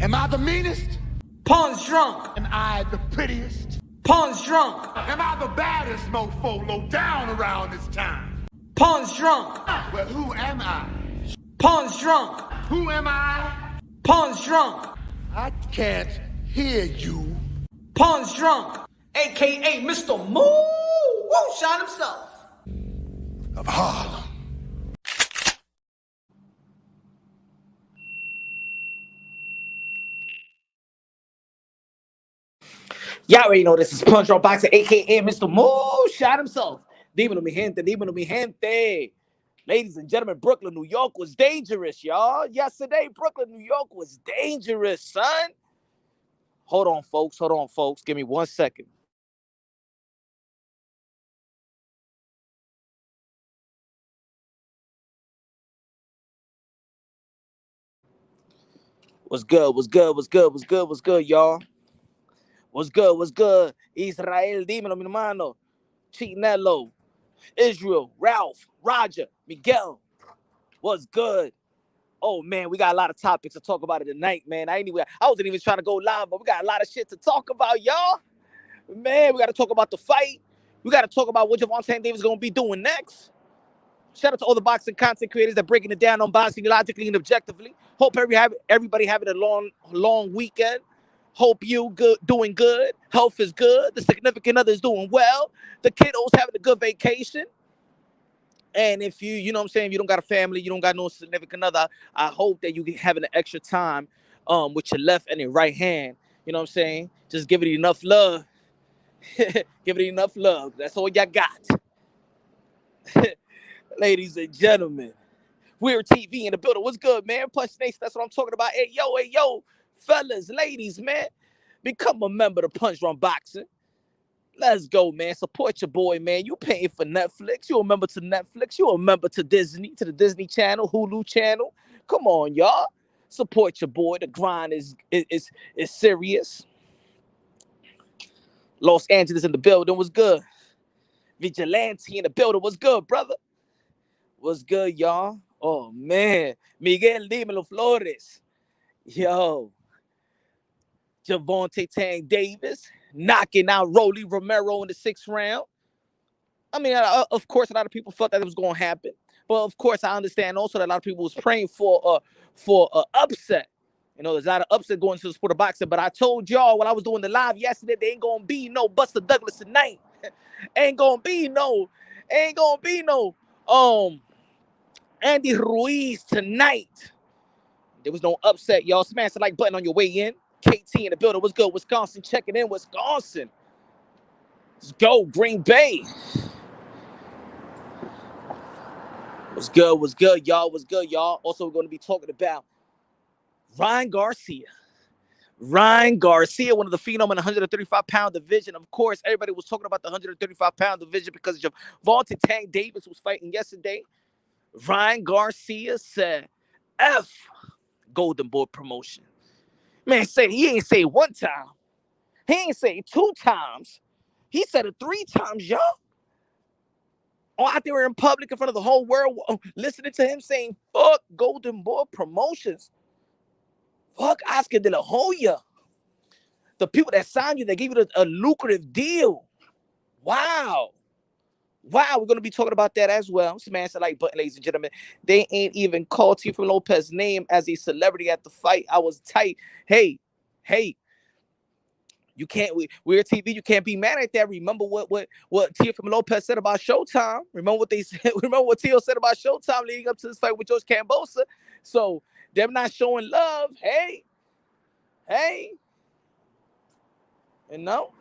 Am I the meanest? Pawn's drunk. Am I the prettiest? Pawn's drunk. Am I the baddest mofo low down around this town? Pawn's drunk. Well, who am I? Pawn's drunk. Who am I? Pawn's drunk. I can't hear you. Pawn's drunk. AKA Mr. Moo won't shine himself. Of Harlem. Y'all already know this is Punch Drunk Boxer, aka Mr. Moo shot himself. Dímelo, mi gente, dímelo, mi gente. Ladies and gentlemen, Brooklyn, New York was dangerous, y'all. Yesterday, Brooklyn, New York was dangerous, son. Hold on, folks. Hold on, folks. Give me 1 second. What's good? What's good? What's good? What's good? What's good, y'all? What's good? What's good? Israel, dímelo, mi hermano. Chinello, Israel, Ralph, Roger, Miguel. What's good? Oh man, we got a lot of topics to talk about it tonight, man. I wasn't even trying to go live, but we got a lot of shit to talk about, y'all. Man, we got to talk about the fight. We got to talk about what Gervonta Davis is going to be doing next. Shout out to all the boxing content creators that are breaking it down on boxing logically and objectively. Hope everybody having a long weekend. Hope you doing good. Health is good. The significant other is doing well. The kiddos having a good vacation. And if you know what I'm saying, if you don't got a family, you don't got no significant other, I hope that you having an extra time with your left and your right hand. You know what I'm saying? Just give it enough love. Give it enough love. That's all y'all got. Ladies and gentlemen, we're TV in the building. What's good, man? Punch Nation, that's what I'm talking about. Hey, yo, fellas, ladies, man. Become a member of Punch Drunk Boxing. Let's go, man. Support your boy, man. You paying for Netflix. You a member to Netflix. You a member to Disney, to the Disney Channel, Hulu Channel. Come on, y'all. Support your boy. The grind is serious. Los Angeles in the building. What's good? Vigilante in the building. What's good, brother? What's good, y'all? Oh, man. Miguel Dímelo Flores. Yo. Gervonta Tank Davis knocking out Romero in the 6th round. I mean, of course, a lot of people thought that it was going to happen. But, of course, I understand also that a lot of people was praying for an upset. You know, there's a lot of upset going to the sport of boxing. But I told y'all when I was doing the live yesterday, there ain't going to be no Buster Douglas tonight. ain't going to be no Andy Ruiz tonight. There was no upset, y'all. Smash the like button on your way in. KT in the building. What's good? Wisconsin checking in. Wisconsin. Let's go. Green Bay. What's good? What's good, y'all? What's good, y'all? Also, we're going to be talking about Ryan Garcia. Ryan Garcia, one of the phenom in the 135-pound division. Of course, everybody was talking about the 135-pound division because Gervonta Tank Davis was fighting yesterday. Ryan Garcia said, F Golden Boy promotion. Man, he ain't say it one time. He ain't say it 2 times. He said it 3 times, y'all. Out there in public in front of the whole world, listening to him saying, fuck Golden Boy Promotions. Fuck Oscar De La Hoya. The people that signed you, they gave you a lucrative deal. Wow. Wow, we're going to be talking about that as well. Smash the like button, ladies and gentlemen. They ain't even called Teofimo Lopez's name as a celebrity at the fight. I was tight. Hey. You can't, we're TV, you can't be mad at that. Remember what Teofimo Lopez said about Showtime. Remember what they said, remember what Teo said about Showtime leading up to this fight with George Kambosos. So them not showing love. Hey. You know?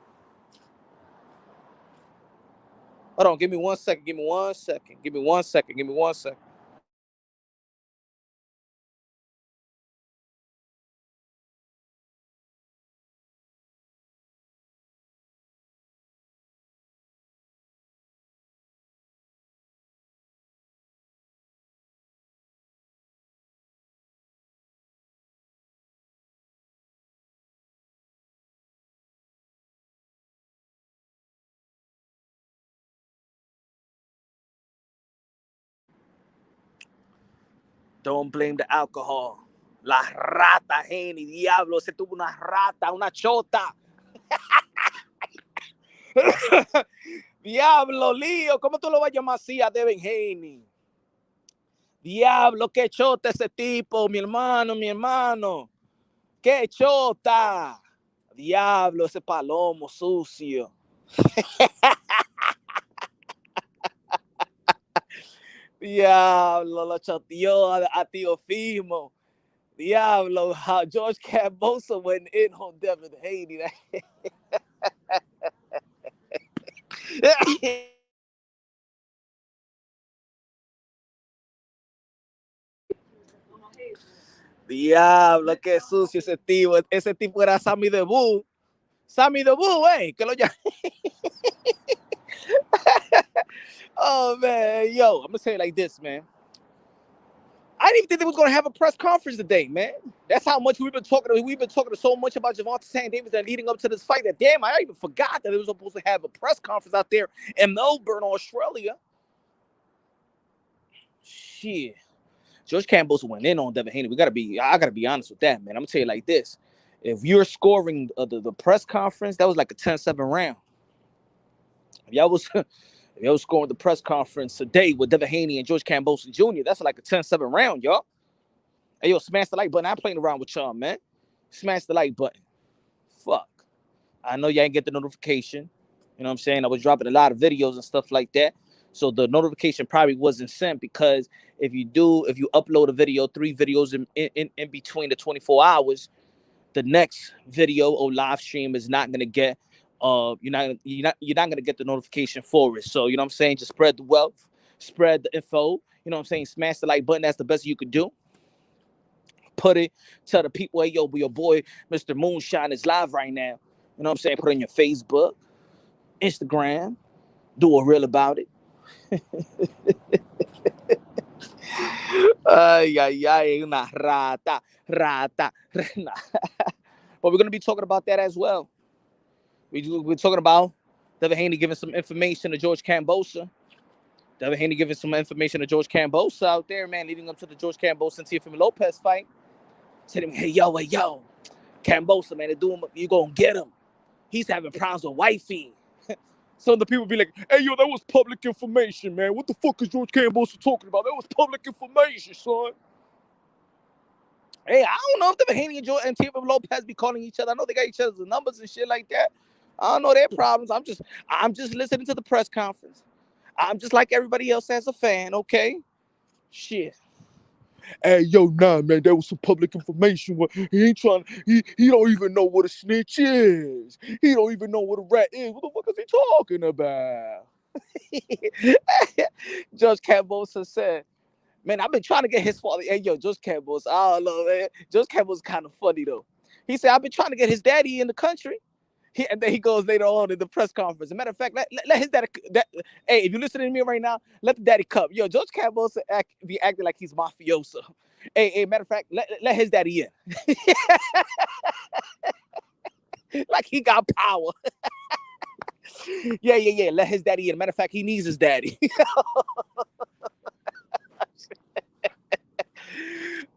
Hold on, give me 1 second. Give me 1 second. Don't blame the alcohol. La rata, Haney, diablo, ese tuvo una rata, una chota. Diablo, lío, ¿cómo tú lo vas a llamar así a Devin Haney? Diablo, qué chota ese tipo, mi hermano. Qué chota. Diablo, ese palomo sucio. Diablo, lo choteó a Tío Fimo. Diablo, how George Kambosos went in on Devin Haney. Diablo, qué sucio ese tipo. Ese tipo era Sammy Debu. Sammy Debu, que lo llama. Oh, man. Yo, I'm going to say it like this, man. I didn't even think they was going to have a press conference today, man. That's how much we've been talking. We've been talking so much about Gervonta St. Davis that leading up to this fight that, damn, I even forgot that they was supposed to have a press conference out there in Melbourne, Australia. Shit. George Kambosos went in on Devin Haney. I gotta be honest with that, man. I'm gonna tell you like this. If you're scoring the press conference, that was like a 10-7 round. If y'all was scoring the press conference today with Devin Haney and George Kambosos Jr., that's like a 10-7 round, y'all. Hey, yo, smash the like button. I'm playing around with y'all, man. Smash the like button. Fuck. I know y'all ain't get the notification. You know what I'm saying? I was dropping a lot of videos and stuff like that. So the notification probably wasn't sent because if you upload a video, 3 videos in between the 24 hours, the next video or live stream is not gonna get you're not gonna get the notification for it. So you know what I'm saying? Just spread the wealth, spread the info. You know what I'm saying? Smash the like button. That's the best you could do. Put it, tell the people, hey yo, your boy Mr. Moonshine is live right now. You know what I'm saying? Put it on your Facebook, Instagram, do a reel about it. Ay, una rata. But we're going to be talking about that as well. We're talking about Devin Haney giving some information to George Kambosos. Devin Haney giving some information to George Kambosos out there, man, leading up to the George Kambosos and Teofimo Lopez fight. Said him, hey, yo, Kambosos, man, you going to get him. He's having problems with wifey. Some of the people be like, hey, yo, that was public information, man. What the fuck is George Kambosos talking about? That was public information, son. Hey, I don't know if Devin Haney and Teofimo Lopez be calling each other. I know they got each other's numbers and shit like that. I don't know their problems. I'm just listening to the press conference. I'm just like everybody else as a fan, okay? Shit. Hey, yo, nah, man, that was some public information. He don't even know what a snitch is. He don't even know what a rat is. What the fuck is he talking about? Judge Kambosos said, man, I've been trying to get his father. Hey, yo, Judge Kambosos, I don't know, man. Judge Kambosos kind of funny, though. He said, I've been trying to get his daddy in the country. And then he goes later on in the press conference. As a matter of fact, let his daddy. Hey, if you're listening to me right now, let the daddy come. Yo, George Kambosos be acting like he's mafioso. Hey, matter of fact, let his daddy in. Like he got power. Yeah. Let his daddy in. Matter of fact, he needs his daddy.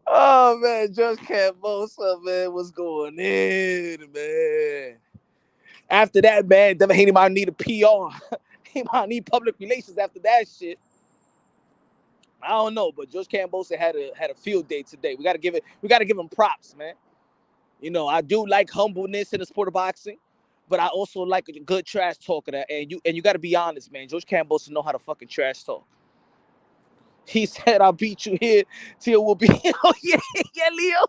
Oh, man, George Kambosos, man, what's going in, man? After that, man, Devin Haney might need a PR. He might need public relations after that shit. I don't know, but George Kambosos had a field day today. We gotta give him props, man. You know, I do like humbleness in the sport of boxing, but I also like a good trash talker. And you gotta be honest, man. George Kambosos know how to fucking trash talk. He said, I'll beat you here till we'll be. Oh, yeah, Leo.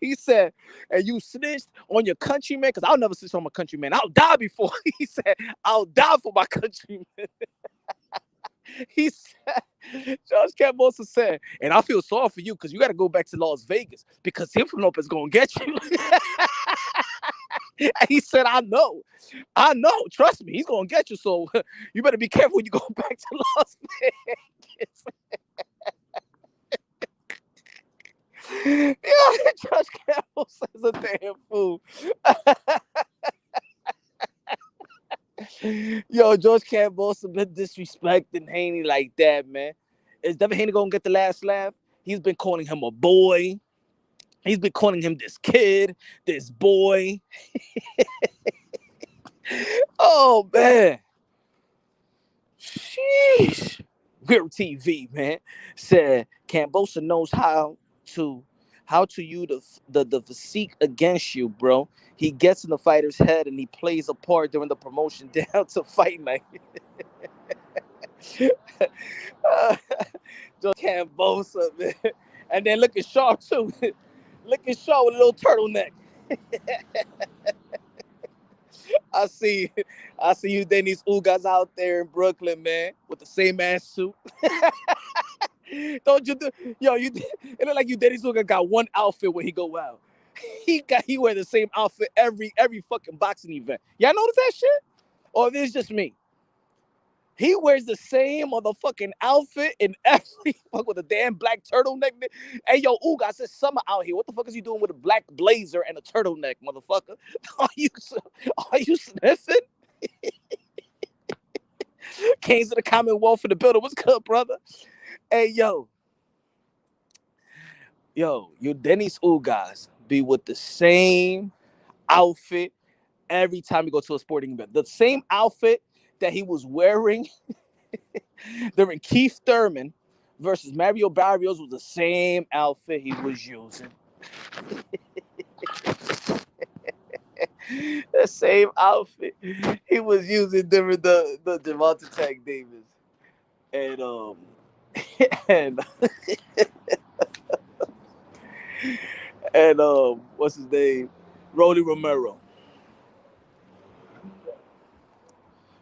He said, and you snitched on your countryman, because I'll never snitch on my countryman. I'll die before. He said, I'll die for my countryman. He said, George Kambosos said, and I feel sorry for you because you got to go back to Las Vegas because Teofimo Lopez is going to get you. And he said, I know, trust me, he's going to get you. So you better be careful when you go back to Las Vegas. Yeah, George Kambosos is a damn fool. Yo, George Kambosos been disrespecting Haney like that, man. Is Devin Haney gonna get the last laugh? He's been calling him a boy. He's been calling him this kid, this boy. Oh, man. Sheesh. Real TV, man, said Kambosos knows how to use the physique against you, bro. He gets in the fighter's head and he plays a part during the promotion down to fight night. Just Kambosos, man. And then look at Shaw too. Look at Shaw with a little turtleneck. I see you Denny's Ugas out there in Brooklyn, man, with the same ass suit. Don't you do, yo, it look like you Denny's Uga got one outfit when he go out. He wear the same outfit every fucking boxing event. Y'all notice that shit? Or is this just me? He wears the same motherfucking outfit in every fuck with a damn black turtleneck. Hey, yo, Ugas, it's summer out here. What the fuck is you doing with a black blazer and a turtleneck, motherfucker? Are you sniffing? Kings of the Commonwealth in the building. What's good, brother? Hey, yo, you Denny's Ugas be with the same outfit every time you go to a sporting event. The same outfit that he was wearing during Keith Thurman versus Mario Barrios was the same outfit he was using. The same outfit he was using during the Devonta Tank Davis. And and what's his name? Romero.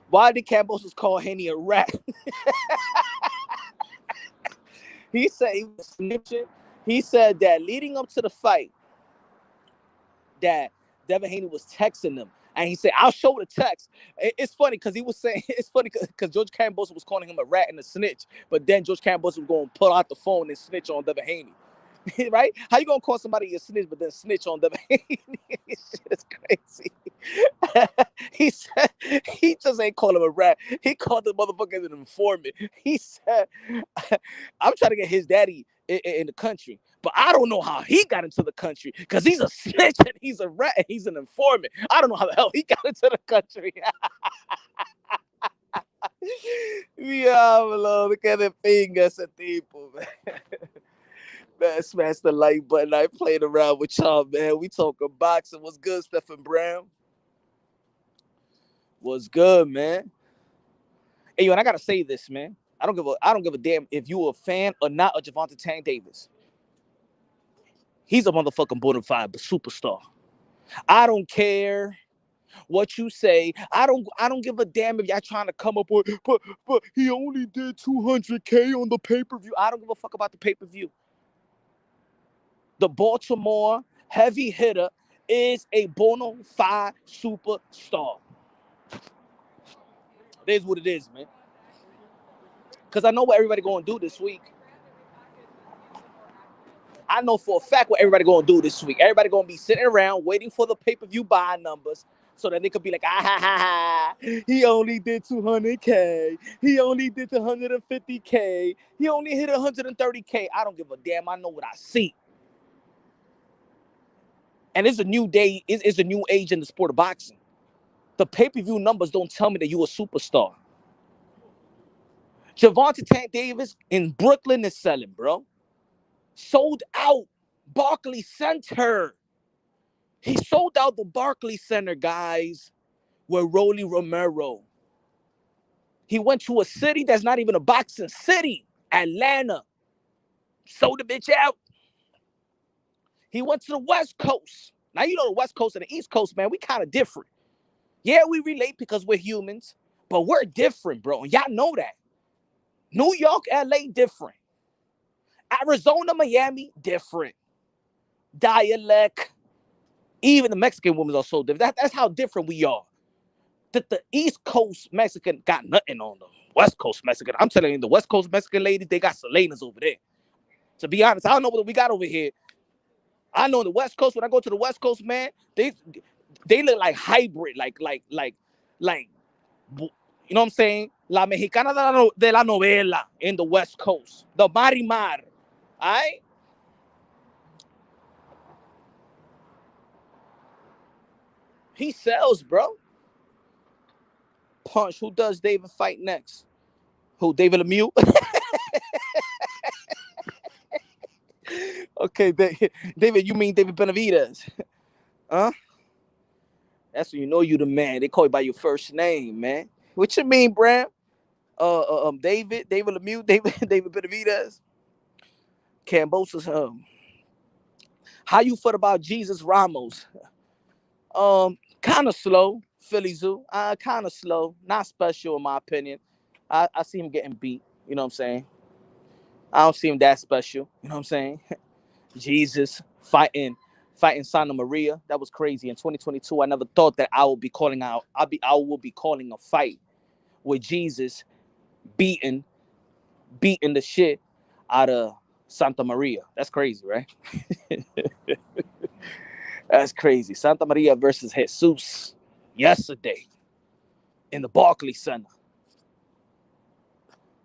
Why did Kambosos call Haney a rat? He said he was snitching. He said that leading up to the fight, that Devin Haney was texting him. And he said, I'll show the text. It's funny because he was saying, it's funny because George Kambosos was calling him a rat and a snitch. But then George Kambosos was going to pull out the phone and snitch on Devin Haney. Right? How you going to call somebody a snitch but then snitch on Devin Haney? Shit is crazy. He said, he just ain't call him a rat. He called the motherfucker an informant. He said, I'm trying to get his daddy in the country, but I don't know how he got into the country because he's a snitch and he's a rat and he's an informant. I don't know how the hell he got into the country. Diablo, look at the fingers and people, man. Man, smash the like button. I played around with y'all, man. We talking boxing. What's good, Stephen Brown? What's good, man? Hey, yo, and I gotta say this, man. I don't give a damn if you a fan or not of Devonta Tank Davis. He's a motherfucking bona fide superstar. I don't care what you say. I don't give a damn if y'all trying to come up with, but he only did 200K on the pay-per-view. I don't give a fuck about the pay-per-view. The Baltimore heavy hitter is a bona fide superstar. It is what it is, man. Because I know what everybody going to do this week. I know for a fact what everybody going to do this week. Everybody going to be sitting around waiting for the pay-per-view buy numbers so that they could be like, he only did 200K. He only did 150K. He only hit 130K. I don't give a damn. I know what I see. And it's a new day. It's a new age in the sport of boxing. The pay-per-view numbers don't tell me that you're a superstar. Devonta Tank Davis in Brooklyn is selling, bro. Sold out Barclays Center. He sold out the Barclays Center, guys, with Rolly Romero. He went to a city that's not even a boxing city, Atlanta. Sold the bitch out. He went to the West Coast. Now, you know the West Coast and the East Coast, man, we kind of different. Yeah, we relate because we're humans, but we're different, bro. And y'all know that. New York, LA, different. Arizona, Miami, different. Dialect. Even the Mexican women are so different. That's how different we are. The East Coast Mexican got nothing on them. West Coast Mexican. I'm telling you, the West Coast Mexican ladies, they got Selenas over there. To be honest, I don't know what we got over here. I know the West Coast, when I go to the West Coast, man, they look like hybrid, like, you know what I'm saying? La Mexicana de la novela in the West Coast. The Marimar. All right? He sells, bro. Punch. Who does David fight next? Who? David Lemieux? Okay, David, you mean David Benavidez? Huh? That's when you know you the man. They call you by your first name, man. What you mean, Bram? David Lemieux, David Benavidez, Kambosos. How you feel about Jesus Ramos? Kind of slow, Philly Zoo. Kind of slow, not special in my opinion. I see him getting beat. You know what I'm saying? I don't see him that special. You know what I'm saying? Jesus fighting Santa Maria. That was crazy. In 2022, I never thought that I would be calling out. I will be calling a fight with Jesus beating the shit out of Santa Maria. That's crazy, right? That's crazy. Santa Maria versus Jesus yesterday in the Barclays Center.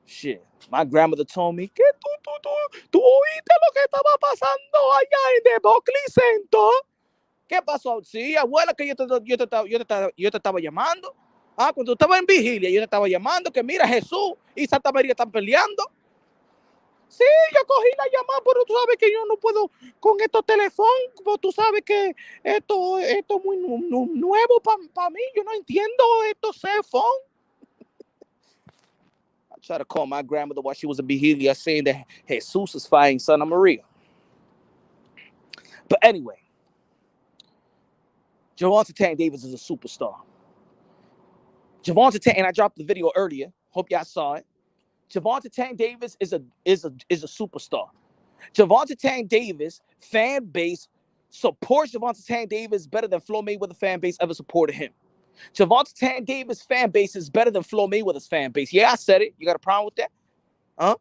Shit. My grandmother told me, que tú oíste lo que estaba pasando allá en el Barclays Center. ¿Qué pasó? Sí, abuela, que yo te estaba llamando. Cuando estaba en vigilia, yo te estaba llamando, que mira, Jesús y Santa María están peleando. Sí, yo cogí la llamada, pero tú sabes que yo no puedo con estos teléfonos, tú sabes que esto es muy nuevo para mí, yo no entiendo estos cell phone. I tried to call my grandmother while she was in Vigilia saying that Jesus is fighting Santa Maria. But anyway, Gervonta Tank Davis is a superstar. Gervonta Tank, and I dropped the video earlier. Hope y'all saw it. Gervonta Tank Davis is a superstar. Gervonta Tank Davis fan base supports Gervonta Tank Davis better than Floyd Mayweather fan base ever supported him. Gervonta Tank Davis fan base is better than Floyd Mayweather's fan base. Yeah, I said it. You got a problem with that? Huh?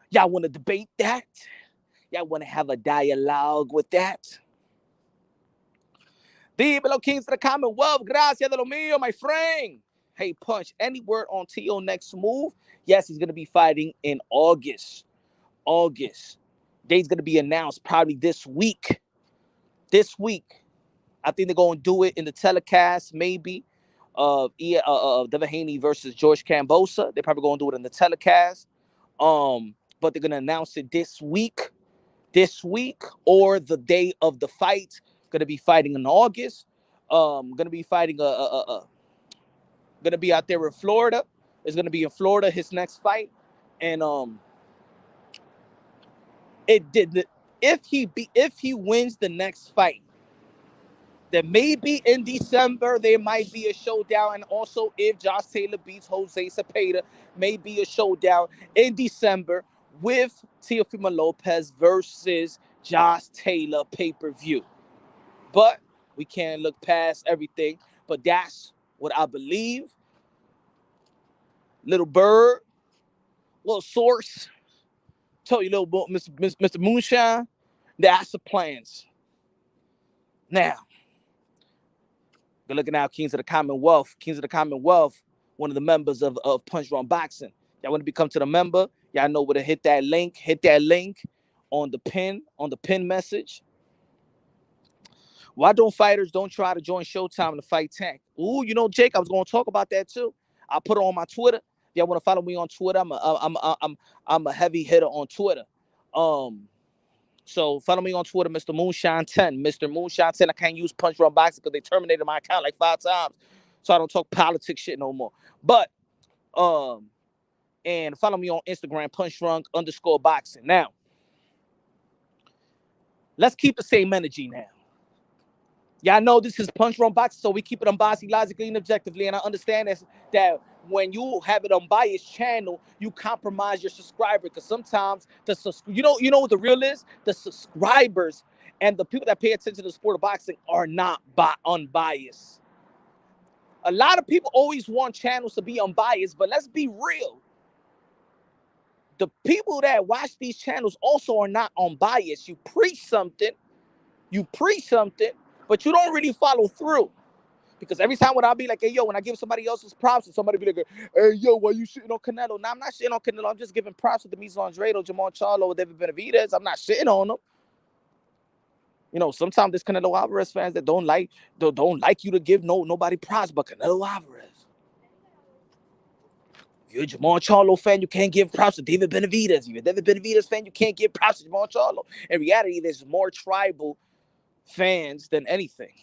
Y'all want to debate that? Y'all want to have a dialogue with that? Dímelo, Kings of the Commonwealth. Gracias de lo mío, my friend. Hey, Punch, any word on T.O. next move? Yes, he's going to be fighting in August. Date's going to be announced probably this week. I think they're going to do it in the telecast, maybe. Devin Haney versus George Kambosos. They're probably going to do it in the telecast. But they're going to announce it this week or the day of the fight. Going to be fighting in August. Going to be fighting going to be out there in Florida. It's going to be in Florida his next fight, and if he wins the next fight, then maybe in December there might be a showdown, and also if Josh Taylor beats Jose Cepeda, maybe a showdown in December with Teofimo Lopez versus Josh Taylor pay-per-view. But we can't look past everything. But that's what I believe. Little bird, little source, told you, little Mr. Moonshine, that's the plans. Now, good looking out, Kings of the Commonwealth. One of the members of Punch Drunk Boxing. Y'all want to become to the member? Y'all know where to hit that link. Hit that link on the pin message. Why don't fighters try to join Showtime to fight Tank? Ooh, you know, Jake, I was going to talk about that too. I put it on my Twitter. If y'all want to follow me on Twitter, I'm a heavy hitter on Twitter. So follow me on Twitter, Mr. Moonshine 10. Mr. Moonshine 10. I can't use Punch Drunk Boxing because they terminated my account like 5 times. So I don't talk politics shit no more. But and follow me on Instagram, Punchdrunk_boxing. Now, let's keep the same energy now. Y'all know this is Punch Drunk Boxing, so we keep it unbiased, logically, and objectively. And I understand that when you have an unbiased channel, you compromise your subscriber, because sometimes you know what the real is? The subscribers and the people that pay attention to the sport of boxing are not unbiased. A lot of people always want channels to be unbiased, but let's be real. The people that watch these channels also are not unbiased. You preach something, but you don't really follow through. Because every time when I'll be like, hey, yo, when I give somebody else's props, and somebody be like, hey, yo, why you shitting on Canelo? Nah, I'm not shitting on Canelo. I'm just giving props to Demetrius Andrade, Jamal Charlo, or David Benavidez. I'm not shitting on them. You know, sometimes there's Canelo Alvarez fans that don't like you to give nobody props, but Canelo Alvarez. If you're a Jamal Charlo fan, you can't give props to David Benavidez. If you're a David Benavidez fan, you can't give props to Jamal Charlo. In reality, there's more tribal fans than anything.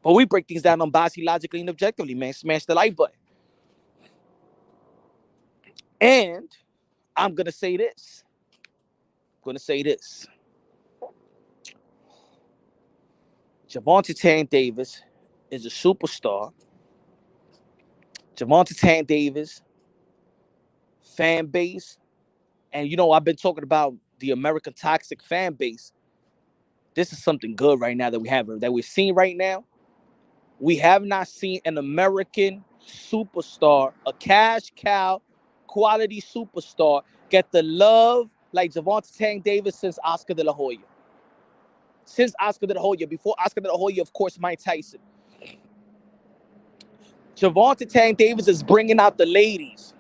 But we break things down unbiasedly, logically, and objectively, man. Smash the like button. And I'm going to say this. Gervonta Tank Davis is a superstar. Gervonta Tank Davis fan base. And, you know, I've been talking about the American toxic fan base. This is something good right now that we're seeing right now. We have not seen an American superstar, a cash cow, quality superstar, get the love like Gervonta Tank Davis since Oscar De La Hoya. Before Oscar De La Hoya, of course, Mike Tyson. Gervonta Tank Davis is bringing out the ladies.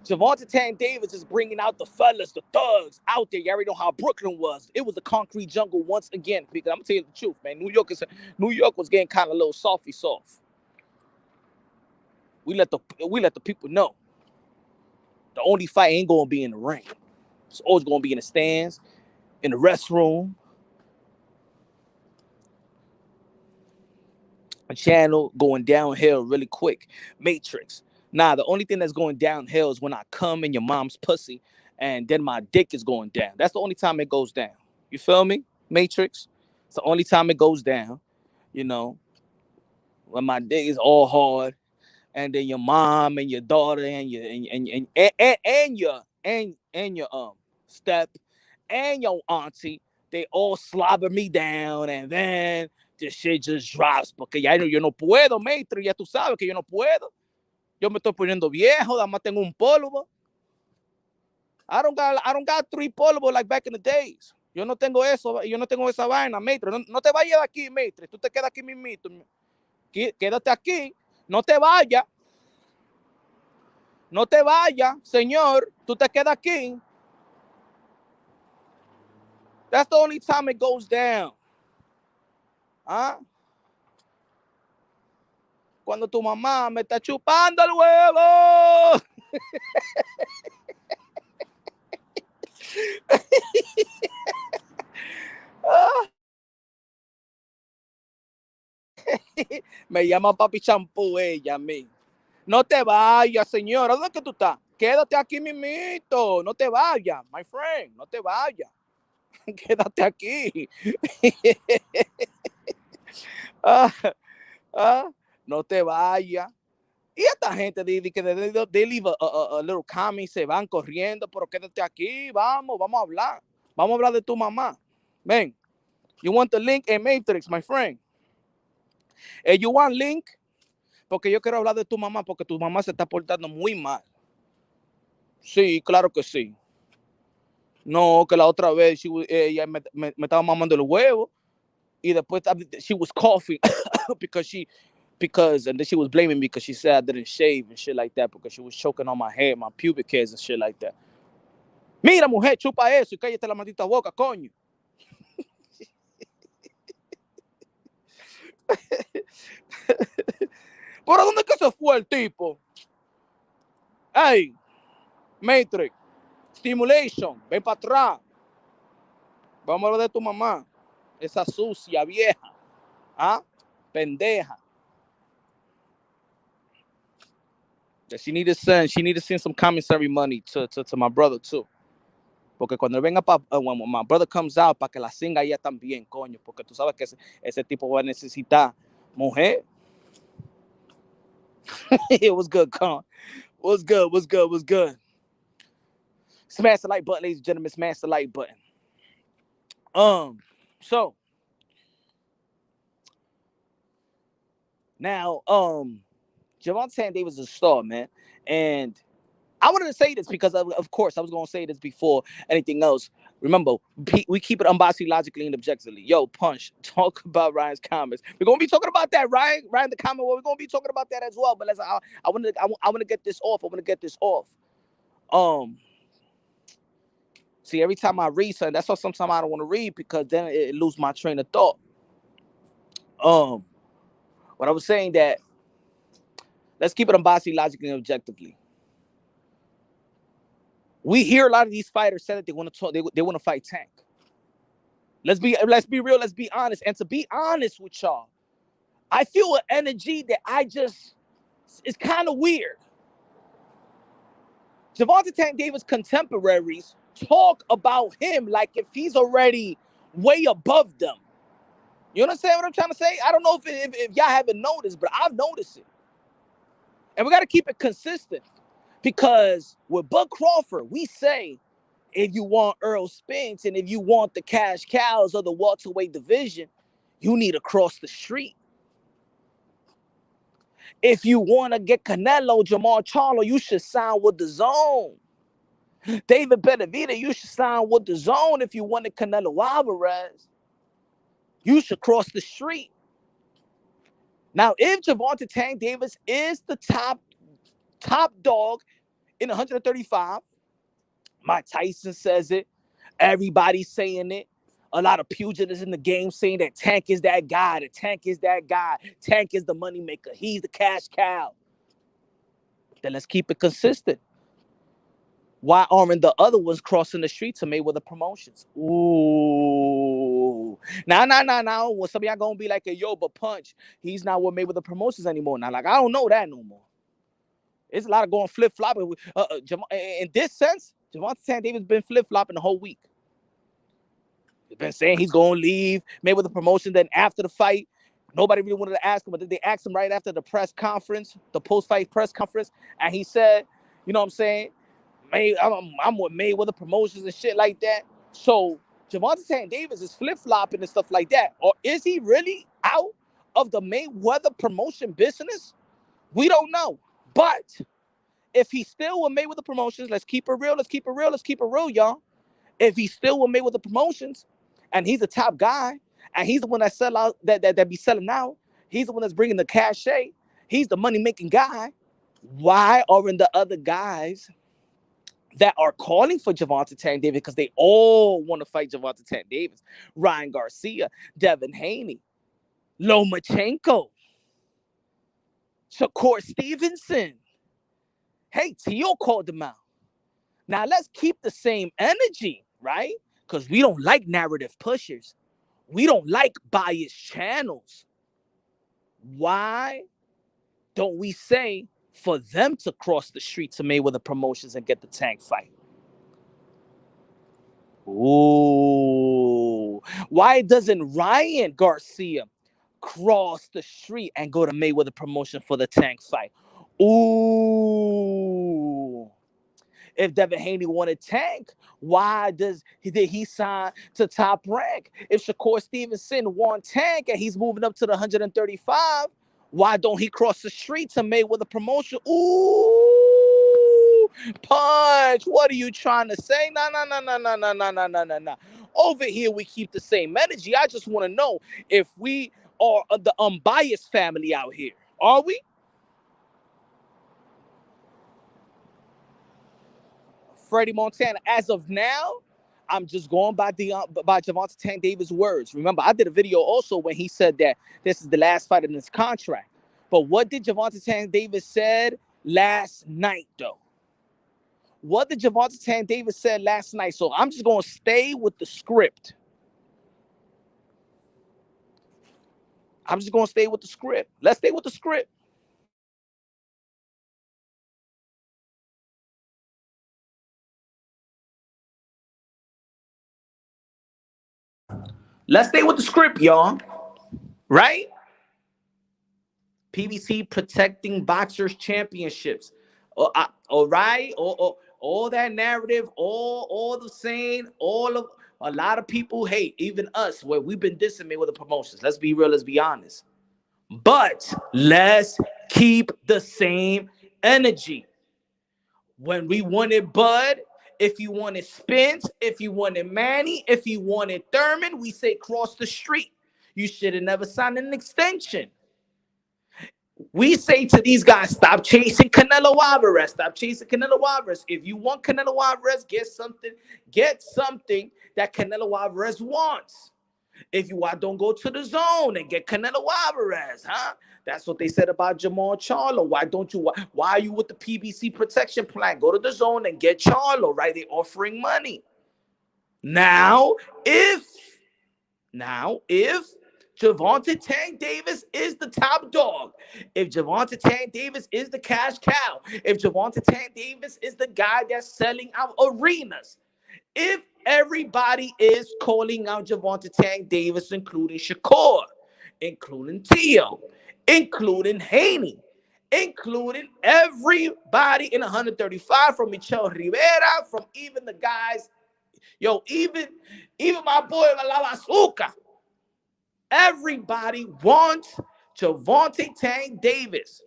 Gervonta Tank Davis is bringing out the fellas, the thugs out there. You already know how Brooklyn was. It was a concrete jungle once again. Because I'm going to tell you the truth, man. New York was getting kind of a little soft. We let the people know. The only fight ain't going to be in the ring. It's always going to be in the stands, in the restroom, a channel going downhill really quick. Matrix. Nah, the only thing that's going downhill is when I come in your mom's pussy and then my dick is going down. That's the only time it goes down. You feel me? Matrix. It's the only time it goes down. You know, when my dick is all hard and then your mom and your daughter and your step and your auntie, they all slobber me down, and then the shit just drops. Porque ya yo no puedo, maestro. Ya tú sabes que yo no puedo. Yo me estoy poniendo viejo. Además tengo un polvo. I don't got 3 polvos like back in the days. Yo no tengo eso. Yo no tengo esa vaina, maestro. No te vayas de aquí, maestro. Tú te quedas aquí mismito. Quédate aquí. No te vayas. No te vayas, señor. Tú te quedas aquí. That's the only time it goes down. ¿Ah? Cuando tu mamá me está chupando el huevo. Me llama papi champú ella a mí. No te vayas, señora. ¿Dónde es que tú estás? Quédate aquí mismito. No te vayas, my friend. No te vayas. Quédate aquí. No te vayas. Y esta gente dice que they leave a little comment, se van corriendo, pero quédate aquí, vamos a hablar. Vamos a hablar de tu mamá. Ven, you want the link in Matrix, my friend? You want link? Porque yo quiero hablar de tu mamá, porque tu mamá se está portando muy mal. Sí, claro que sí. No, que la otra vez ella me estaba mamando el huevo y después she was coughing because and then she was blaming me because she said I didn't shave and shit like that because she was choking on my hair, my pubic hairs and shit like that. Mira, mujer, chupa eso y cállate la maldita boca, coño. ¿Por dónde es que se fue el tipo? Hey, Matrix, Stimulation, ven para atrás. Vamos a hablar de tu mamá, esa sucia vieja, pendeja. She need to send some commissary money to my brother too. Porque cuando venga when my brother comes out, para que la singa ella también, coño. Porque tú sabes que ese tipo va a necesitar mujer. It was good, Con. What's good? Smash the like button, ladies and gentlemen. Smash the like button. So now, Gervonta Tank Davis is a star, man, and I wanted to say this because, of course, I was going to say this before anything else. Remember, we keep it unbiased, logically, and objectively. Yo, Punch, talk about Ryan's comments. We're going to be talking about that, Ryan, the comment. Well, we're going to be talking about that as well. But I want to get this off. I want to get this off. See, every time I read something, that's why sometimes I don't want to read, because then it lose my train of thought. What I was saying, that let's keep it unbiased, logically, and objectively. We hear a lot of these fighters say that they want to talk, they want to fight Tank. Let's be real, let's be honest. And to be honest with y'all, I feel an energy that it's kind of weird. Gervonta Tank Davis contemporaries talk about him like if he's already way above them. You understand what I'm trying to say? I don't know if y'all haven't noticed, but I've noticed it. And we got to keep it consistent, because with Bud Crawford, we say, if you want Earl Spence and if you want the cash cows of the welterweight division, you need to cross the street. If you want to get Canelo, Jamal Charlo, you should sign with the Zone. David Benavidez, you should sign with the Zone. If you wanted Canelo Alvarez, you should cross the street. Now, if Gervonta Tank Davis is the top dog in 135, Mike Tyson says it. Everybody's saying it. A lot of pugilists in the game saying that Tank is that guy. That Tank is that guy. Tank is the moneymaker. He's the cash cow. Then let's keep it consistent. Why aren't the other ones crossing the street to Mayweather Promotions? Ooh. Now. Well, some of y'all gonna be like, hey, yo, but Punch, he's not with Mayweather Promotions anymore. Now, like, I don't know that no more. There's a lot of going flip-flopping. In this sense, Gervonta Tank Davis been flip-flopping the whole week. He's been saying he's going to leave Mayweather Promotion. Then after the fight, nobody really wanted to ask him, but they asked him right after the press conference, the post-fight press conference, and he said, you know what I'm saying, I'm with Mayweather Promotions and shit like that. So Gervonta Tank Davis is flip-flopping and stuff like that. Or is he really out of the Mayweather Promotion business? We don't know. But if he's still with Mayweather Promotions, let's keep it real, y'all. If he's still with Mayweather Promotions and he's the top guy and he's the one that sell out, that be selling out, he's the one that's bringing the cachet, he's the money-making guy, why aren't the other guys that are calling for Gervonta Tank Davis, because they all want to fight Gervonta Tank Davis, Ryan Garcia, Devin Haney, Lomachenko, Shakur Stevenson. Hey, Tio called them out. Now, let's keep the same energy, right? Because we don't like narrative pushers. We don't like biased channels. Why don't we say for them to cross the street to Mayweather Promotions and get the Tank fight? Ooh. Why doesn't Ryan Garcia cross the street and go to Mayweather Promotion for the Tank fight? Ooh. If Devin Haney wanted Tank, why did he sign to Top Rank? If Shakur Stevenson want Tank and he's moving up to the 135, why don't he cross the street to Mayweather Promotion? Ooh, Punch, what are you trying to say? No. Over here, we keep the same energy. I just want to know if we are the unbiased family out here. Are we? Freddie Montana. As of now, I'm just going by Gervonta Tank Davis' words. Remember, I did a video also when he said that this is the last fight in his contract. But what did Gervonta Tank Davis said last night, though? What did Gervonta Tank Davis said last night? So I'm just going to stay with the script. Let's stay with the script. Let's stay with the script, y'all. Right? PBC protecting boxers championships. All right? All that narrative, all the saying, a lot of people hate, even us, where we've been dissing me with the promotions. Let's be real, let's be honest. But let's keep the same energy. When we wanted Bud, if you wanted Spence, if you wanted Manny, if you wanted Thurman, we say cross the street. You should have never signed an extension. We say to these guys, stop chasing Canelo Alvarez. Stop chasing Canelo Alvarez. If you want Canelo Alvarez, get something that Canelo Alvarez wants. If you want, don't go to the zone and get Canelo Alvarez, huh? That's what they said about Jamal Charlo. Why are you with the PBC protection plan? Go to the zone and get Charlo, right? They're offering money. Now, if Gervonta Tank Davis is the top dog, if Gervonta Tank Davis is the cash cow, if Gervonta Tank Davis is the guy that's selling out arenas, if everybody is calling out Gervonta Tank Davis, including Shakur, including Tio, including Haney, including everybody in 135, from Michel Rivera, from even the guys, even my boy La Bazooka. Everybody wants Gervonta Tank Davis.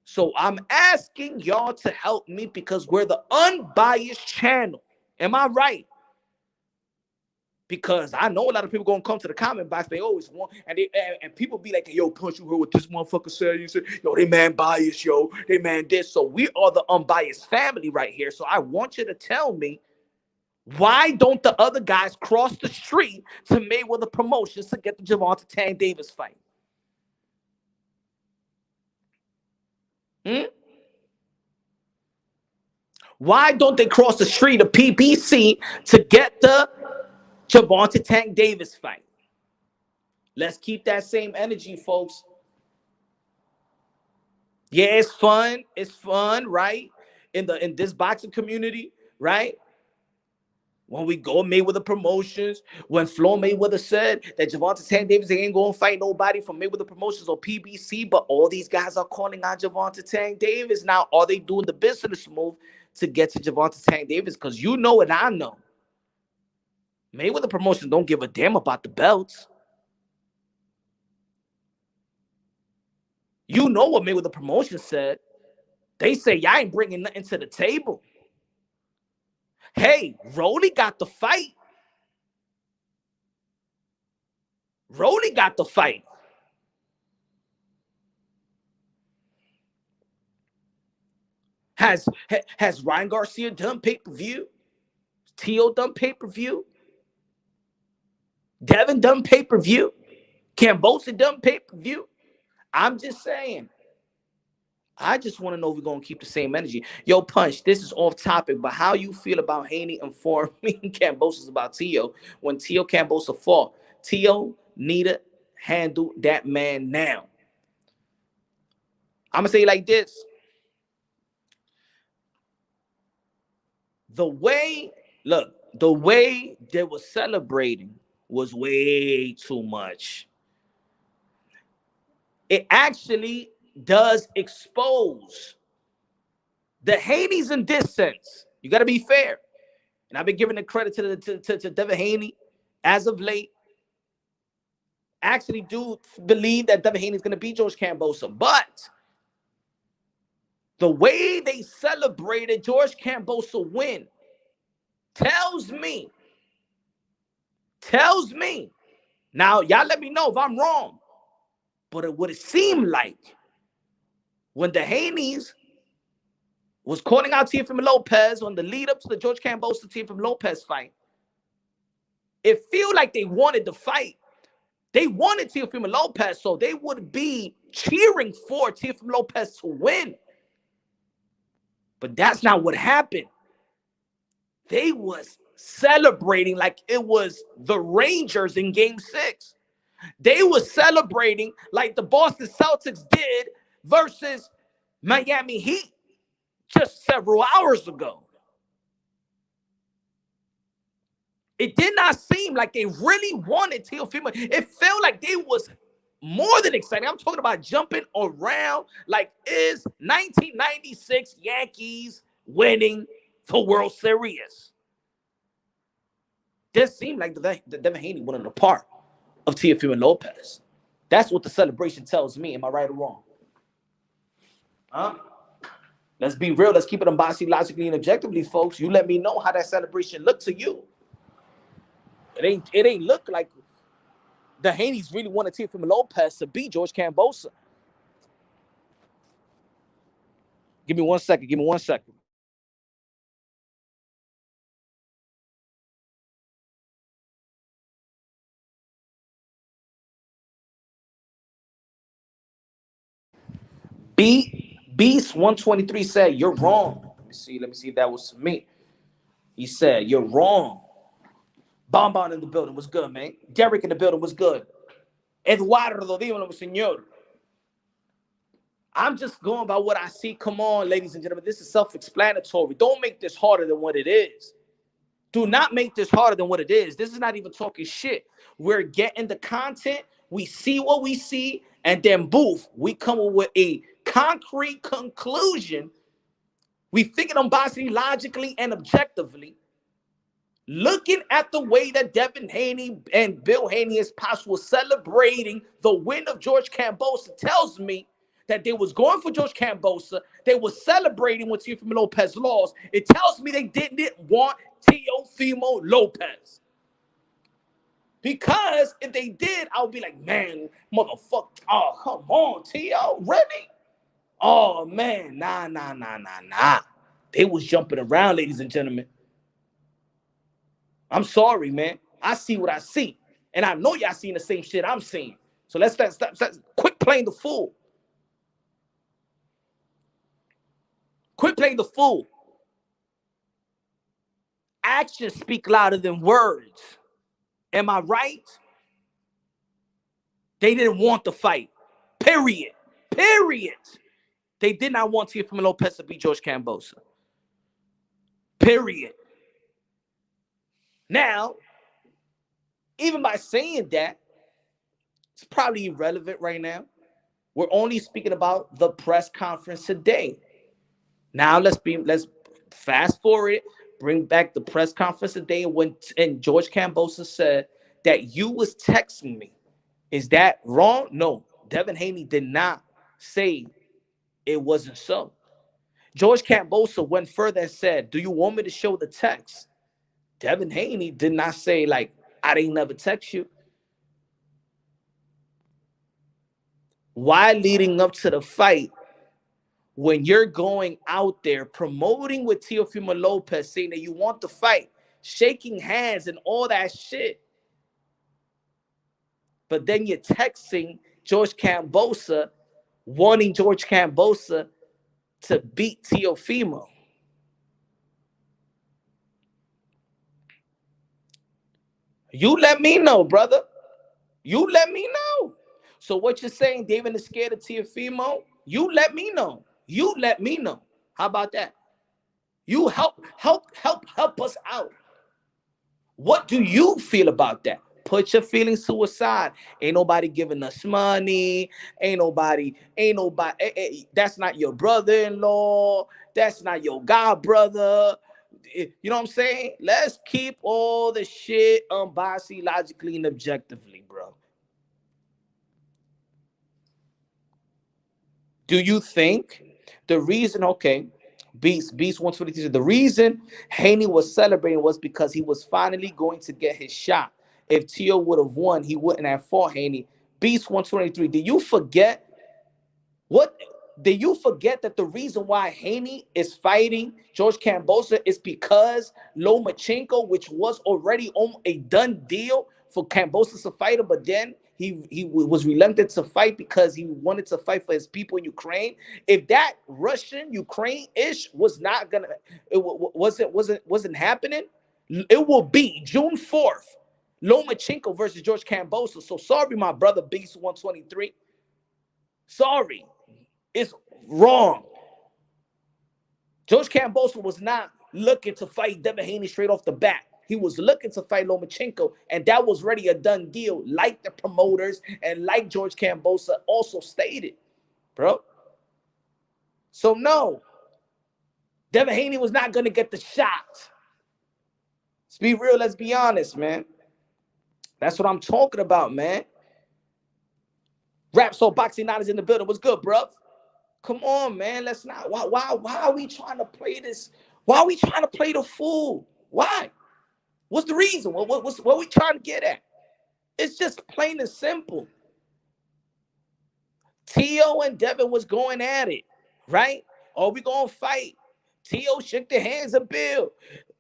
So I'm asking y'all to help me because we're the unbiased channel. Am I right? Because I know a lot of people gonna come to the comment box. They always want, and people be like, "Yo, Punch, you heard what this motherfucker said? You said, yo, they man biased, yo, they man this." So we are the unbiased family right here. So I want you to tell me, why don't the other guys cross the street to Mayweather Promotions to get the Gervonta Tank Davis fight? Why don't they cross the street to PBC to get the Gervonta Tank Davis fight? Let's keep that same energy, folks. Yeah, it's fun. It's fun, right? In this boxing community, right? When we go Mayweather Promotions, when Floyd Mayweather said that Gervonta Tank Davis ain't going to fight nobody from Mayweather Promotions or PBC, but all these guys are calling out Gervonta Tank Davis. Now, are they doing the business move to get to Gervonta Tank Davis? Because you know and I know, Mayweather Promotions don't give a damn about the belts. You know what Mayweather Promotions said. They say, y'all ain't bringing nothing to the table. Hey, Rolly got the fight. Rolly got the fight. Has Ryan Garcia done pay-per-view? Tio done pay-per-view? Devin done pay-per-view? Kambosos done pay-per-view? I'm just saying. I just want to know if we're going to keep the same energy. Yo, Punch, this is off topic, but how you feel about Haney informing Kambosos about Tio when Tio Kambosos fought? Tio need to handle that man now. I'm going to say it like this. The way they were celebrating was way too much. It actually does expose the Haneys in this sense. You got to be fair. And I've been giving the credit to Devin Haney as of late. I actually do believe that Devin Haney is going to beat George Kambosos. But the way they celebrated George Kambosos' win tells me. Now, y'all let me know if I'm wrong. But it would seem like when the Haneys was calling out Teofimo Lopez on the lead up to the George Kambosos Teofimo Lopez fight, it feel like they wanted the fight. They wanted Teofimo Lopez, so they would be cheering for Teofimo Lopez to win. But that's not what happened. They was celebrating like it was the Rangers in Game 6. They were celebrating like the Boston Celtics did versus Miami Heat just several hours ago. It did not seem like they really wanted Teofimo. It felt like they was more than excited. I'm talking about jumping around like is 1996 Yankees winning the World Series. This seemed like the Devin Haney wanted a part of Teofimo Lopez. That's what the celebration tells me. Am I right or wrong? Huh? Let's be real. Let's keep it unbiased, logically, and objectively, folks. You let me know how that celebration looked to you. It ain't look like the Haneys really wanted Teofimo Lopez to beat George Kambosos. Give me 1 second. Give me 1 second. Beast 123 said, "You're wrong." Let me see. Let me see if that was me. He said, "You're wrong." Bonbon in the building was good, man. Derek in the building was good. Eduardo, dímelo, señor. I'm just going by what I see. Come on, ladies and gentlemen. This is self-explanatory. Don't make this harder than what it is. Do not make this harder than what it is. This is not even talking shit. We're getting the content. We see what we see. And then, boof, we come up with a concrete conclusion. We think it unbiasedly, logically, and objectively. Looking at the way that Devin Haney and Bill Haney as possible celebrating the win of George Kambosos tells me that they was going for George Kambosos. They were celebrating when Teofimo Lopez lost. It tells me they didn't want Teofimo Lopez. Because if they did, I would be like, man, motherfucker, oh, come on, T.O., really? Oh, man, nah. They was jumping around, ladies and gentlemen. I'm sorry, man. I see what I see. And I know y'all seeing the same shit I'm seeing. So let's quit playing the fool. Quit playing the fool. Actions speak louder than words. Am I right? They didn't want the fight. Period. They did not want Teofimo Lopez to beat George Kambosos. Period. Now, even by saying that, it's probably irrelevant right now. We're only speaking about the press conference today. Now let's fast forward, bring back the press conference today and George Kambosos said that you was texting me. Is that wrong? No. Devin Haney did not say it wasn't so. George Kambosos went further and said, "Do you want me to show the text?" Devin Haney did not say, like, "I didn't never text you." Why leading up to the fight, when you're going out there promoting with Teofimo Lopez, saying that you want the fight, shaking hands and all that shit, but then you're texting George Kambosos, wanting George Kambosos to beat Teofimo? You let me know, brother. You let me know. So what you're saying, David is scared of Teofimo? You let me know. You let me know. How about that? You help us out. What do you feel about that? Put your feelings to a side. Ain't nobody giving us money. Ain't nobody. That's not your brother-in-law. That's not your god brother. You know what I'm saying? Let's keep all the shit unbiased, logically, and objectively, bro. Do you think the reason, okay, Beast 123, the reason Haney was celebrating was because he was finally going to get his shot. If Tio would have won, he wouldn't have fought Haney. Beast 123, did you forget that the reason why Haney is fighting George Kambosos is because Lomachenko, which was already a done deal for Kambosos to fight him, but then he was reluctant to fight because he wanted to fight for his people in Ukraine. If that Russian Ukraine-ish was not gonna, it wasn't happening, it will be June 4th, Lomachenko versus George Kambosos. So sorry, my brother, Beast 123. Sorry. It's wrong. George Kambosos was not looking to fight Devin Haney straight off the bat. He was looking to fight Lomachenko, and that was already a done deal, like the promoters and like George Kambosos also stated, bro. So no, Devin Haney was not going to get the shot. Let's be real. Let's be honest, man. That's what I'm talking about, man. Rap Soul Boxing Knowledge in the building. What's good, bro? Come on, man. Let's not. Why are we trying to play this? Why are we trying to play the fool? Why? What's the reason? What are we trying to get at? It's just plain and simple. T.O. and Devin was going at it, right? Are we gonna fight? T.O. shook the hands of Bill.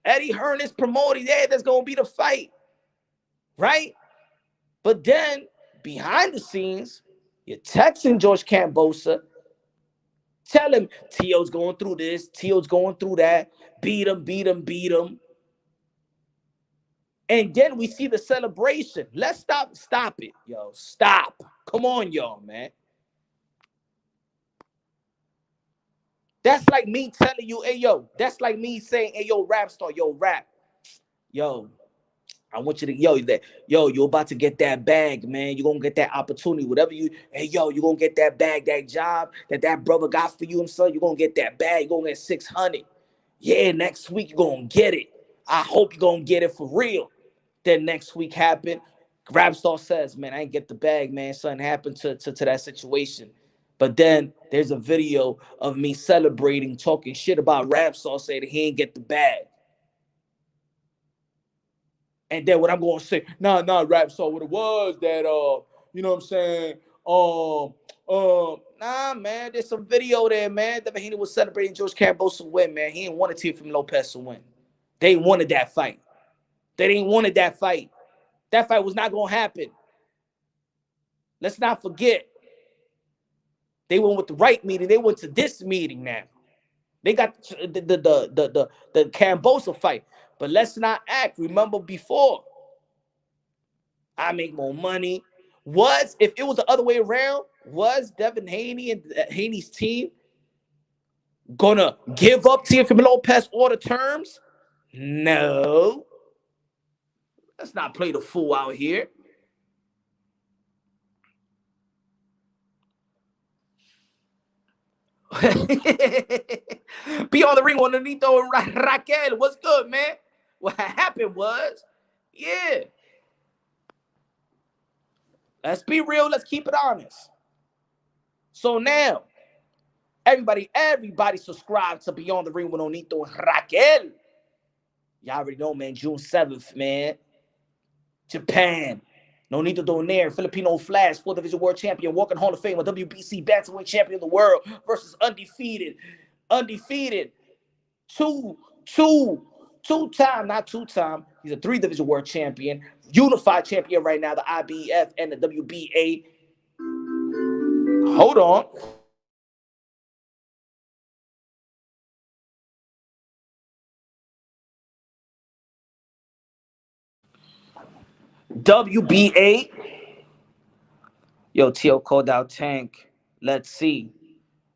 Eddie Hearn is promoting. Yeah, that's gonna be the fight, right? But then behind the scenes, you're texting George Kambosos, tell him T.O.'s going through this, T.O.'s going through that, beat him, beat him, beat him. And then we see the celebration. Let's stop it, yo. Stop. Come on, y'all, man. That's like me telling you, hey, yo, that's like me saying, hey, yo, rap star, yo, rap. Yo, I want you to, you're about to get that bag, man. You're going to get that opportunity. Whatever hey, yo, you're going to get that bag, that job that brother got for you and son. You're going to get that bag. You're going to get 600. Yeah, next week you're going to get it. I hope you're going to get it for real. Then next week happened. Rapstar says, man, I ain't get the bag, man. Something happened to that situation. But then there's a video of me celebrating, talking shit about Rapstar, saying that he ain't get the bag. And then what I'm going to say, nah, Rapstar, what it was that, you know what I'm saying? Nah, man, there's some video there, man. Devin Haney was celebrating George Kambosos win, man. He ain't wanted Teofimo Lopez to win. They wanted that fight. They didn't wanted that fight. That fight was not going to happen. Let's not forget. They went with the right meeting. They went to this meeting now. They got the Kambosos fight. But let's not act. Remember before. I make more money. If it was the other way around, was Devin Haney and Haney's team gonna give up Teofimo Lopez all the terms? No. Let's not play the fool out here. Be on the ring with Nonito and Raquel. What's good, man? What happened was, yeah. Let's be real. Let's keep it honest. So now, everybody subscribe to Beyond the Ring with Nonito and Raquel. Y'all already know, man. June 7th, man. Japan. Nonito Donaire, Filipino Flash, 4th Division World Champion, Walking Hall of Fame, a WBC Bantamweight Champion of the World versus undefeated. Two-time, not two-time. He's a 3 Division World Champion, unified champion right now, the IBF and the WBA. Hold on. WBA. Yo, T.O. called out Tank. Let's see.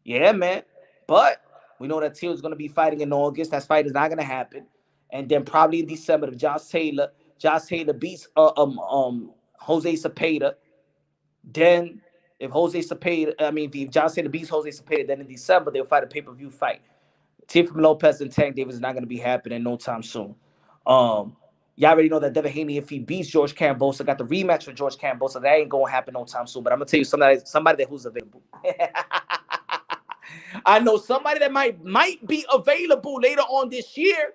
Yeah, man. But we know that T.O. is going to be fighting in August. That fight is not going to happen. And then probably in December, if Josh Taylor beats Jose Cepeda, then if Josh Taylor beats Jose Cepeda, then in December they'll fight a pay-per-view fight. Teofimo Lopez and Tank Davis is not going to be happening no time soon. Y'all already know that Devin Haney, if he beats George Kambosos, got the rematch with George Kambosos. That ain't going to happen no time soon. But I'm going to tell you somebody who's available. I know somebody that might be available later on this year.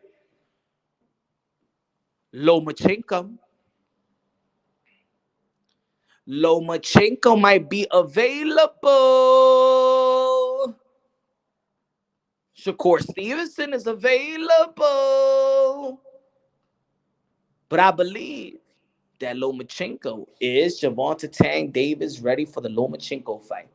Lomachenko might be available. Shakur Stevenson is available. But I believe that Lomachenko is Gervonta Tank Davis ready for the Lomachenko fight.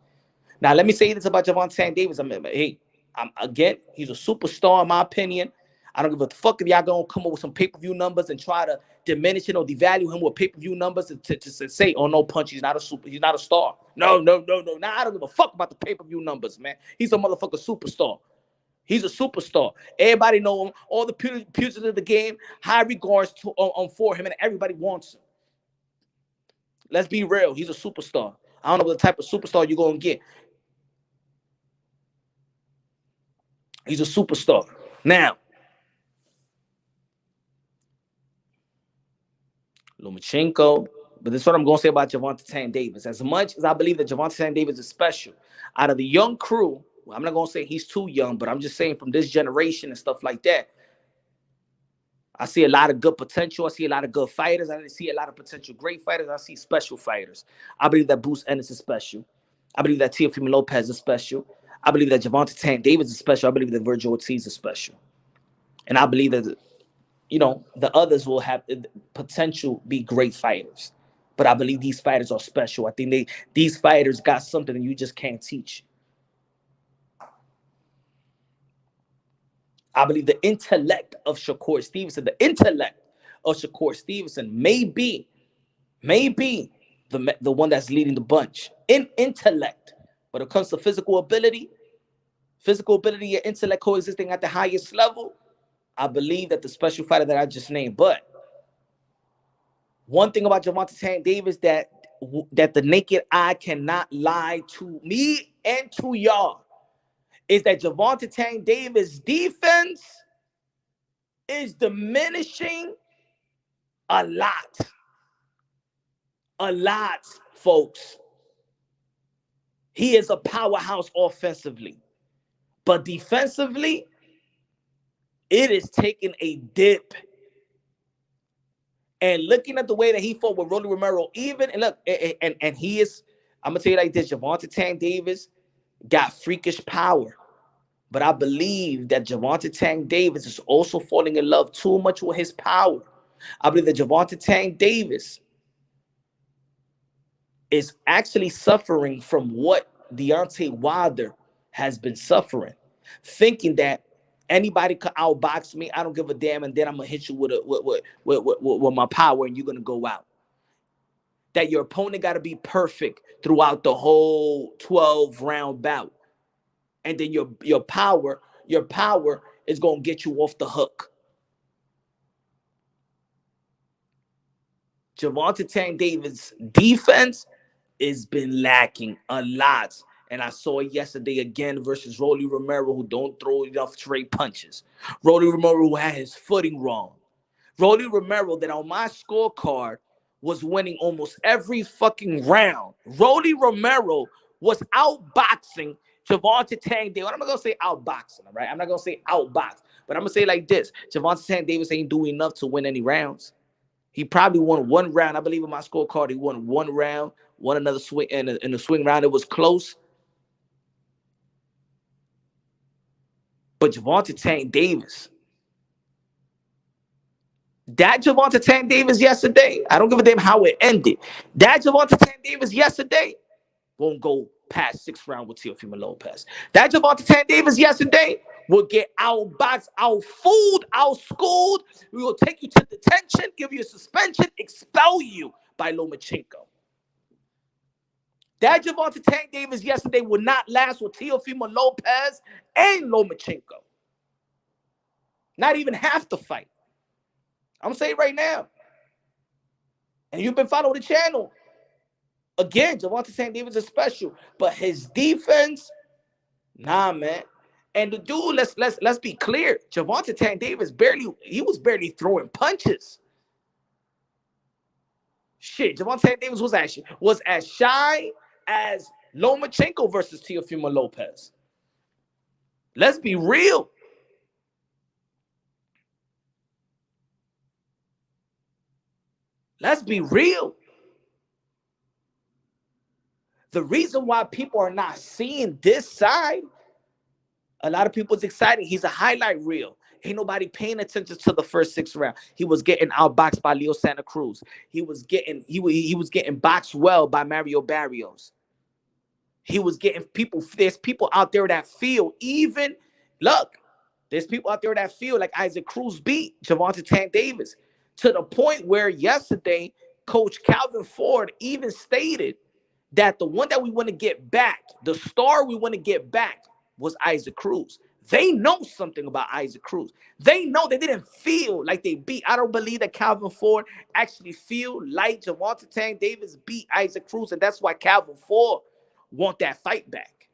Now, let me say this about Gervonta Tank Davis. Again, he's a superstar in my opinion. I don't give a fuck if y'all gonna come up with some pay-per-view numbers and try to diminish it or devalue him with pay-per-view numbers to say, oh no, punch, he's not a star. No. Nah, I don't give a fuck about the pay-per-view numbers, man. He's a motherfucking superstar. He's a superstar. Everybody know him. All the pugilists of the game, high regards for him, and everybody wants him. Let's be real. He's a superstar. I don't know what type of superstar you're going to get. He's a superstar. Now, Lomachenko, but this is what I'm going to say about Gervonta Tank Davis. As much as I believe that Gervonta Tank Davis is special, out of the young crew, Well, I'm not going to say he's too young, but I'm just saying from this generation and stuff like that, I see a lot of good potential. I see a lot of good fighters. I see a lot of potential great fighters. I see special fighters. I believe that Bruce Ennis is special. I believe that Teofimo Lopez is special. I believe that Gervonta Tank Davis is special. I believe that Virgil Ortiz is special. And I believe that, the others will have potential be great fighters. But I believe these fighters are special. I think these fighters got something that you just can't teach. I believe the intellect of Shakur Stevenson, may be the one that's leading the bunch in intellect. When it comes to physical ability and intellect coexisting at the highest level, I believe that the special fighter that I just named. But one thing about Gervonta Tank Davis that the naked eye cannot lie to me and to y'all is that Gervonta Tank Davis' defense is diminishing a lot. A lot, folks. He is a powerhouse offensively. But defensively, it is taking a dip. And looking at the way that he fought with Rolly Romero, and he is, I'm going to tell you like this, Gervonta Tank Davis got freakish power. But I believe that Gervonta Tank Davis is also falling in love too much with his power. I believe that Gervonta Tank Davis is actually suffering from what Deontay Wilder has been suffering, thinking that anybody could outbox me. I don't give a damn, and then I'm gonna hit you with my power, and you're gonna go out. That your opponent got to be perfect throughout the whole 12-round bout, and then your power is gonna get you off the hook. Gervonta Tank Davis' defense has been lacking a lot. And I saw it yesterday again versus Rolly Romero, who don't throw enough straight punches. Rolly Romero, who had his footing wrong. Rolly Romero, that on my scorecard was winning almost every fucking round. Rolly Romero was outboxing Gervonta Tank Davis. I'm not going to say outboxing, all right? I'm not going to say outbox. But I'm going to say like this. Gervonta Tank Davis ain't doing enough to win any rounds. He probably won one round. I believe in my scorecard, he won one round, won another swing. In the swing round, it was close. But Gervonta Tank Davis, that Gervonta Tank Davis yesterday, I don't give a damn how it ended. That Gervonta Tank Davis yesterday won't go past 6th round with Teofimo Lopez. That Gervonta Tank Davis yesterday will get outboxed, outfooled, outschooled. We will take you to detention, give you a suspension, expel you by Lomachenko. That Gervonta Tank Davis yesterday would not last with Teofimo Lopez and Lomachenko. Not even half the fight. I'm going to say it right now. And you've been following the channel. Again, Gervonta Tank Davis is special. But his defense, nah, man. And the dude, let's be clear. Gervonta Tank Davis was barely throwing punches. Shit, Gervonta Tank Davis was as shy as Lomachenko versus Teofimo Lopez. Let's be real. Let's be real. The reason why people are not seeing this side, a lot of people's excited. He's a highlight reel. Ain't nobody paying attention to the first 6 rounds. He was getting outboxed by Leo Santa Cruz. He was getting boxed well by Mario Barrios. He was getting people. There's people out there that feel there's people out there that feel like Isaac Cruz beat Gervonta Tank Davis to the point where yesterday, Coach Calvin Ford even stated that the one that we want to get back, the star we want to get back, was Isaac Cruz. They know something about Isaac Cruz. They know they didn't feel like they beat. I don't believe that Calvin Ford actually feel like Gervonta Tank Davis beat Isaac Cruz, and that's why Calvin Ford want that fight back.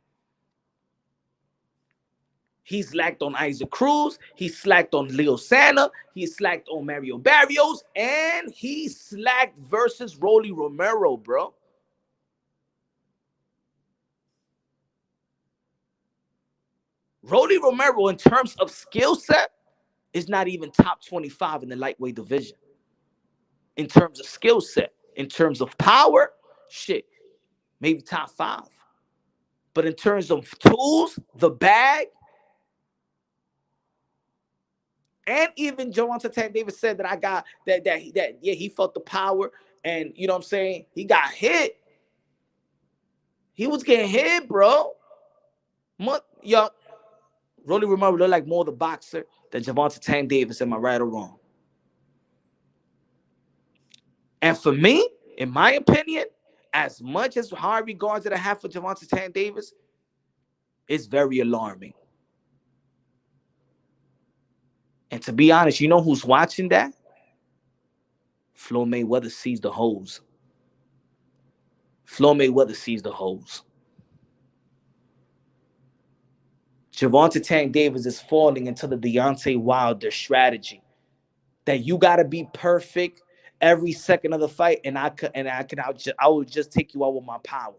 He's slacked on Isaac Cruz. He slacked on Leo Santa. He slacked on Mario Barrios. And he slacked versus Rolly Romero, bro. Rolly Romero, in terms of skill set, is not even top 25 in the lightweight division. In terms of skill set, in terms of power, shit, maybe top 5. But in terms of tools, the bag, and even Gervonta Tank Davis said that I got that yeah, he felt the power, and you know what I'm saying, he got hit. He was getting hit, bro. Yo, Rolly Romero looked like more the boxer than Gervonta Tank Davis. Am I right or wrong? And for me, in my opinion, as much as high regards that I have for Gervonta Tank Davis, it's very alarming. And to be honest, you know who's watching that? Floyd Mayweather sees the holes. Floyd Mayweather sees the holes. Gervonta Tank Davis is falling into the Deontay Wilder strategy that you got to be perfect every second of the fight, and I will just take you out with my power.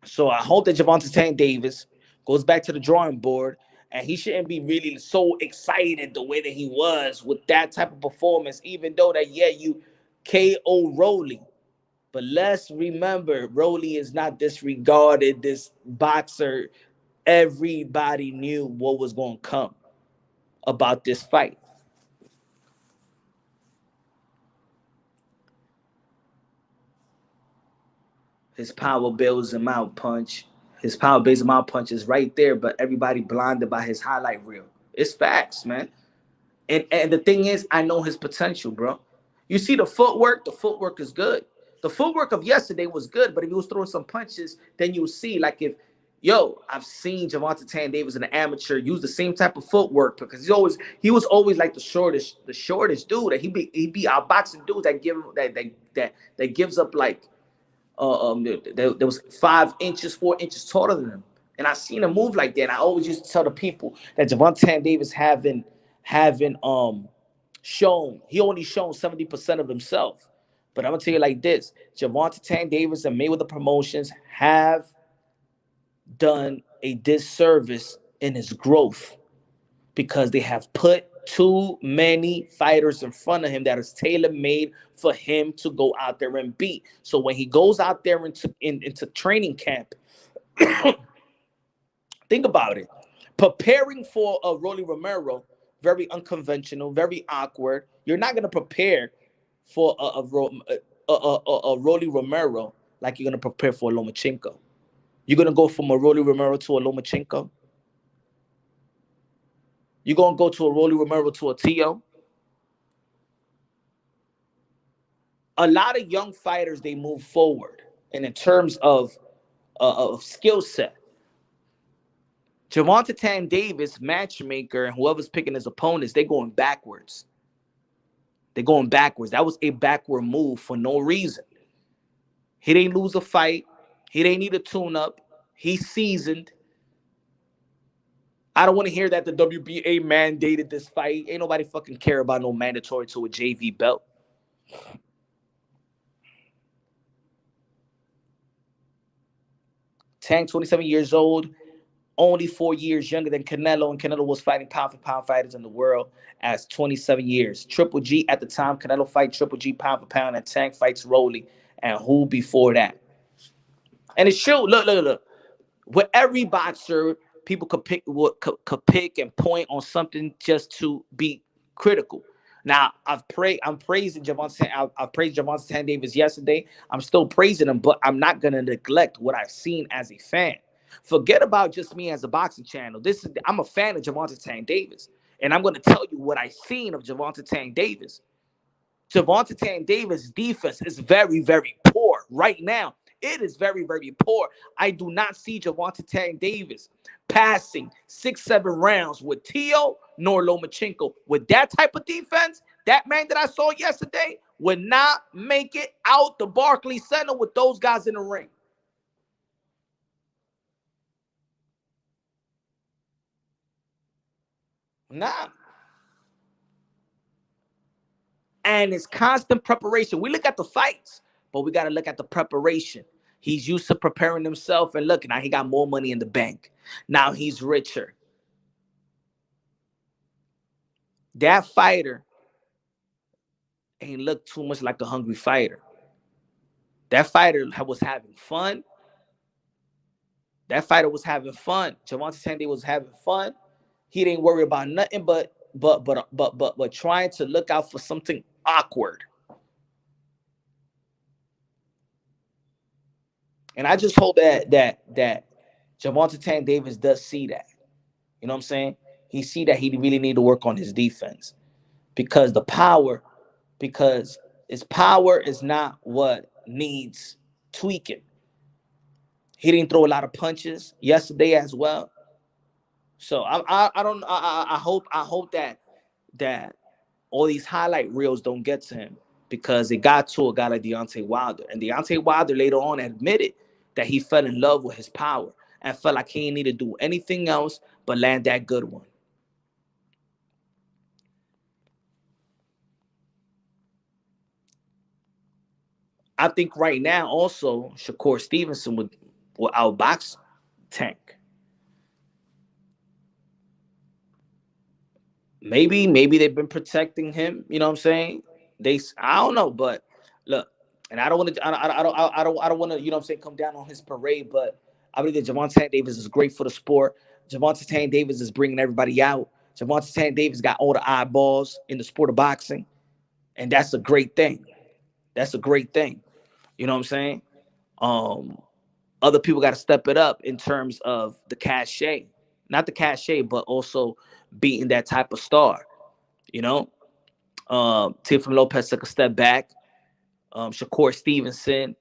So I hope that Gervonta Tank Davis goes back to the drawing board, and he shouldn't be really so excited the way that he was with that type of performance, even though that, yeah, you KO Rolly. But let's remember, Rolly is not disregarded, this boxer. Everybody knew what was going to come about this fight. His power builds him out punch. His power builds him out punch is right there, but everybody blinded by his highlight reel. It's facts, man. And the thing is, I know his potential, bro. You see the footwork is good. The footwork of yesterday was good, but if he was throwing some punches, then you'll see, like, if, yo, I've seen Gervonta Tank Davis, an amateur, use the same type of footwork, because he was always like the shortest dude. That he be outboxing dudes that give that gives up like there was 5 inches, 4 inches taller than him. And I seen him move like that. And I always used to tell the people that Gervonta Davis having shown, he only shown 70% of himself. But I'm gonna tell you like this: Gervonta Davis and Mayweather Promotions have done a disservice in his growth, because they have put too many fighters in front of him that is tailor-made for him to go out there and beat. So when he goes out there into training camp, think about it. Preparing for a Rolly Romero, very unconventional, very awkward. You're not going to prepare for a Rolly Romero like you're going to prepare for a Lomachenko. You're going to go from a Rolly Romero to a Lomachenko. You're going to go to a Rolly Romero to a Tio. A lot of young fighters, they move forward. And in terms of skill set, Gervonta Tank Davis, matchmaker, and whoever's picking his opponents, they're going backwards. They're going backwards. That was a backward move for no reason. He didn't lose a fight. He didn't need a tune-up. He's seasoned. I don't want to hear that the WBA mandated this fight. Ain't nobody fucking care about no mandatory to a JV belt. Tank, 27 years old, only 4 years younger than Canelo, and Canelo was fighting pound-for-pound fighters in the world as 27 years. Triple G at the time, Canelo fight Triple G pound-for-pound, and Tank fights Rolly, and who before that? And it's true. Look. With every boxer, people could pick and point on something just to be critical. Now, I'm praising Gervonta. I've praised Gervonta Tank Davis yesterday. I'm still praising him, but I'm not gonna neglect what I've seen as a fan. Forget about just me as a boxing channel. I'm a fan of Gervonta Tank Davis, and I'm gonna tell you what I've seen of Gervonta Tank Davis. Gervonta Tank Davis' defense is very, very poor right now. It is very, very poor. I do not see Gervonta Tank Davis passing 6-7 rounds with Tio nor Lomachenko. With that type of defense, that man that I saw yesterday would not make it out the Barclays Center with those guys in the ring. Nah. And it's constant preparation. We look at the fights, but we got to look at the preparation. He's used to preparing himself, and look, now he got more money in the bank. Now he's richer. That fighter ain't look too much like a hungry fighter. That fighter was having fun. That fighter was having fun. Gervonta Tandy was having fun. He didn't worry about nothing but trying to look out for something awkward. And I just hope that Gervonta Tank Davis does see that. You know what I'm saying? He see that he really need to work on his defense because his power is not what needs tweaking. He didn't throw a lot of punches yesterday as well. So I hope that all these highlight reels don't get to him because it got to a guy like Deontay Wilder. And Deontay Wilder later on admitted that he fell in love with his power and felt like he didn't need to do anything else but land that good one. I think right now also Shakur Stevenson will outbox Tank. Maybe they've been protecting him. You know what I'm saying? I don't know, but look, and I don't want to, I don't want to, you know what I'm saying, come down on his parade. But I believe that Gervonta Tank Davis is great for the sport. Gervonta Tank Davis is bringing everybody out. Gervonta Tank Davis got all the eyeballs in the sport of boxing, and that's a great thing. That's a great thing. You know what I'm saying? Other people got to step it up in terms of the cachet, not the cachet, but also beating that type of star. You know, Teofimo Lopez took a step back. Shakur Stevenson,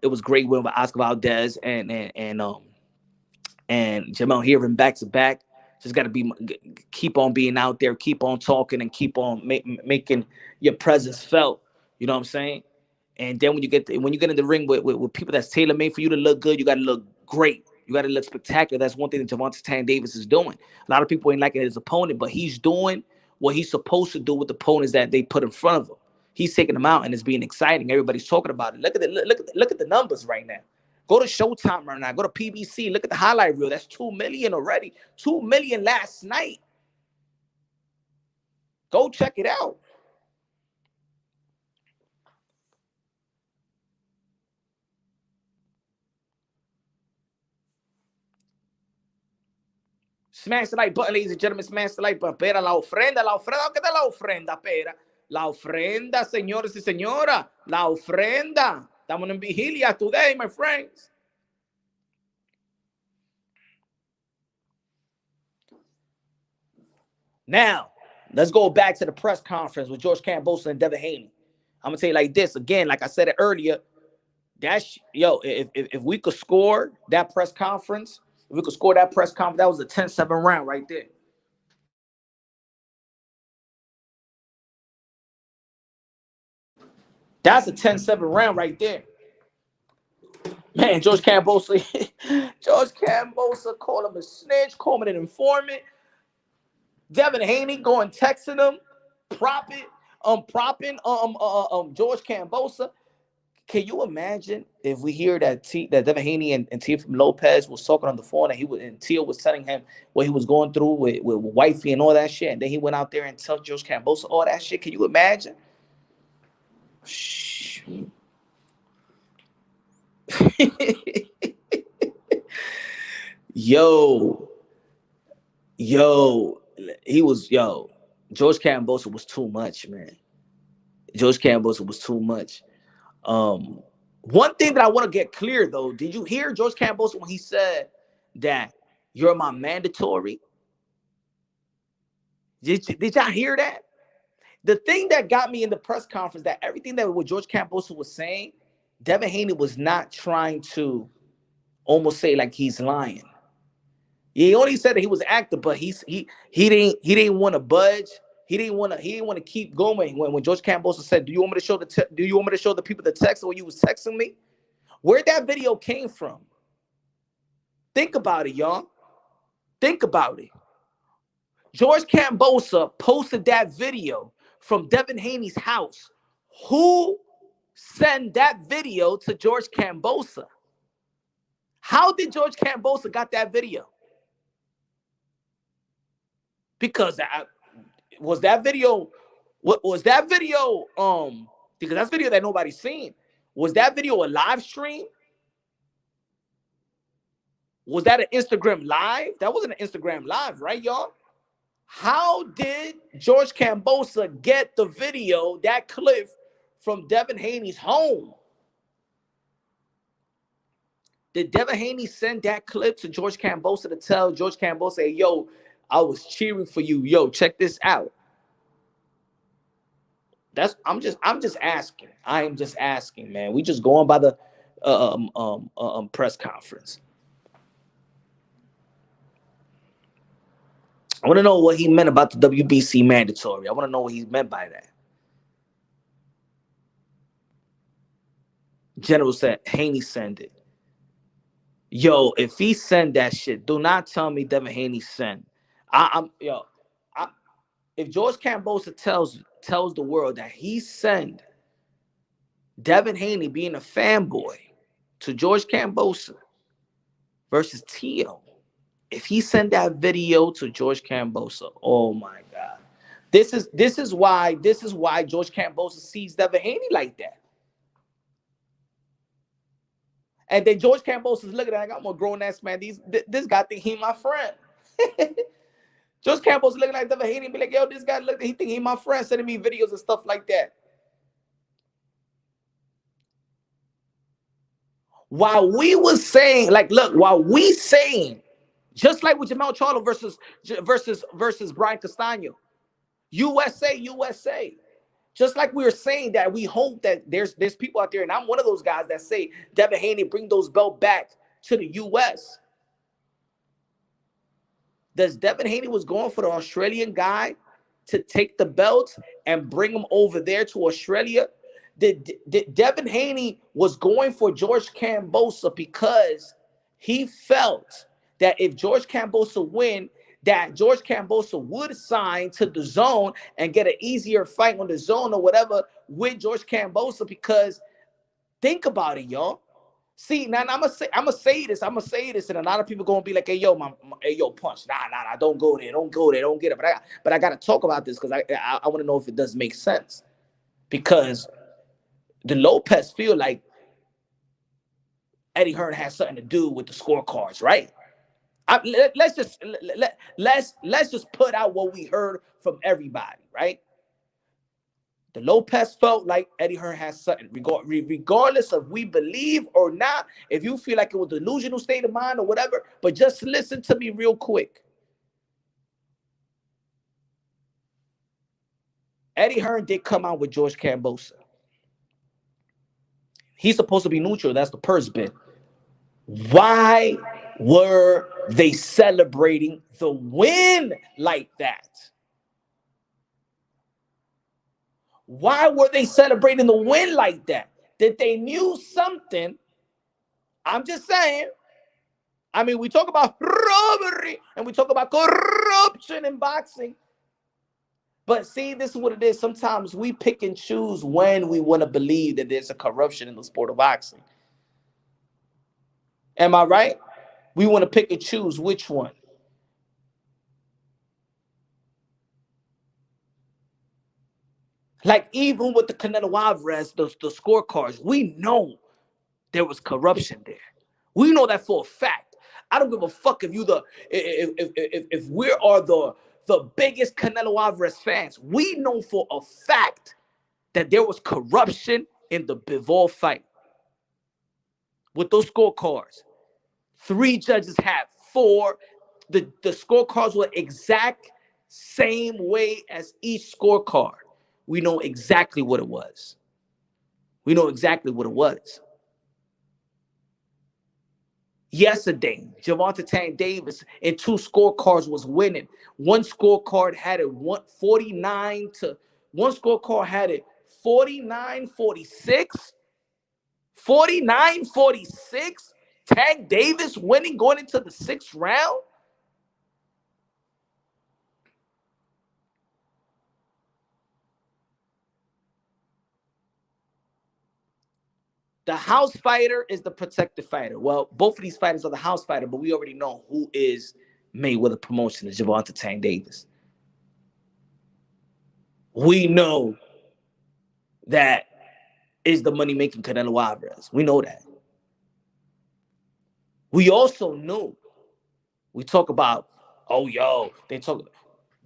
it was great win with Oscar Valdez and Jamel Herring back to back. Just got to keep on being out there, keep on talking, and keep on making your presence felt. You know what I'm saying? And then when you get in the ring with people that's tailor made for you to look good, you got to look great. You got to look spectacular. That's one thing that Gervonta Tank Davis is doing. A lot of people ain't liking his opponent, but he's doing what he's supposed to do with the opponents that they put in front of him. He's taking them out, and it's being exciting. Everybody's talking about it. Look at the numbers right now. Go to Showtime right now. Go to PBC. Look at the highlight reel. That's 2 million already. 2 million last night. Go check it out. Smash the like button, ladies and gentlemen. Smash the like button. Pera, la ofrenda. ¿Qué tal la ofrenda, pera? La ofrenda, señores y señoras. La ofrenda. Estamos en vigilia today, my friends. Now, let's go back to the press conference with George Kambosos and Devin Haney. I'm going to tell you like this. Again, like I said it earlier, if we could score that press conference, that was a 10-7 round right there. That's a 10-7 round right there. Man, George Kambosos called him a snitch, called him an informant. Devin Haney going texting him, propping George Kambosos. Can you imagine if we hear that Devin Haney and Teofimo Lopez was talking on the phone and Teo was telling him what he was going through with wifey and all that shit, and then he went out there and told George Kambosos all that shit? Can you imagine? Shh. Yo, George Kambosos was too much, man. George Kambosos was too much. One thing that I want to get clear though, did you hear George Kambosos when he said that you're my mandatory? Did y'all hear that? The thing that got me in the press conference, that everything that what George Kambosos was saying, Devin Haney was not trying to almost say like he's lying. He only said that he was active, but he didn't want to budge. He didn't want to keep going. When George Kambosos said, "Do you want me to show the people the text when you was texting me?" Where that video came from? Think about it, y'all. Think about it. George Kambosos posted that video from Devin Haney's house. Who send that video to George Kambosos? How did George Kambosos got that video? Because was that video, what was that video? Because that's video that nobody's seen. Was that video a live stream? Was that an Instagram live? That wasn't an Instagram live, right, y'all? How did George Kambosos get the video, that clip, from Devin Haney's home? Did Devin Haney send that clip to George Kambosos to tell George Kambosos, hey, yo, I was cheering for you. Yo, check this out. I'm just asking. I am just asking, man. We just going by the press conference. I want to know what he meant about the WBC mandatory. I want to know what he meant by that. General said Haney send it. Yo, if he send that shit, do not tell me Devin Haney send. If George Kambosos tells the world that he send Devin Haney being a fanboy to George Kambosos versus Tio, if he sent that video to George Kambosos, oh my God, this is why George Kambosos sees Devin Haney like that. And then George Kambosos is looking at it like, I'm a grown ass man. This guy think he my friend. George Kambosos looking at Devin Haney and be like, yo, this guy he think he my friend, sending me videos and stuff like that. While we was saying, like, look, while we saying, just like with Jamal Charlo versus Brian Castano, USA. Just like we were saying that we hope that there's people out there, and I'm one of those guys that say Devin Haney bring those belts back to the US. Does Devin Haney was going for the Australian guy to take the belts and bring him over there to Australia? Did Devin Haney was going for George Kambosos because he felt that if George Kambosos win, that George Kambosos would sign to the Zone and get an easier fight on the Zone or whatever with George Kambosos? Because think about it, y'all. See, now I'm gonna say this, and a lot of people gonna be like, "Hey, yo, Punch, nah, don't go there, don't get it." But I gotta talk about this because I want to know if it does make sense, because the Lopez feel like Eddie Hearn has something to do with the scorecards, right? Let's just put out what we heard from everybody, right? The Lopez felt like Eddie Hearn has something, regardless of we believe or not. If you feel like it was a delusional state of mind or whatever, but just listen to me real quick. Eddie Hearn did come out with George Kambosos. He's supposed to be neutral. That's the purse bid. Why were they celebrating the win like that? Why were they celebrating the win like that? That they knew something? I'm just saying. I mean, we talk about robbery and we talk about corruption in boxing. But see, this is what it is. Sometimes we pick and choose when we want to believe that there's a corruption in the sport of boxing. Am I right? We want to pick and choose which one. Like even with the Canelo Alvarez, the scorecards, we know there was corruption there. We know that for a fact. I don't give a fuck if if we are the biggest Canelo Alvarez fans. We know for a fact that there was corruption in the Bivol fight. With those scorecards, 3 judges had 4. The scorecards were exact same way as each scorecard. We know exactly what it was. Yesterday, Gervonta Tank Davis in 2 scorecards was winning. One scorecard had it 49 to one scorecard had it 49-46. 49-46. Tank Davis winning going into the 6th round. The house fighter is the protected fighter. Well, both of these fighters are the house fighter, but we already know who is Mayweather Promotion, is Gervonta Tank Davis. We know that is the money-making Canelo Alvarez. We know that. We also knew, we talk about, oh, yo, they talk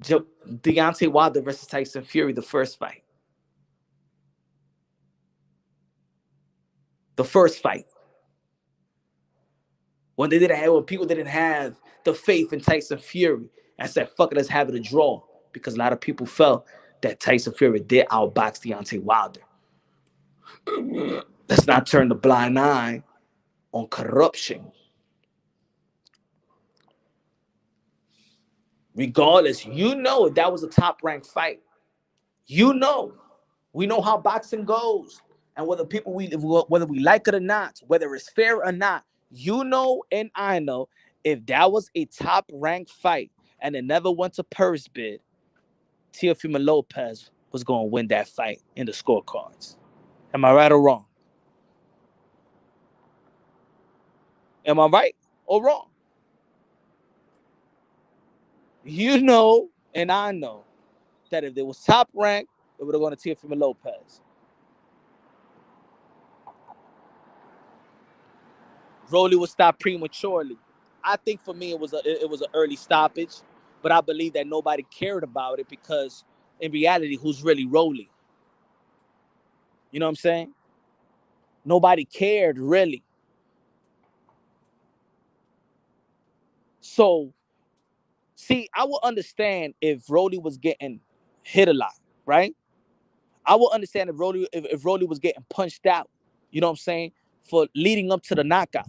Deontay Wilder versus Tyson Fury, the first fight. The first fight. When people didn't have the faith in Tyson Fury and said, fuck it, let's have it a draw. Because a lot of people felt that Tyson Fury did outbox Deontay Wilder. Let's not turn the blind eye on corruption. Regardless, you know that was a top-ranked fight. You know. We know how boxing goes. And whether we like it or not, whether it's fair or not, you know and I know, if that was a top-ranked fight and it never went to purse bid, Teofimo Lopez was going to win that fight in the scorecards. Am I right or wrong? Am I right or wrong? You know and I know that if it was top-ranked, it would have gone to Teofimo Lopez. Rolly was stopped prematurely. I think for me it was an early stoppage, but I believe that nobody cared about it because in reality, who's really Rolly? You know what I'm saying? Nobody cared really. So, see, I would understand if Rolly was getting hit a lot, right? I would understand if Rolly was getting punched out. You know what I'm saying? For leading up to the knockout.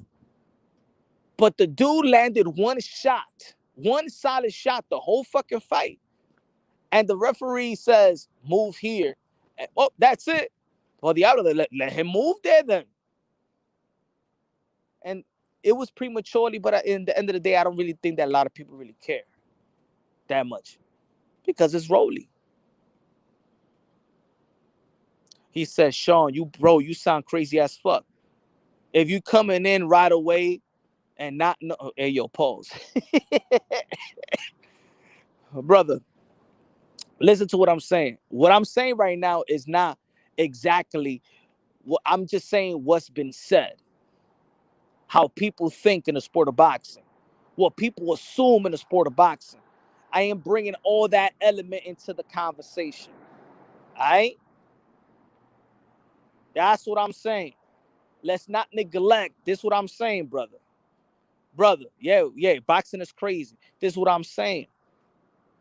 But the dude landed one shot, one solid shot the whole fucking fight. And the referee says, move here. And, oh, that's it. Well, the other, let him move there then. And it was prematurely, but in the end of the day, I don't really think that a lot of people really care that much. Because it's Rolly. He says, Sean, you sound crazy as fuck. If you coming in right away and not know, hey, yo, pause. Brother, listen to what I'm saying. What I'm saying right now is not exactly what I'm just saying what's been said. How people think in the sport of boxing. What people assume in the sport of boxing. I am bringing all that element into the conversation. All right? That's what I'm saying. Let's not neglect. This is what I'm saying, brother. Brother, yeah, boxing is crazy. This is what I'm saying.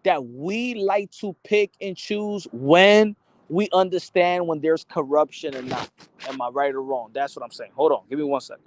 That we like to pick and choose when we understand when there's corruption or not. Am I right or wrong? That's what I'm saying. Hold on. Give me 1 second.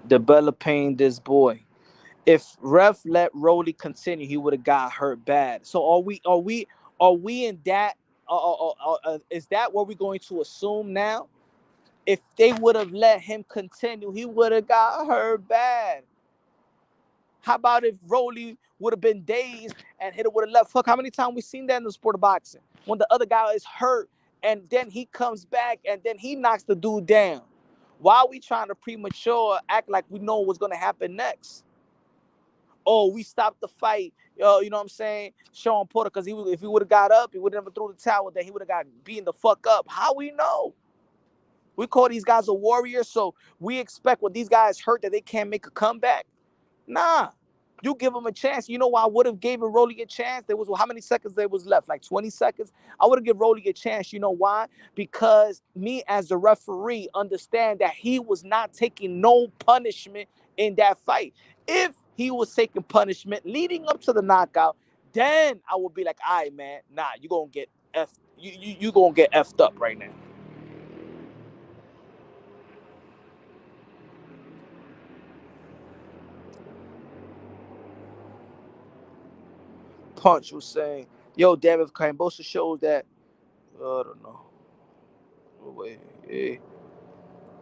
Developing this boy. If ref let Rolly continue, he would have got hurt bad. So are we in that? Is that what we're going to assume now? If they would have let him continue, he would have got hurt bad. How about if Rolly would have been dazed and hit it with a left hook? How many times we seen that in the sport of boxing? When the other guy is hurt and then he comes back and then he knocks the dude down. Why are we trying to premature act like we know what's going to happen next? oh, we stopped the fight. Yo, you know what I'm saying? Sean Porter, because if he would have got up, he would have never threw the towel. Then he would have got beaten the fuck up. How we know? We call these guys a warrior, so we expect when these guys hurt that they can't make a comeback. Nah, you give them a chance. You know why I would have gave Rolly a chance? There was how many seconds there was left? Like 20 seconds. I would have given Rolly a chance. You know why? Because me as the referee understand that he was not taking no punishment in that fight. If he was taking punishment leading up to the knockout, then I would be like, all right, man, nah, you gonna get F. You gonna get effed up right now. Punch was saying, yo, damn, if Kambosos shows that, I don't know. Wait,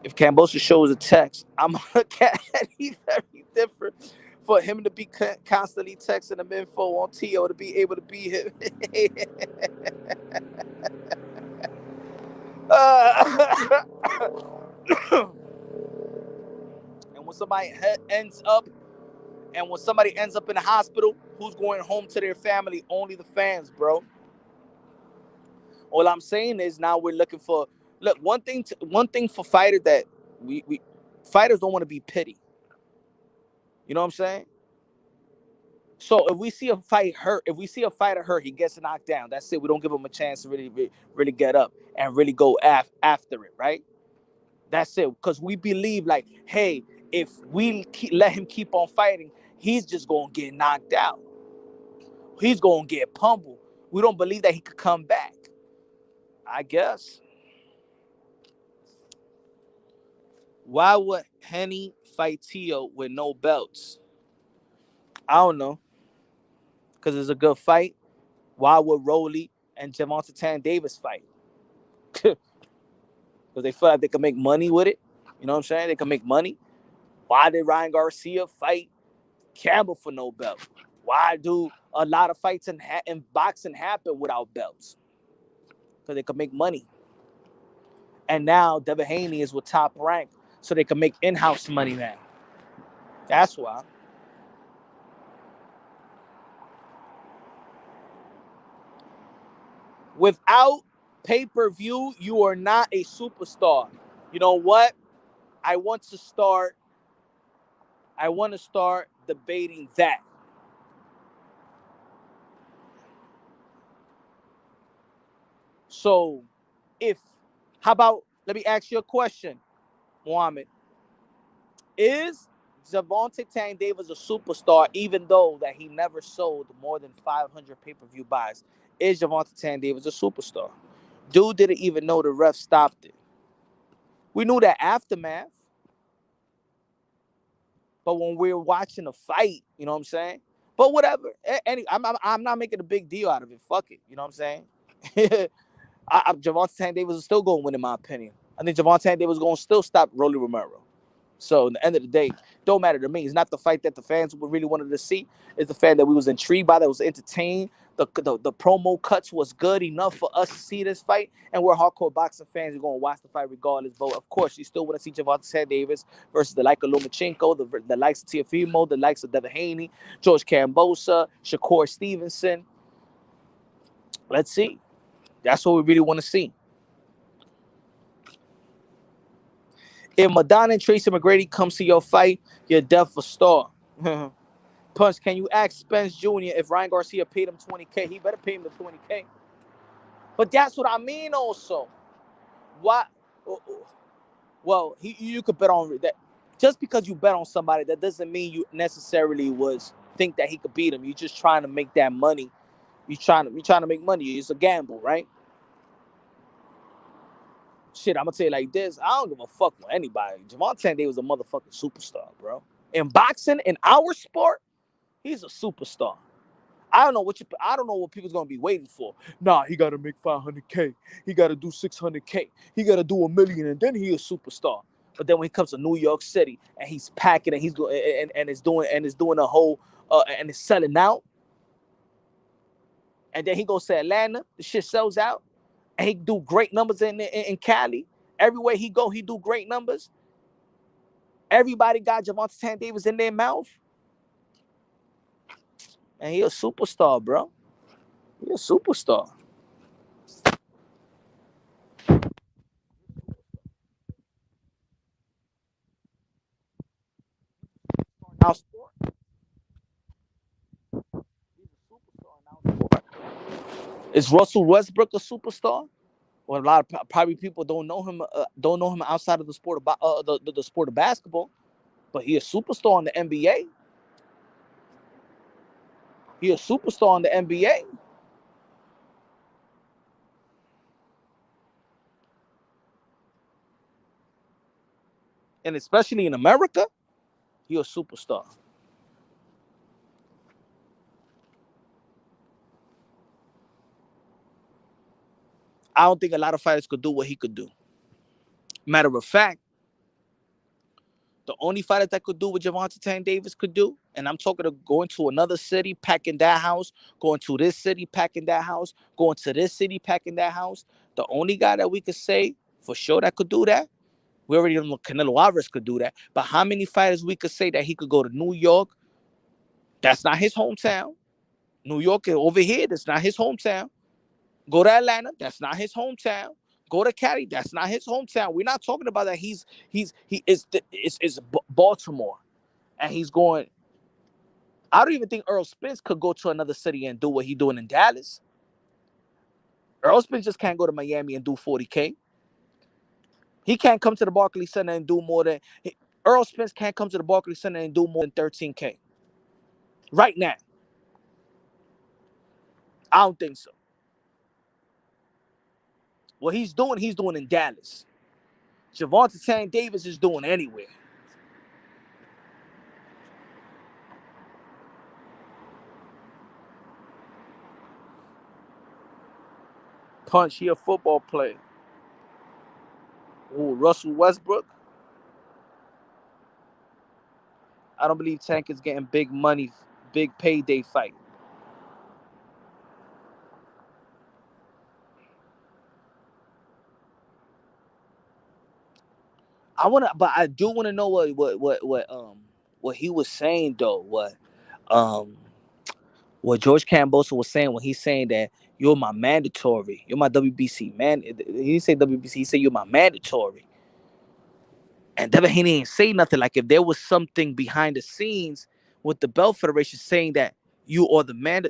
if Kambosos shows a text, I'm gonna look at it. He's very different. For him to be constantly texting him info on T.O. to be able to beat him. And when somebody ends up in the hospital, who's going home to their family? Only the fans, bro. All I'm saying is now we're looking for one thing for fighters that we fighters don't want to be pity. You know what I'm saying? So if we see a fighter hurt, he gets knocked down. That's it. We don't give him a chance to really get up and really go after it, right? That's it. Because we believe like, hey, if we let him keep on fighting, he's just gonna get knocked out. He's gonna get pummeled. We don't believe that he could come back. I guess. Why would Haney fight Tio with no belts? I don't know. Because it's a good fight. Why would Rolly and Javante Tan Davis fight? Because they feel like they can make money with it. You know what I'm saying? They can make money. Why did Ryan Garcia fight Campbell for no belt? Why do a lot of fights in boxing happen without belts? Because they can make money. And now Devin Haney is with Top Rank, so they can make in-house money now. That's why. Without pay-per-view, you are not a superstar. You know what? I want to start debating that. So, let me ask you a question, Muhammad. Is Javante Tank Davis a superstar even though that he never sold more than 500 pay-per-view buys? Is Javante Tank Davis a superstar? Dude didn't even know the ref stopped it. We knew that aftermath. But when we're watching a fight, you know what I'm saying? But whatever. I'm not making a big deal out of it. Fuck it. You know what I'm saying? Javante Tank Davis is still going to win, in my opinion. I think Javante Tank Davis is going to still stop Rolly Romero. So, at the end of the day, don't matter to me. It's not the fight that the fans really wanted to see. It's the fact that we was intrigued by, that was entertained. The promo cuts was good enough for us to see this fight. And we're hardcore boxing fans. We're going to watch the fight regardless. But, of course, you still want to see Javante Tank Davis versus the likes of Lomachenko, the likes of Teofimo, the likes of Devin Haney, George Kambosos, Shakur Stevenson. Let's see. That's what we really want to see. If Madonna and Tracy McGrady comes to your fight, you're deaf for star. Punch, can you ask Spence Jr. if Ryan Garcia paid him $20K? He better pay him the $20K. But that's what I mean also. Why? Well, you could bet on that. Just because you bet on somebody, that doesn't mean you necessarily think that he could beat him. You're just trying to make that money. You're trying to make money. It's a gamble, right? Shit, I'm gonna tell you like this. I don't give a fuck with anybody. Javante Tank Davis was a motherfucking superstar, bro. In boxing, in our sport, he's a superstar. I don't know what people's gonna be waiting for. Nah, he gotta make 500K. He gotta do 600K. He gotta do $1 million, and then he a superstar. But then when he comes to New York City and he's packing and he's doing and is doing a whole and is selling out, and then he goes to Atlanta, the shit sells out, and he do great numbers in Cali. Everywhere he go, he do great numbers. Everybody got Javante Tank Davis in their mouth. And he a superstar, bro. He a superstar. Now, sport. He's a superstar now. Sport. Is Russell Westbrook a superstar? Well, a lot of probably people don't know him. Don't know him outside of the sport of the sport of basketball. But he a superstar in the NBA. He a superstar in the NBA. And especially in America, he a superstar. I don't think a lot of fighters could do what he could do. Matter of fact, the only fighters that could do what Gervonta Tank Davis could do, and I'm talking to going to another city, packing that house, going to this city, packing that house, going to this city, packing that house. The only guy that we could say for sure that could do that, we already know Canelo Alvarez could do that. But how many fighters we could say that he could go to New York? That's not his hometown. New York is over here. That's not his hometown. Go to Atlanta. That's not his hometown. Go to Cali. That's not his hometown. We're not talking about that. He is Baltimore, and he's going. I don't even think Earl Spence could go to another city and do what he's doing in Dallas. Earl Spence just can't go to Miami and do 40K. He can't come to the Barclays Center and do more than Earl Spence can't come to the Barclays Center and do more than 13K. Right now. I don't think so. What he's doing in Dallas. Gervonta Tank Davis is doing anywhere. Punch, he a football player. Ooh, Russell Westbrook. I don't believe Tank is getting big money, big payday fight. But I do want to know what he was saying though. Um what George Kambosos was saying when he's saying that you're my mandatory, you're my WBC man. He didn't say WBC, he said you're my mandatory. And Devin Haney ain't say nothing. Like if there was something behind the scenes with the Belt Federation saying that you are the man,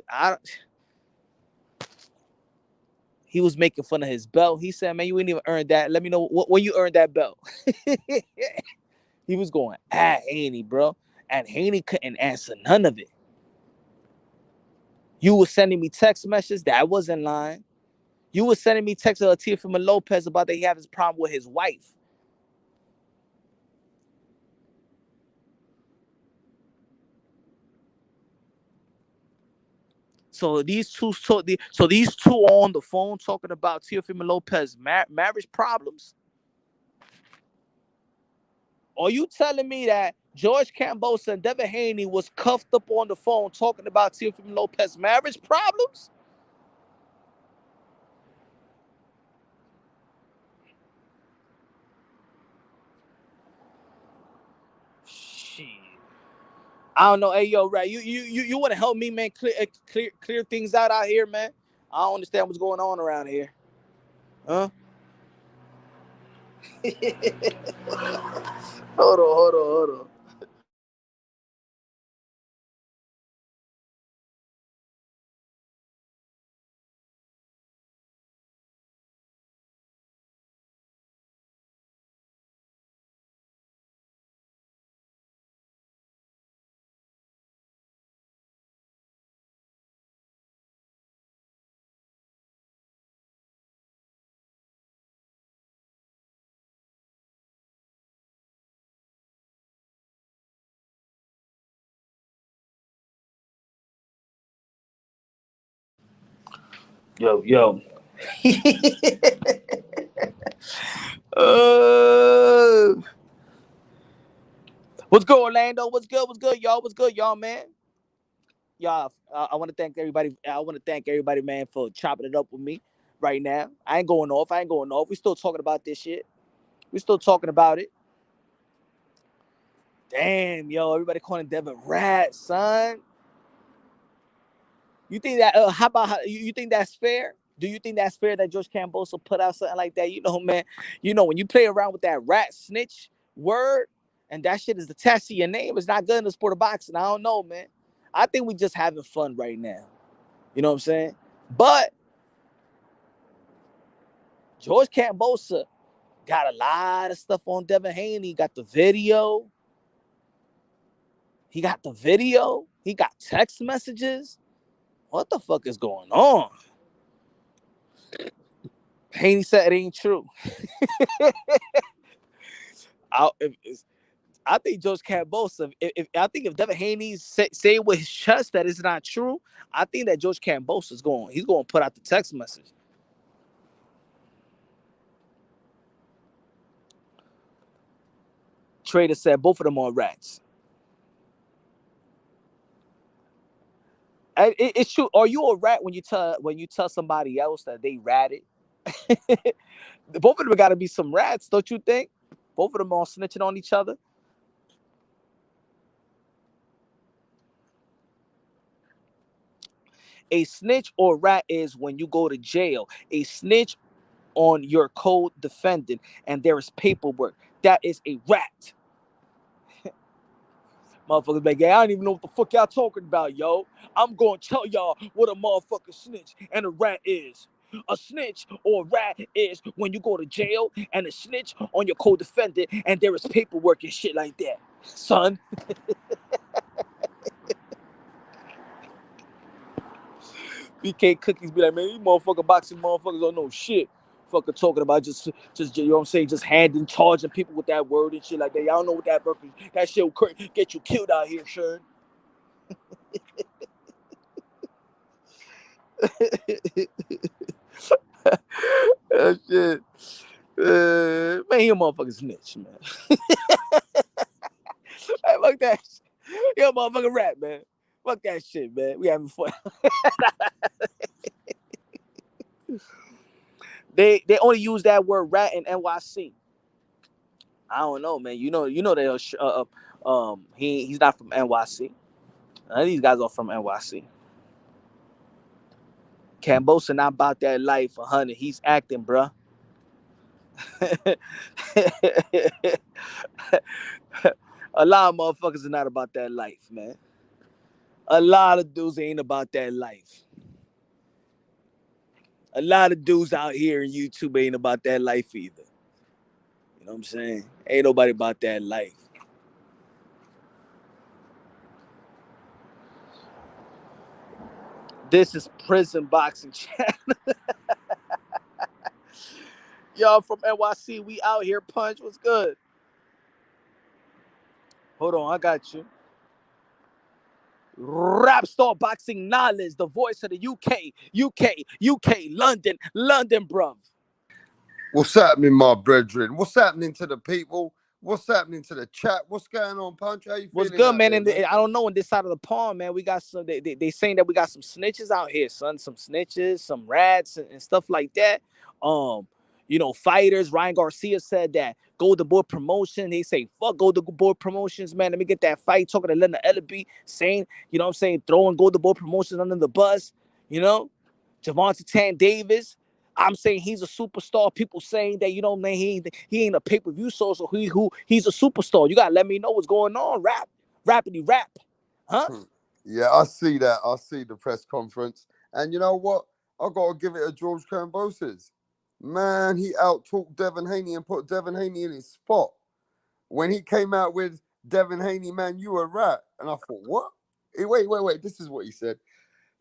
he was making fun of his belt. He said, "Man, you ain't even earned that. Let me know when you earned that belt." He was going at Haney, bro, and Haney couldn't answer none of it. You was sending me text messages that I wasn't lying. You was sending me text of Teofimo Lopez about that he had his problem with his wife. So these two, so these two are on the phone talking about Teofimo Lopez marriage problems. Are you telling me that George Kambosos and Devin Haney was cuffed up on the phone talking about Teofimo Lopez marriage problems? Shit. I don't know. Hey, yo, right? You want to help me, man? Clear things out here, man. I don't understand what's going on around here, huh? Hold on. Yo. uh, what's good, Orlando? What's good? What's good, y'all? What's good, y'all, man? Y'all, I want to thank everybody. I want to thank everybody, man, for chopping it up with me right now. I ain't going off. We still talking about this shit. We still talking about it. Damn, yo, everybody calling Devin rat, son. You think that? You think that's fair? Do you think that's fair that George Kambosos put out something like that? You know, man. You know, when you play around with that rat snitch word, and that shit is attached to your name, it's not good in the sport of boxing. I don't know, man. I think we just having fun right now. You know what I'm saying? But George Kambosos got a lot of stuff on Devin Haney. Got the video. He got the video. He got text messages. What the fuck is going on? Haney said it ain't true. I think George Kambosos, if Devin Haney say with his chest that it's not true, I think that George Kambosos he's going to put out the text message. Trader said both of them are rats. It's true. Are you a rat when you tell somebody else that they ratted? Both of them got to be some rats, don't you think? Both of them are snitching on each other. A snitch or rat is when you go to jail. A snitch on your co-defendant and there is paperwork. That is a rat. Motherfuckers like, yeah, I don't even know what the fuck y'all talking about, yo. I'm going to tell y'all what a motherfucking snitch and a rat is. A snitch or a rat is when you go to jail and a snitch on your co-defendant and there is paperwork and shit like that, son. BK Cookies be like, man, these motherfucking boxing motherfuckers don't know shit. Fucking talking about just you know what I'm saying, just handing, charging people with that word and shit like that. Y'all don't know what that work is. That shit will get you killed out here, son. That shit. Man, he a motherfucking snitch, man. Hey, fuck that shit. He a motherfucking rat, man. Fuck that shit, man. We having fun. They only use that word rat in NYC. I don't know, man. You know they'll he's not from NYC. None of these guys are from NYC. Kambosos not about that life, 100. He's acting, bruh. A lot of motherfuckers are not about that life, man. A lot of dudes ain't about that life. A lot of dudes out here in YouTube ain't about that life either. You know what I'm saying? Ain't nobody about that life. This is Prison Boxing Channel. Y'all from NYC, we out here. Punch, what's good? Hold on, I got you. Rap star boxing knowledge, the voice of the UK, London, bruv. What's happening, my brethren? What's happening to the people? What's happening to the chat? What's going on, Punch? How you feeling? What's good, man? There, man? I don't know, on this side of the pond, man, we got some. They saying that we got some snitches out here, son. Some snitches, some rats, and stuff like that. Fighters. Ryan Garcia said that Golden Boy Promotion. They say fuck Golden Boy Promotions, man. Let me get that fight. Talking to Linda Ellaby, saying, you know what I'm saying, throwing Golden Boy Promotions under the bus. You know, Javante Tan Davis. I'm saying he's a superstar. People saying that, you know, man, he ain't a pay-per-view source, so he's a superstar. You gotta let me know what's going on. Rappity rap. Huh? Yeah, I see that. I see the press conference. And you know what? I gotta give it a George Kambosos. Man, he out-talked Devin Haney and put Devin Haney in his spot. When he came out with Devin Haney, man, you a rat. And I thought, what? Wait. This is what he said.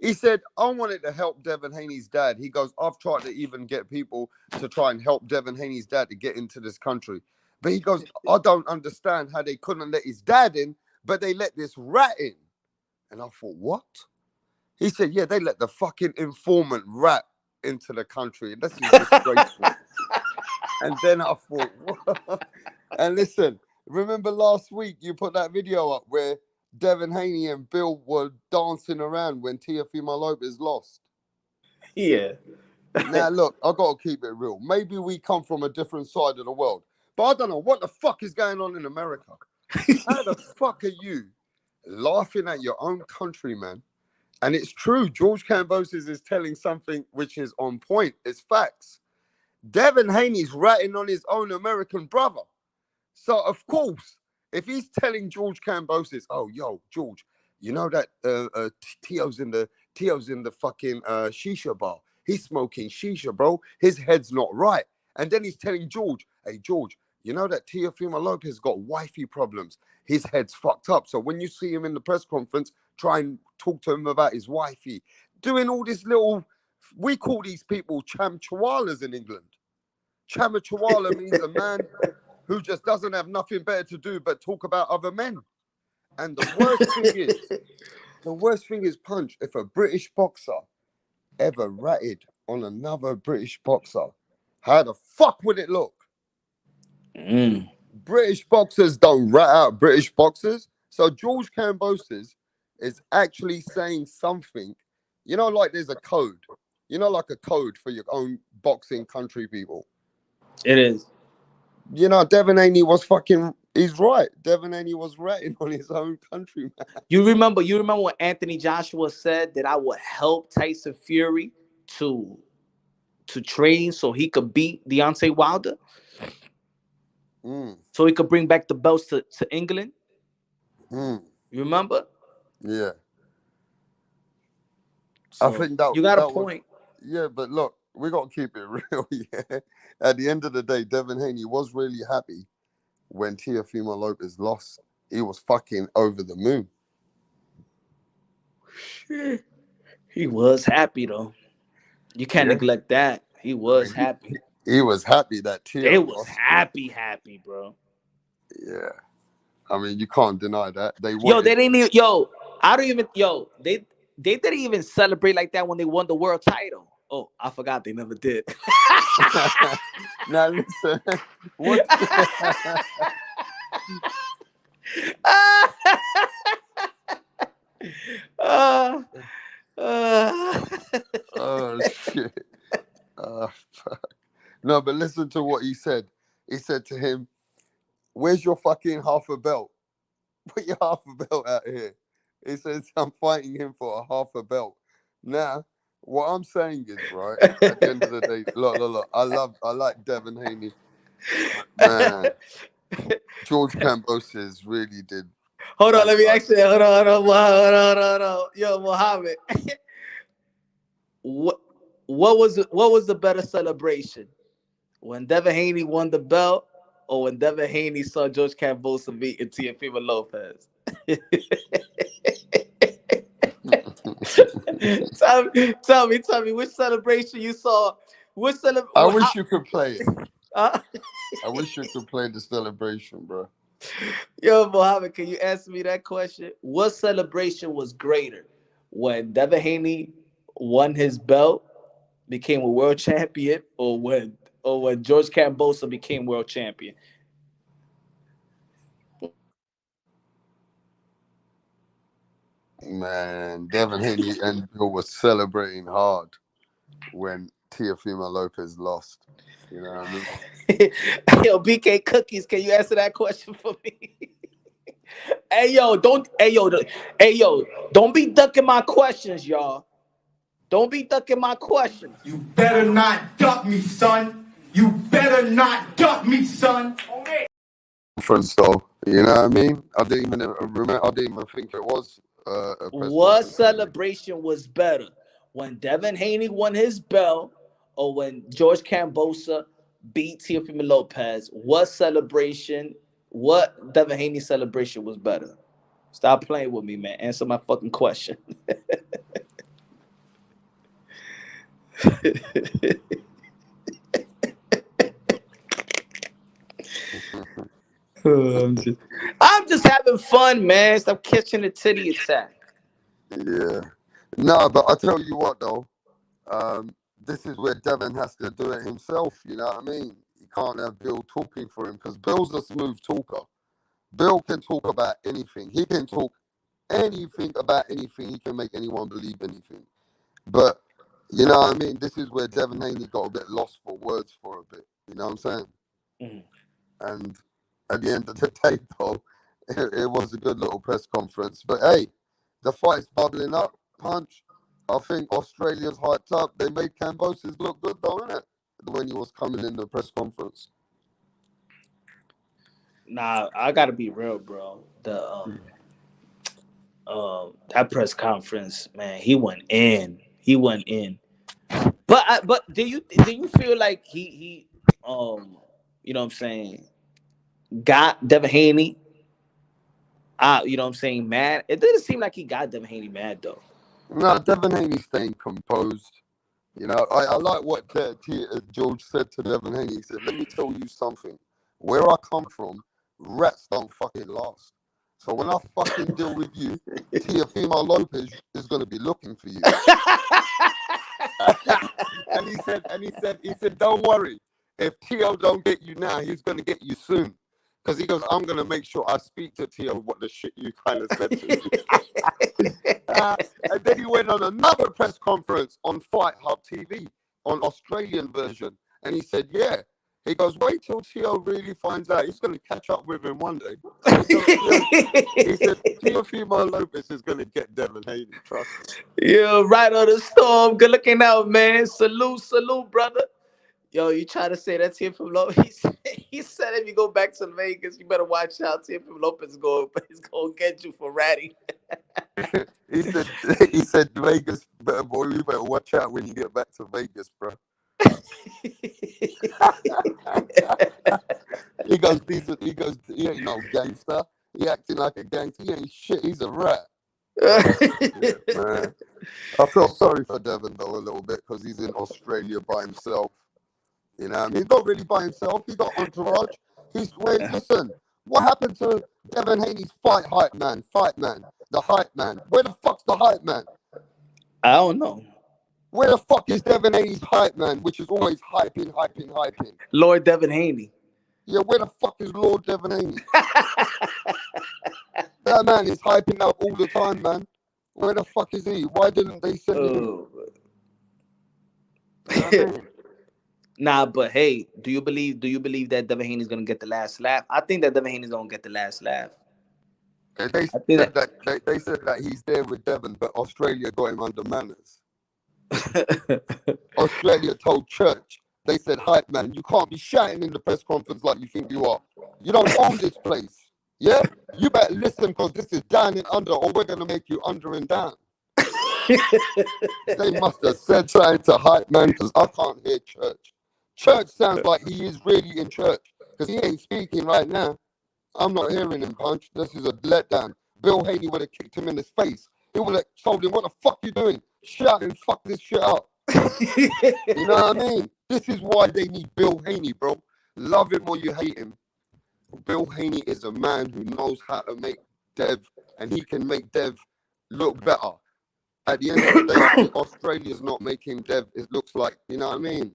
He said, I wanted to help Devin Haney's dad. He goes, I've tried to even get people to try and help Devin Haney's dad to get into this country. But he goes, I don't understand how they couldn't let his dad in, but they let this rat in. And I thought, what? He said, yeah, they let the fucking informant rat into the country. This is disgraceful. And then I thought, what? And listen, remember last week you put that video up where Devin Haney and Bill were dancing around when Teofimo Lopez lost. Yeah. Now, look, I got to keep it real. Maybe we come from a different side of the world, but I don't know what the fuck is going on in America. How the fuck are you laughing at your own country, man? And it's true. George Kambosos is telling something which is on point. It's facts. Devin Haney's ratting on his own American brother. So, of course, if he's telling George Kambosos, oh, yo, George, you know that Tio's in the fucking shisha bar. He's smoking shisha, bro. His head's not right. And then he's telling George, hey, George, you know that Teofimo Lopez got wifey problems. His head's fucked up. So when you see him in the press conference, try and talk to him about his wifey. Doing all this little, we call these people chamchawalas in England. Chamachawala means a man who just doesn't have nothing better to do but talk about other men. And the worst thing is, Punch, if a British boxer ever ratted on another British boxer, how the fuck would it look? British boxers don't rat out British boxers. So George Kambosos is actually saying something, you know, like there's a code, you know, like a code for your own boxing country people. It is. You know, Devin Haney was fucking, he's right. Devin Haney was ratting on his own country, man. You remember when Anthony Joshua said that I would help Tyson Fury to train so he could beat Deontay Wilder? So he could bring back the belts to England? You remember? Yeah. So I think that you got that a point. Yeah, but look, we got to keep it real, yeah. At the end of the day, Devin Haney was really happy when Teofimo Lopez lost. He was fucking over the moon. He was happy, though. You can't neglect that. He was happy. He was happy that Teo They was lost. happy, bro. Yeah. I mean, you can't deny that. They didn't even, they didn't even celebrate like that when they won the world title. Oh, I forgot they never did. Now listen, what? Oh shit! Fuck. No, but listen to what he said. He said to him, "Where's your fucking half a belt? Put your half a belt out here." He says, "I'm fighting him for a half a belt." Now, what I'm saying is, right, at the end of the day, look, I like Devin Haney. Man, George Kambosos really did. Hold on, let me ask you. Hold on. Yo, Muhammad. What was the better celebration? When Devin Haney won the belt, or when Devin Haney saw George Kambosos beating Teofimo Lopez? Tell me, which celebration you saw? I wish you could play it. I wish you could play the celebration, bro. Yo, Mohammed, can you answer me that question? What celebration was greater? When Devin Haney won his belt, became a world champion, or when George Kambosos became world champion? Man, Devin Haney and Bill was celebrating hard when Teofimo Lopez lost. You know what I mean? Yo, BK Cookies, can you answer that question for me? Hey yo, don't be ducking my questions, y'all. Don't be ducking my questions. You better not duck me, son. You better not duck me, son. Conference though, you know what I mean? I didn't even think it was. What celebration was better? When Devin Haney won his belt, or when George Kambosos beat Teofimo Lopez? What Devin Haney celebration was better? Stop playing with me, man. Answer my fucking question. I'm just having fun, man. Stop catching the titty attack. Yeah. No, but I tell you what though, this is where Devin has to do it himself, you know what I mean? He can't have Bill talking for him, because Bill's a smooth talker. Bill can talk about anything. He can talk anything about anything. He can make anyone believe anything. But, you know what I mean? This is where Devin Haney got a bit lost for words for a bit. You know what I'm saying? Mm-hmm. And at the end of the day, though, it was a good little press conference. But, hey, the fight's bubbling up. Punch. I think Australia's hyped up. They made Kambosos look good though, innit? When he was coming in the press conference. Nah, I gotta be real, bro. That press conference, man, he went in. He went in. But do you feel like you know what I'm saying, got Devin Haney you know what I'm saying, mad? It didn't seem like he got Devin Haney mad though. No, Devin Haney staying composed. You know, I like what George said to Devin Haney. He said, let me tell you something. Where I come from, rats don't fucking last. So when I fucking deal with you, Teofimo Lopez is going to be looking for you. and he said, don't worry. If Tio don't get you now, he's going to get you soon. Because he goes, I'm going to make sure I speak to Tio what the shit you kind of said to me. And then he went on another press conference on Fight Hub TV, on Australian version. And he said, yeah. He goes, wait till Tio really finds out. He's going to catch up with him one day. He said, Teofimo Lopez is going to get Devin Haney, trust me. Yeah, right on the storm. Good looking out, man. Salute, brother. Yo, you try to say that's here from Lopez? He said if you go back to Vegas, you better watch out. Here from Lopez he's gonna get you for ratty. he said Vegas, boy, you better watch out when you get back to Vegas, bro. he goes, he ain't no gangster. He acting like a gangster. He ain't shit. He's a rat. Yeah, man. I feel sorry for Devin though a little bit because he's in Australia by himself. You know what I mean? He's not really by himself. He got entourage. Listen, what happened to Devin Haney's hype man? The hype man. Where the fuck's the hype man? I don't know. Where the fuck is Devin Haney's hype man, which is always hyping? Lord Devin Haney. Yeah, where the fuck is Lord Devin Haney? That man is hyping out all the time, man. Where the fuck is he? Why didn't they send him? You know what I mean? Nah, but hey, do you believe that Devin Haney's gonna get the last laugh? I think that Devin Haney's gonna get the last laugh. They said that he's there with Devin, but Australia got him under manners. Australia told Church, they said, hype man, you can't be shouting in the press conference like you think you are. You don't own this place. Yeah? You better listen because this is down and under or we're gonna make you under and down. They must have said something to hype man because I can't hear Church. Church sounds like he is really in church because he ain't speaking right now. I'm not hearing him, Punch. This is a letdown. Bill Haney would have kicked him in his face. He would have told him, what the fuck you doing? Shout and fuck this shit up. You know what I mean? This is why they need Bill Haney, bro. Love him or you hate him. Bill Haney is a man who knows how to make Dev, and he can make Dev look better. At the end of the day, I think Australia's not making Dev, it looks like, you know what I mean?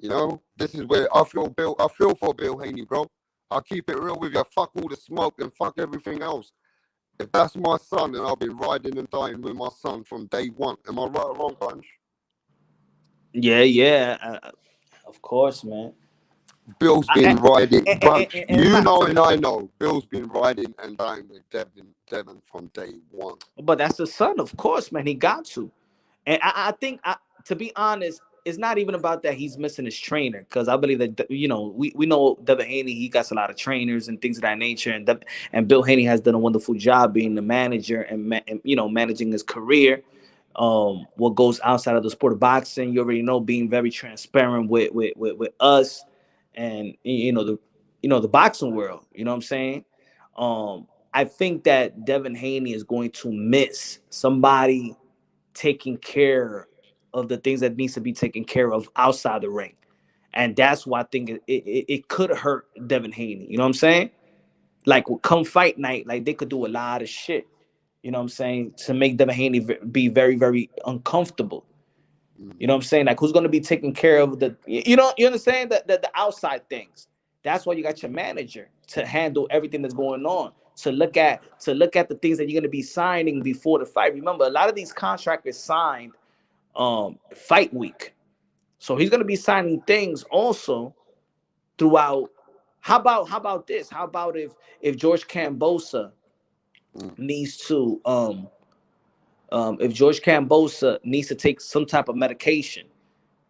You know, this is where I feel for Bill Haney, bro. I'll keep it real with you. Fuck all the smoke and fuck everything else. If that's my son, then I'll be riding and dying with my son from day one. Am I right or wrong, Punch? Yeah. Of course, man. Bill's been riding, Punch. You know and I know. Bill's been riding and dying with Devin from day one. But that's the son, of course, man. He got to. And I think, to be honest, it's not even about that he's missing his trainer, because I believe that, you know, we know Devin Haney, he got a lot of trainers and things of that nature, and Bill Haney has done a wonderful job being the manager and you know, managing his career. What goes outside of the sport of boxing, you already know, being very transparent with us and the boxing world. You know what I'm saying? I think that Devin Haney is going to miss somebody taking care of the things that needs to be taken care of outside the ring. And that's why I think it could hurt Devin Haney. You know what I'm saying? Like, come fight night, like, they could do a lot of shit, you know what I'm saying, to make Devin Haney be very, very uncomfortable. You know what I'm saying? Like, who's going to be taking care of you understand, the outside things. That's why you got your manager to handle everything that's going on, to look at the things that you're going to be signing before the fight. Remember, a lot of these contractors signed fight week, so he's going to be signing things also throughout. How about this? How about if George Kambosos needs to if George Kambosos needs to take some type of medication.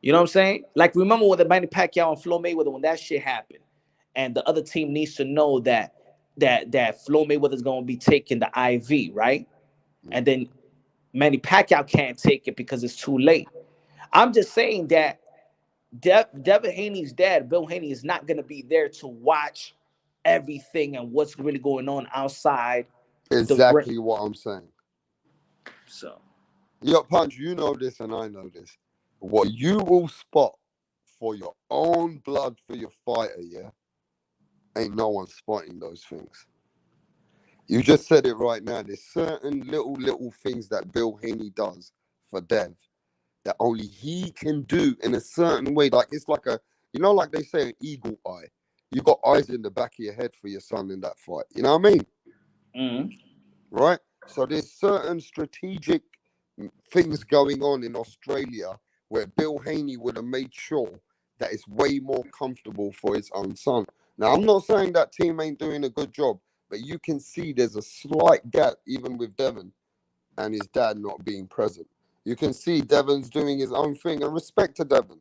You know what I'm saying? Like, remember when the Manny Pacquiao and Floyd Mayweather, when that shit happened, and the other team needs to know that Floyd Mayweather is going to be taking the IV, right? And then Manny Pacquiao can't take it because it's too late. I'm just saying that Devin Haney's dad, Bill Haney, is not going to be there to watch everything and what's really going on outside the ring. Exactly what I'm saying. So, Yo, Punch, you know this and I know this. What you will spot for your own blood for your fighter, yeah, ain't no one spotting those things. You just said it right now. There's certain little things that Bill Haney does for Dev that only he can do in a certain way. Like, it's like like they say, an eagle eye. You got eyes in the back of your head for your son in that fight. You know what I mean? mm-hmm. Right? So there's certain strategic things going on in Australia where Bill Haney would have made sure that it's way more comfortable for his own son. Now, I'm not saying that team ain't doing a good job, but you can see there's a slight gap even with Devin and his dad not being present. You can see Devin's doing his own thing, and respect to Devin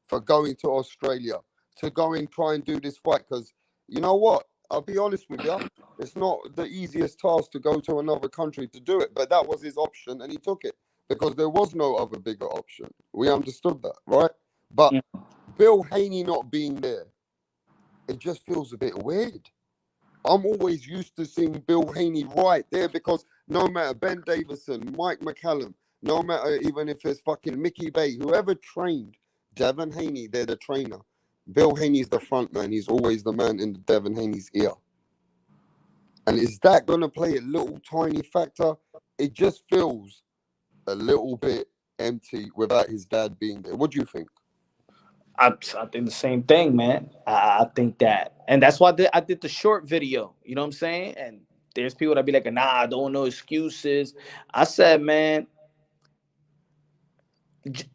for going to Australia to go and try and do this fight, because you know what? I'll be honest with you, it's not the easiest task to go to another country to do it, but that was his option and he took it because there was no other bigger option. We understood that, right? But Bill Haney not being there, it just feels a bit weird. I'm always used to seeing Bill Haney right there because no matter Ben Davison, Mike McCallum, no matter even if it's fucking Mickey Bay, whoever trained Devin Haney, they're the trainer. Bill Haney's the front man. He's always the man in Devin Haney's ear. And is that going to play a little tiny factor? It just feels a little bit empty without his dad being there. What do you think? I think the same thing, man. I think that, and that's why I did the short video. You know what I'm saying? And there's people that be like, "Nah, I don't know excuses." I said, man,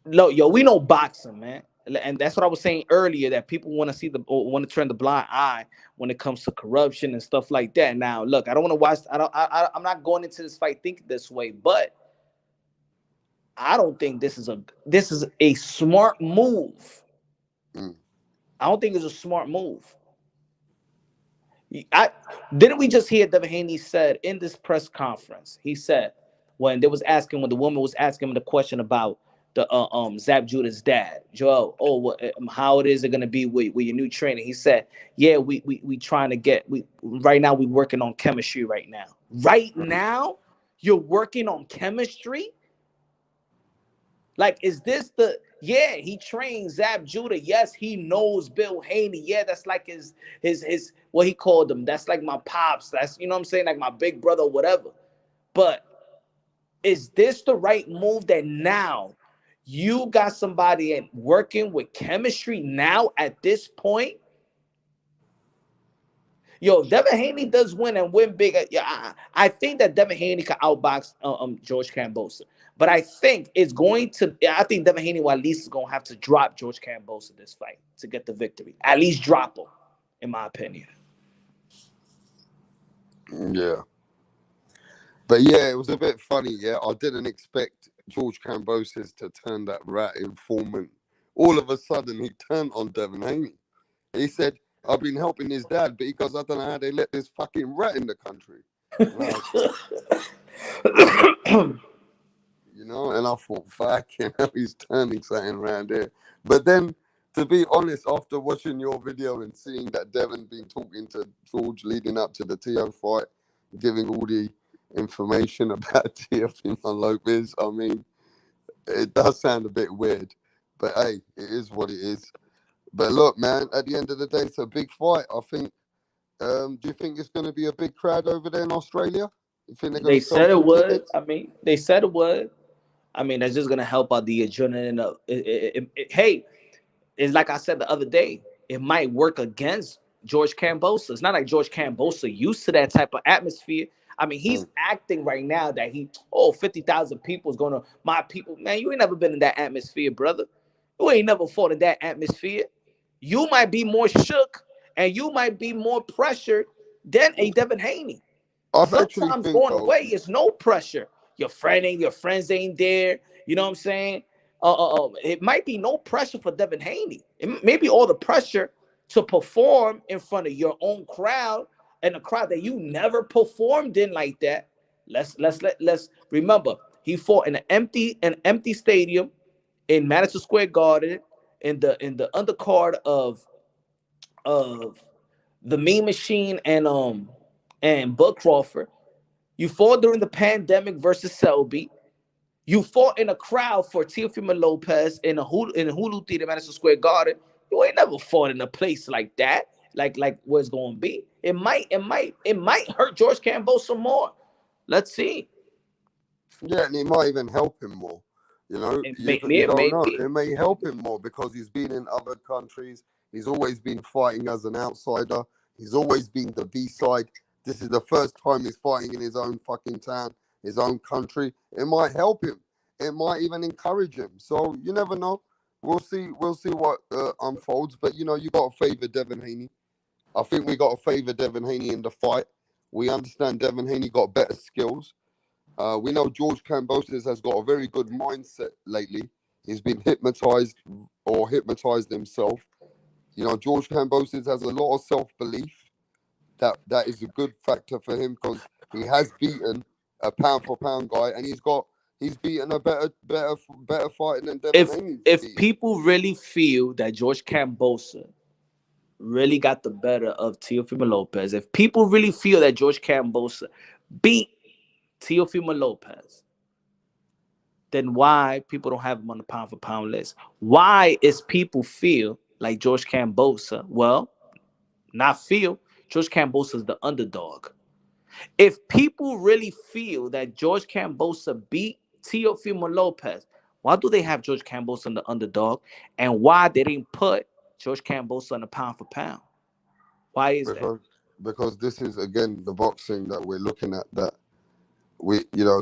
look, yo, we know boxing, man, and that's what I was saying earlier. That people want to turn the blind eye when it comes to corruption and stuff like that. Now, look, I don't want to watch. I'm not going into this fight thinking this way, but I don't think this is a smart move. I don't think it's a smart move. Didn't we just hear Devin Haney said in this press conference? He said when the woman was asking him the question about the Zab Judah's dad, Joel. Oh, what, how it going to be with your new trainer? He said, yeah, we trying to right now we working on chemistry right now. Right now, you're working on chemistry. Like, is this he trains Zab Judah. Yes, he knows Bill Haney. Yeah, that's like his what he called him. That's like my pops. That's, you know what I'm saying, like my big brother, whatever. But is this the right move that now you got somebody working with chemistry now at this point? Yo, Devin Haney does win and win big. Yeah, I think that Devin Haney can outbox George Kambosos. But I think I think Devin Haney, at least, is going to have to drop George Kambosos this fight to get the victory. At least drop him, in my opinion. Yeah. But yeah, it was a bit funny, yeah. I didn't expect George Kambosos to turn that rat informant. All of a sudden, he turned on Devin Haney. He said, I've been helping his dad, but he goes, I don't know how they let this fucking rat in the country. You know, and I thought, fucking hell, he's turning something around there. But then, to be honest, after watching your video and seeing that Devin been talking to George leading up to the Tio fight, giving all the information about Teofimo Lopez, I mean, it does sound a bit weird. But hey, it is what it is. But look, man, at the end of the day, it's a big fight. I think. Do you think it's going to be a big crowd over there in Australia? You think they're going They to sell said it some would. tickets? I mean, they said it would. I mean, that's just going to help out the adrenaline. Hey, it's like I said the other day. It might work against George Kambosos. It's not like George Kambosos used to that type of atmosphere. I mean, he's acting right now that 50,000 people is going to, my people. Man, you ain't never been in that atmosphere, brother. You ain't never fought in that atmosphere. You might be more shook and you might be more pressured than a Devin Haney. I actually Sometimes think, going though, away is no pressure. Your friends ain't there. You know what I'm saying? It might be no pressure for Devin Haney. It may be all the pressure to perform in front of your own crowd and a crowd that you never performed in like that. Let's remember he fought in an empty stadium in Madison Square Garden in the undercard of the Mean Machine and Bud Crawford. You fought during the pandemic versus Selby. You fought in a crowd for Teofimo Lopez in Hulu Theater, Madison Square Garden. You ain't never fought in a place like that, like where it's going to be. It might hurt George Kambosos more. Let's see. Yeah, and it might even help him more. You know, you It don't may know. be. It may help him more because he's been in other countries. He's always been fighting as an outsider. He's always been the B-side. This is the first time he's fighting in his own fucking town, his own country. It might help him. It might even encourage him. So you never know. We'll see. We'll see what unfolds. But you know, you got to favor Devin Haney. I think we got to favor Devin Haney in the fight. We understand Devin Haney got better skills. We know George Kambosos has got a very good mindset lately. He's been hypnotized himself. You know, George Kambosos has a lot of self-belief. That is a good factor for him because he has beaten a pound for pound guy, and he's beaten a better fighter than Devin Haney. If people really feel that George Kambosos really got the better of Teofimo Lopez, if people really feel that George Kambosos beat Teofimo Lopez, then why people don't have him on the pound for pound list? Why is people feel like George Kambosos? Well, not feel. George Kambosos is the underdog. If people really feel that George Kambosos beat Teofimo Lopez, why do they have George Kambosos on the underdog? And why they didn't put George Kambosos on the pound for pound? Why is that? Because this is again the boxing that we're looking at. That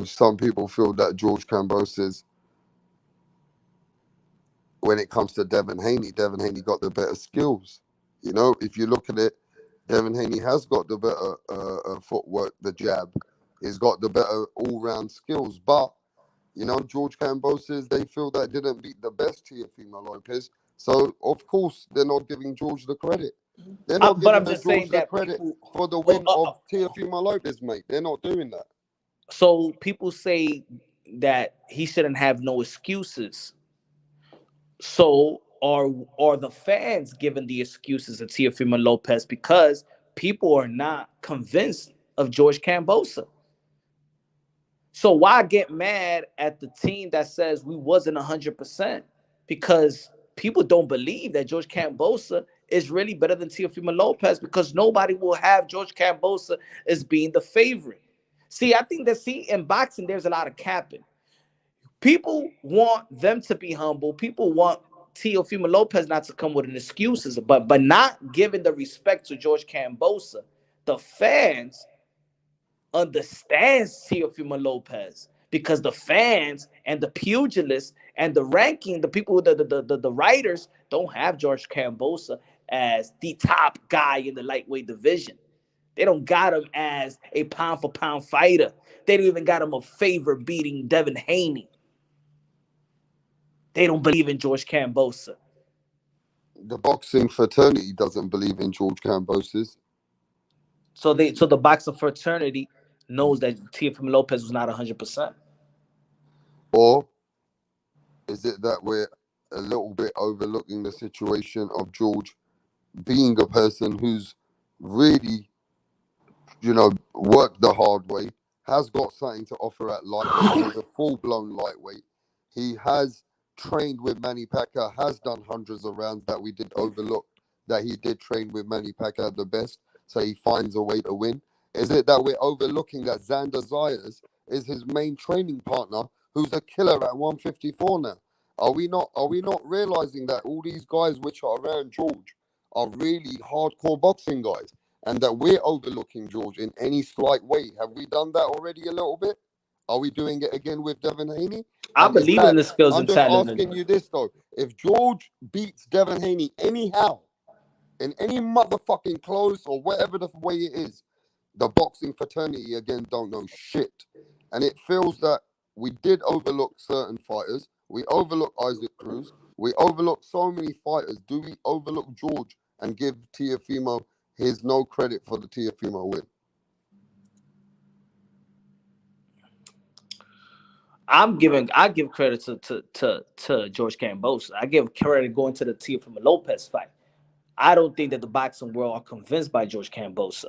some people feel that George Kambosos, when it comes to Devin Haney got the better skills. You know, if you look at it, Devin Haney has got the better footwork, the jab. He's got the better all-round skills. But, you know, George Kambosos, they feel that didn't beat the best Teofimo Lopez. So, of course, they're not giving George the credit. They're not But I'm giving just George saying the that credit people, for the win of Teofimo Lopez, mate. They're not doing that. so people say that he shouldn't have no excuses. So are the fans giving the excuses to Teofimo Lopez because people are not convinced of George Kambosos? So why get mad at the team that says we wasn't 100%? Because people don't believe that George Kambosos is really better than Teofimo Lopez because nobody will have George Kambosos as being the favorite. See, I think that in boxing there's a lot of capping. People want them to be humble. People want Teofimo Lopez not to come with an excuses, but not giving the respect to George Kambosos. The fans understands Teofimo Lopez because the fans and the pugilists and the ranking, the people, the writers don't have George Kambosos as the top guy in the lightweight division. They don't got him as a pound for pound fighter. They don't even got him a favor beating Devin Haney. They don't believe in George Kambosos. The boxing fraternity doesn't believe in George Kambosos. So the boxing fraternity knows that Teofimo Lopez was not 100%. Or is it that we're a little bit overlooking the situation of George being a person who's really, worked the hard way, has got something to offer at lightweight. He's a full-blown lightweight. He has trained with Manny Pacquiao, has done hundreds of rounds that we did overlook, that he did train with Manny Pacquiao the best, so he finds a way to win. Is it that we're overlooking that Xander Zayas is his main training partner, who's a killer at 154 now? Are we not realizing that all these guys which are around George are really hardcore boxing guys, and that we're overlooking George in any slight way? Have we done that already a little bit? Are we doing it again with Devin Haney? I believe in the skills I'm and just talent. asking you this though: if George beats Devin Haney anyhow, in any motherfucking close or whatever the way it is, The boxing fraternity again don't know shit, and it feels that we did overlook certain fighters. We overlook Isaac Cruz. We overlook so many fighters. Do we overlook George and give Teofimo his no credit for the Teofimo win? I give credit to George Kambosos. I give credit going to the Teofimo Lopez fight. I don't think that the boxing world are convinced by George Kambosos.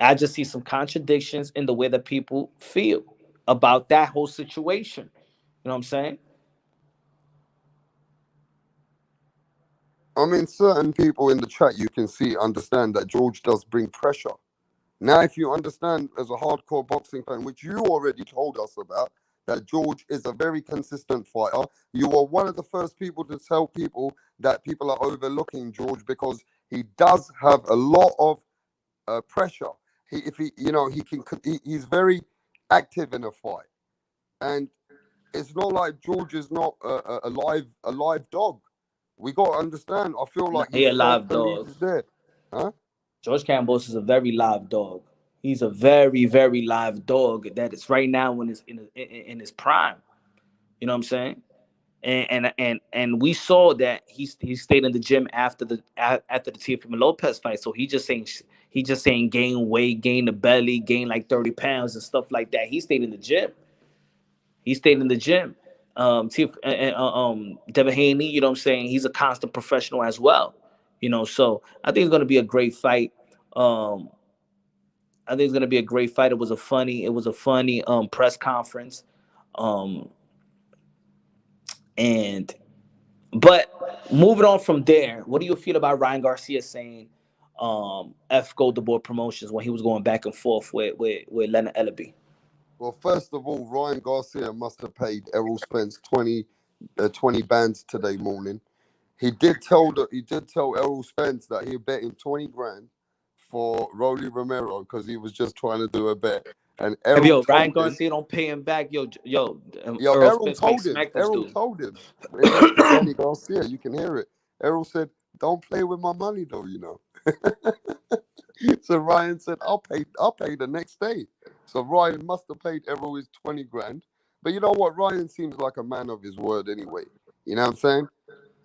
I just see some contradictions in the way that people feel about that whole situation. You know what I'm saying? I mean, certain people in the chat you can see understand that George does bring pressure. Now, if you understand as a hardcore boxing fan, which you already told us about, that George is a very consistent fighter, you were one of the first people to tell people that people are overlooking George because he does have a lot of pressure. If he, you know, he's very active in a fight, and it's not like George is not a live dog. We got to understand. I feel No, like he his a self live belief dog. is there, huh? George Kambosos is a very live dog. He's a very, very live dog that is right now in his prime. You know what I'm saying? And we saw that he stayed in the gym after the Teofimo Lopez fight. So he just saying gain weight, gain the belly, gain like 30 pounds and stuff like that. He stayed in the gym. He stayed in the gym. Devin Haney, you know what I'm saying? He's a constant professional as well. So I think it's gonna be a great fight. Um, I think it's gonna be a great fight. It was a funny press conference. Um, and But moving on from there, what do you feel about Ryan Garcia saying F Golden Boy Promotions when he was going back and forth with Leonard Ellaby? Well, first of all, Ryan Garcia must have paid Errol Spence 20 bands today morning. He did tell Errol Spence that he bet him 20 grand for Rolly Romero because he was just trying to do a bet. And Errol Yo, Ryan told him, Garcia don't pay him back. Earl Errol Spence make told him, smack this Errol dude. told him, and this is Danny Garcia, you can hear it. Errol said, don't play with my money though. So Ryan said, I'll pay the next day. So Ryan must have paid Errol his 20 grand. But you know what? Ryan seems like a man of his word anyway. You know what I'm saying?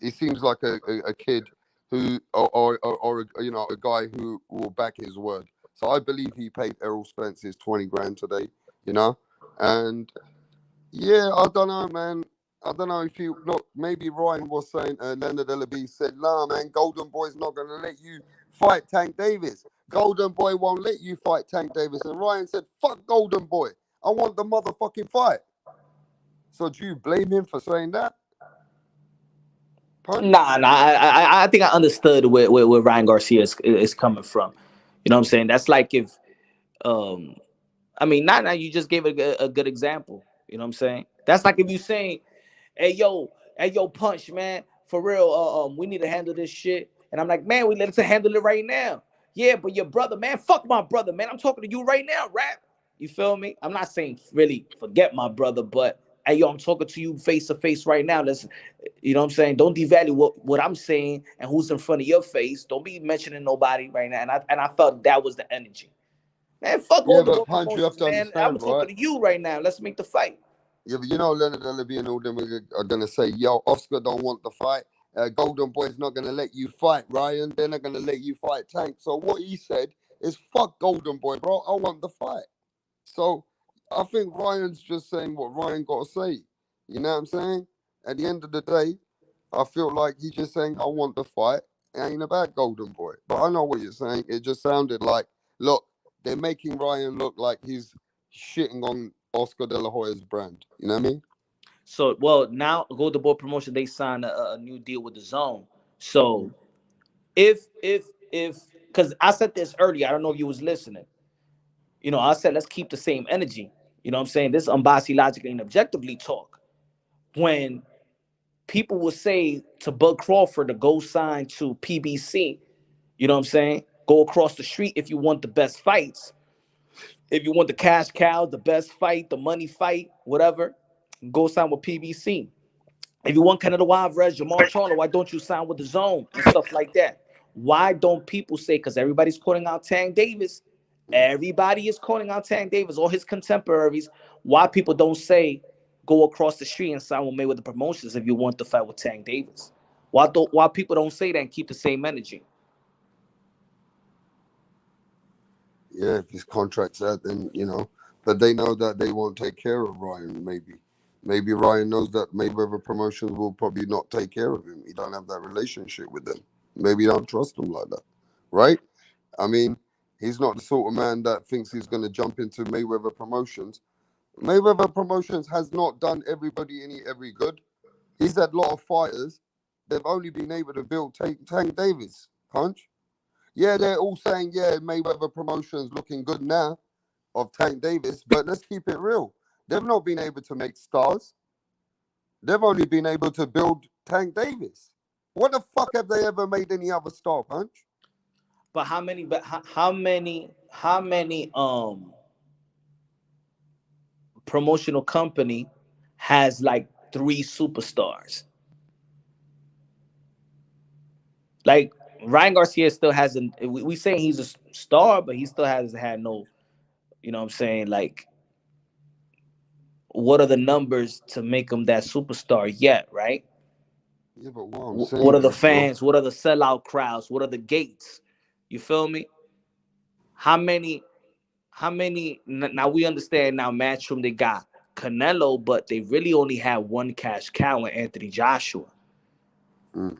He seems like a kid who, or a guy who will back his word. So I believe he paid Errol Spence his 20 grand today, you know? And yeah, I don't know, man. I don't know if you look. Maybe Ryan was saying, Leonard Ellaby said, "Nah, man, Golden Boy's not gonna let you fight Tank Davis. Golden Boy won't let you fight Tank Davis." And Ryan said, "Fuck Golden Boy. I want the motherfucking fight." So do you blame him for saying that? Punch? Nah. I think I understood where Ryan Garcia is coming from. You know what I'm saying? That's like if um I mean, not now. You just gave a good example. You know what I'm saying? That's like if you saying, "Hey yo, punch, man, for real. We need to handle this shit." And I'm like, "Man, we need to handle it right now." Yeah, but your brother, man, fuck my brother, man. I'm talking to you right now, rap. You feel me? I'm not saying really forget my brother, but hey, yo, I'm talking to you face to face right now. Let's, you know what I'm saying? Don't devalue what I'm saying and who's in front of your face. Don't be mentioning nobody right now. And I felt that was the energy. Man, fuck all Yeah, the but boy Punch, you have promotions, to man. I'm understand, right? talking to you right now. Let's make the fight. Yeah, but Leonard Ellaby and all them are gonna say, "Yo, Oscar don't want the fight. Golden Boy's not gonna let you fight, Ryan. They're not gonna let you fight Tank." So what he said is, "Fuck Golden Boy, bro. I want the fight." So I think Ryan's just saying what Ryan got to say. You know what I'm saying? At the end of the day, I feel like he's just saying, "I want the fight." It ain't about Golden Boy. But I know what you're saying. It just sounded like, look, they're making Ryan look like he's shitting on Oscar De La Hoya's brand. You know what I mean? So, well, now go to boy promotion. They signed a new deal with the zone. So, if because I said this earlier, I don't know if you was listening. I said let's keep the same energy. You know what I'm saying? This unbiased, logically, and objectively talk. When people will say to Bud Crawford to go sign to PBC, you know what I'm saying? Go across the street if you want the best fights. If you want the cash cow, the best fight, the money fight, whatever, go sign with PBC. If you want Canada Alvarez, Jamal Charlo, why don't you sign with the Zone and stuff like that? Why don't people say, because everybody's calling out Tank Davis, Everybody is calling out Tank Davis, all his contemporaries. Why people don't say go across the street and sign with Mayweather Promotions if you want to fight with Tank Davis? Why people don't say that and keep the same energy? Yeah, if his contract's out, then but they know that they won't take care of Ryan. Maybe Ryan knows that Mayweather Promotions will probably not take care of him. He don't have that relationship with them. Maybe he don't trust them like that, right? I mean, he's not the sort of man that thinks he's going to jump into Mayweather Promotions. Mayweather Promotions has not done everybody every good. He's had a lot of fighters. They've only been able to build Tank Davis, Punch. Yeah, they're all saying, yeah, Mayweather Promotions looking good now of Tank Davis, but let's keep it real. They've not been able to make stars. They've only been able to build Tank Davis. What the fuck have they ever made any other star, Punch? But how many? But how many? Promotional company has like 3 superstars? Like Ryan Garcia still hasn't. We saying he's a star, but he still hasn't had no. You know what I'm saying? Like, what are the numbers to make him that superstar yet? Right? Yeah, but what I'm What saying are the is, bro, fans? What are the sellout crowds? What are the gates? You feel me? How many? How many? Now we understand now. Matchroom they got Canelo, but they really only had one cash cow in Anthony Joshua.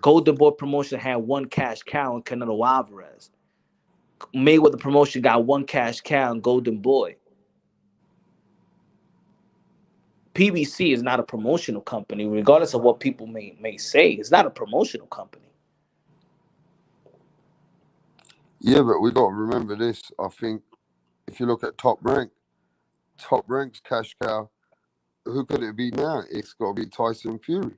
Golden Boy Promotion had one cash cow in Canelo Alvarez. Mayweather Promotion got one cash cow in Golden Boy. PBC is not a promotional company, regardless of what people may say. It's not a promotional company. yeah, but we got to remember this. I think if you look at Top Rank's cash cow, who could it be now? It's got to be Tyson Fury.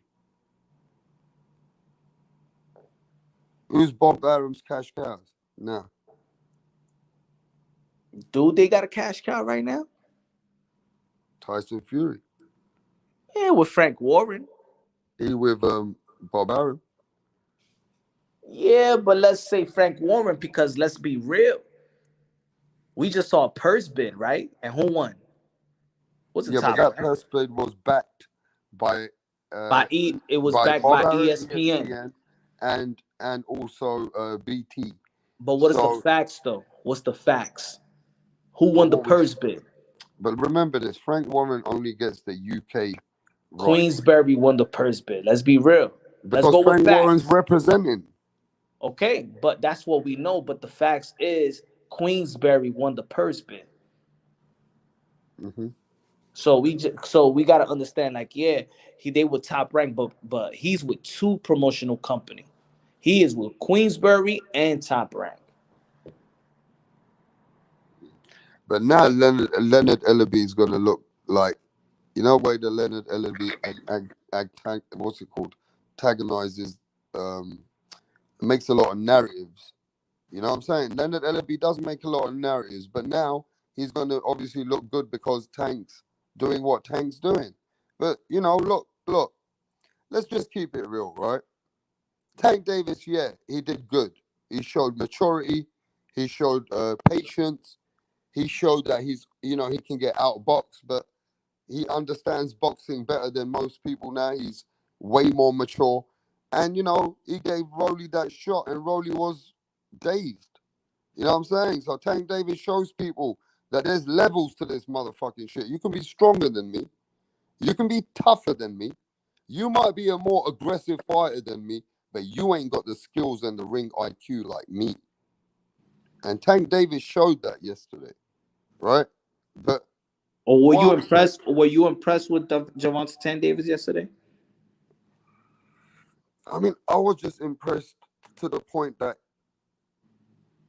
Who's Bob Arum's cash cows now? Dude, they got a cash cow right now? Tyson Fury. Yeah, with Frank Warren. He with Bob Arum. Yeah, but let's say Frank Warren because let's be real. We just saw a purse bid, right? And who won? What's the Yeah, but top that rank? purse bid was backed by It was by backed Bob by Arum, ESPN. ESPN, and also BT. But what is the So, facts though? What's the facts? Who but won the what we purse bid? but remember this: Frank Warren only gets the UK rights Queensberry won the purse bid. Let's be real. Let's because go with Frank Warren's facts. representing. Okay, but that's what we know. But the facts is Queensberry won the purse bid. Mm-hmm. So we gotta understand, like, yeah, they were top ranked, but he's with 2 promotional company. He is with Queensberry and Top Rank. But now Leonard Ellaby is gonna look like why the Leonard Ellaby what's it called, antagonizes, um, makes a lot of narratives. You know what I'm saying? Leonard Ellaby does make a lot of narratives, but now he's gonna obviously look good because Tank's doing what Tank's doing. But look, let's just keep it real, right? Tank Davis, yeah, he did good. He showed maturity. He showed patience. He showed that he can get outboxed, but he understands boxing better than most people now. He's way more mature. And, he gave Rolly that shot, and Rolly was dazed. You know what I'm saying? So Tank Davis shows people that there's levels to this motherfucking shit. You can be stronger than me. You can be tougher than me. You might be a more aggressive fighter than me, but you ain't got the skills and the ring IQ like me. And Tank Davis showed that yesterday, right? But Or were what you I'm saying, impressed? Were you impressed with Javante Tan Davis yesterday? I mean, I was just impressed to the point that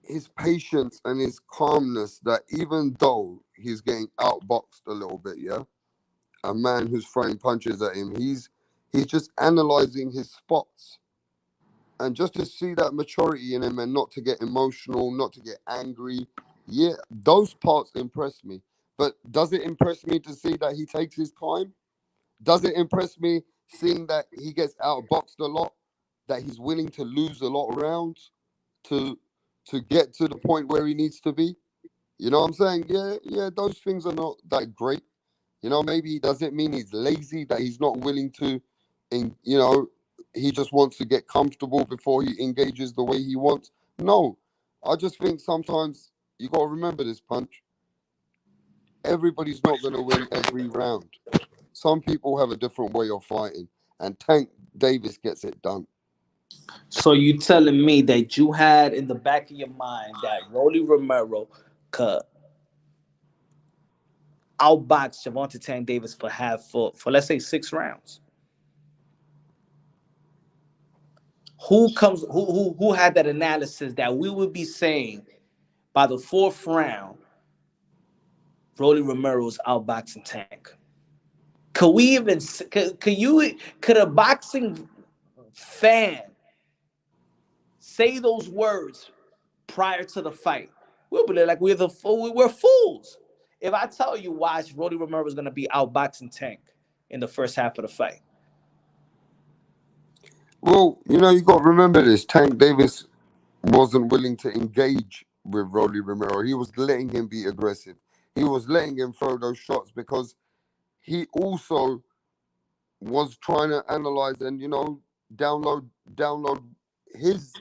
his patience and his calmness, that even though he's getting outboxed a little bit, yeah, a man who's throwing punches at him, he's just analyzing his spots. And just to see that maturity in him and not to get emotional, not to get angry, yeah, those parts impress me. But does it impress me to see that he takes his time? Does it impress me seeing that he gets outboxed a lot, that he's willing to lose a lot of rounds to get to the point where he needs to be? You know what I'm saying? Yeah, those things are not that great. You know, maybe does it mean he's lazy, that he's not willing to, you know, he just wants to get comfortable before he engages the way he wants? No, I just think sometimes you got to remember this, Punch. Everybody's not going to win every round. Some people have a different way of fighting, and Tank Davis gets it done. So you telling me that you had in the back of your mind that Rolly Romero could outbox Javante Tank Davis for let's say 6 rounds? Who had that analysis that we would be saying by the 4th round, Rolly Romero's outboxing Tank? Could we even could a boxing fan say those words prior to the fight? We'll be like we're fools. If I tell you, watch, Rolly Romero is going to be outboxing Tank in the first half of the fight. Well, you know, you got to remember this. Tank Davis wasn't willing to engage with Rolly Romero. He was letting him be aggressive. He was letting him throw those shots because he also was trying to analyze and, you know, download his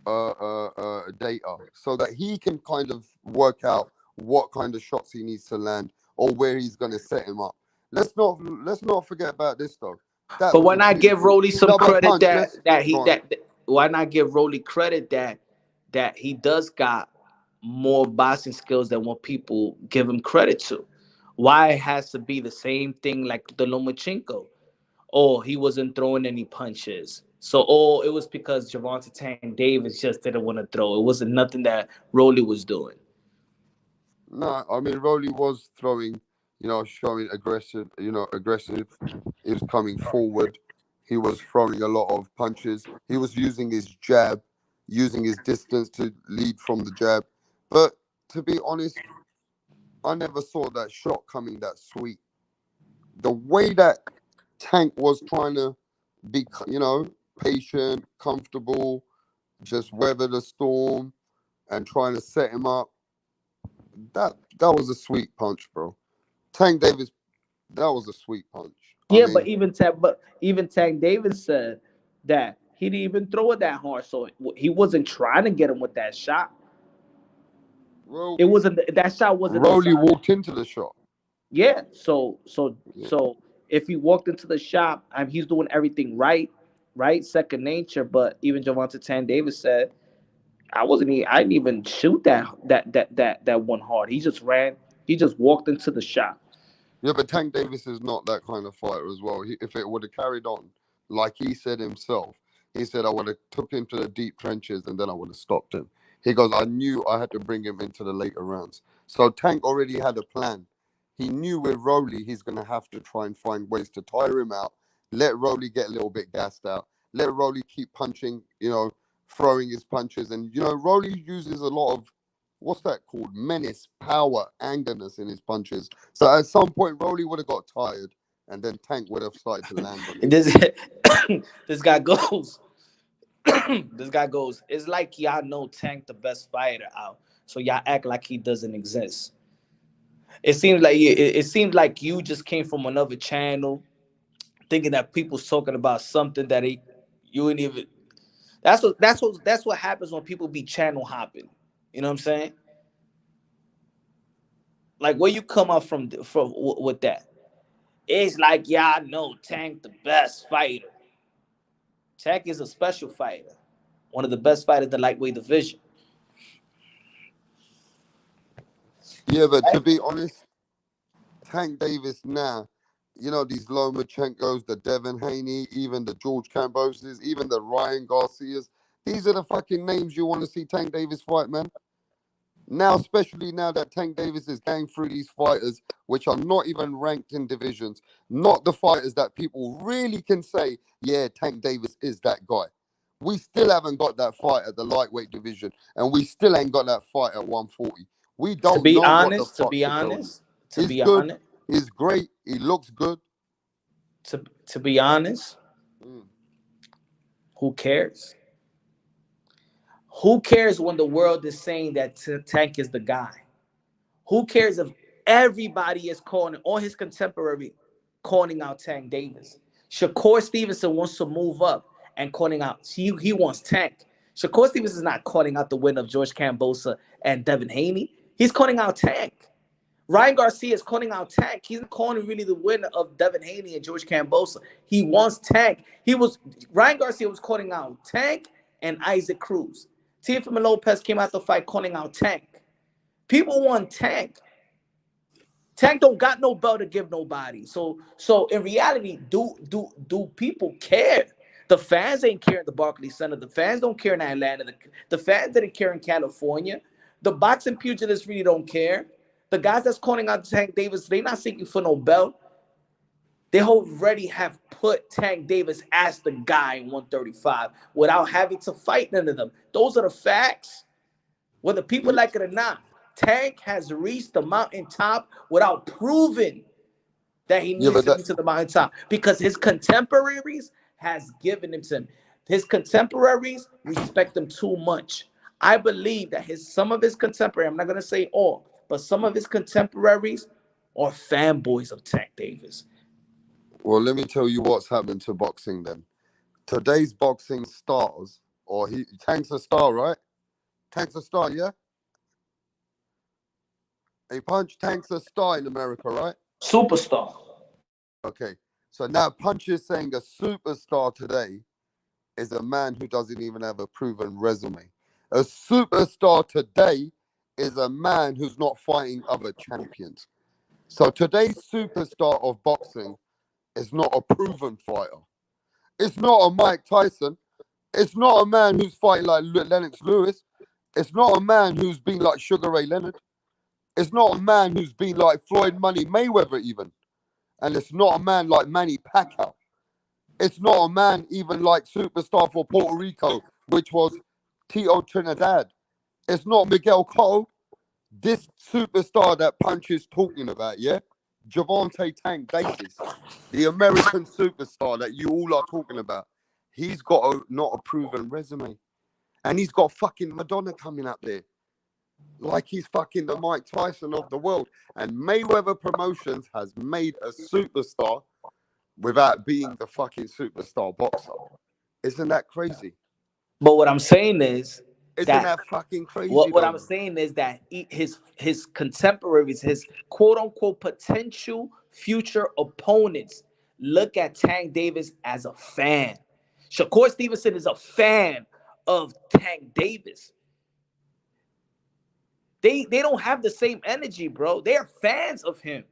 data so that he can kind of work out what kind of shots he needs to land or where he's going to set him up. Let's not forget about this though. That But was why a not give beautiful Rolly some double credit punch. Let's go on. why not give Rolly credit that he does got more boxing skills than what people give him credit to? Why it has to be the same thing like the Lomachenko? Oh, he wasn't throwing any punches. So, it was because Javante Tank Davis just didn't want to throw. It wasn't nothing that Rolly was doing. No, I mean Rolly was throwing, you know, showing aggressive. He was coming forward. He was throwing a lot of punches. He was using his jab, using his distance to lead from the jab. But to be honest, I never saw that shot coming that sweet. The way that Tank was trying to be, you know, patient, comfortable, just weather the storm and trying to set him up, that was a sweet punch, bro. Tank Davis, that was a sweet punch. I Yeah, mean, but even Tank Davis said that he didn't even throw it that hard, so he wasn't trying to get him with that shot. well, It wasn't that shot wasn't Rolly designed. walked into the shot. Yeah, so Yeah. if he walked into the shop, he's doing everything right, right, second nature. But even Javante Tan Davis said, I didn't even shoot that one hard. He just ran. He just walked into the shop. Yeah, but Tank Davis is not that kind of fighter as well. If it would have carried on, like he said himself, he said I would have took him to the deep trenches and then I would have stopped him. He goes, I knew I had to bring him into the later rounds. So Tank already had a plan. He knew with Rolly he's gonna have to try and find ways to tire him out, let Rolly get a little bit gassed out, let Rolly keep punching, you know, throwing his punches, and you know, Rolly uses a lot of what's that called? Menace, power, angerness in his punches. So at some point, Rolly would have got tired, and then Tank would have started to land on him. And this this guy goes. This guy goes. It's like y'all know Tank the best fighter out, so y'all act like he doesn't exist. It seems like you just came from another channel, thinking that people's talking about something that you ain't even. That's what happens when people be channel hopping. You know what I'm saying? Like where you come up from with that? It's like y'all know Tank the best fighter. Tank is a special fighter, one of the best fighters in the lightweight division. Yeah, but to be honest, Tank Davis now, you know, these Lomachenkos, the Devin Haney, even the George Camboses, even the Ryan Garcias, these are the fucking names you want to see Tank Davis fight, man. Now, especially now that Tank Davis is going through these fighters, which are not even ranked in divisions, not the fighters that people really can say, yeah, Tank Davis is that guy. We still haven't got that fight at the lightweight division, and we still ain't got that fight at 140. We To don't be know what the honest, to fuck be to tell you. honest, to He's be good. honest, He's great. He looks good. to be honest, Mm. who cares? Who cares when the world is saying that Tank is the guy? Who cares if everybody is calling, all his contemporary calling out Tank Davis? Shakur Stevenson wants to move up and calling out. He wants Tank. Shakur Stevenson is not calling out the win of George Kambosos and Devin Haney. He's calling out Tank. Ryan Garcia is calling out Tank. He's not calling really the win of Devin Haney and George Kambosos. He wants Tank. Ryan Garcia was calling out Tank and Isaac Cruz. Teofimo Lopez came out the fight calling out Tank. People want Tank. Tank don't got no belt to give nobody. So in reality, do people care? The fans ain't care at the Barclays Center. The fans don't care in Atlanta. The fans didn't care in California. The boxing pugilists really don't care. The guys that's calling out Tank Davis, they not seeking for no belt. They already have put Tank Davis as the guy in 135 without having to fight none of them. Those are the facts. Whether people like it or not, Tank has reached the mountaintop without proving that he needs to reach to the mountaintop because his contemporaries has given him to him. His contemporaries respect him too much. I believe that some of his contemporaries, I'm not going to say all, but some of his contemporaries are fanboys of Tank Davis. Well, let me tell you what's happened to boxing then. Today's boxing stars, Tank's a star, right? Tank's a star, yeah? Tank's a star in America, right? Superstar. Okay. So now Punch is saying a superstar today is a man who doesn't even have a proven resume. A superstar today is a man who's not fighting other champions. So today's superstar of boxing is not a proven fighter. It's not a Mike Tyson. It's not a man who's fighting like Lennox Lewis. It's not a man who's been like Sugar Ray Leonard. It's not a man who's been like Floyd Money Mayweather even. And it's not a man like Manny Pacquiao. It's not a man even like superstar for Puerto Rico, which was Tito Trinidad. It's not Miguel Cotto. This superstar that Punch is talking about, yeah? Gervonta Tank Davis, the American superstar that you all are talking about. He's got not a proven resume. And he's got fucking Madonna coming up there. Like he's fucking the Mike Tyson of the world. And Mayweather Promotions has made a superstar without being the fucking superstar boxer. Isn't that crazy? But what I'm saying is, isn't that fucking crazy? What I'm saying is that his contemporaries, his quote unquote potential future opponents, look at Tank Davis as a fan. Shakur Stevenson is a fan of Tank Davis. They don't have the same energy, bro. They're fans of him.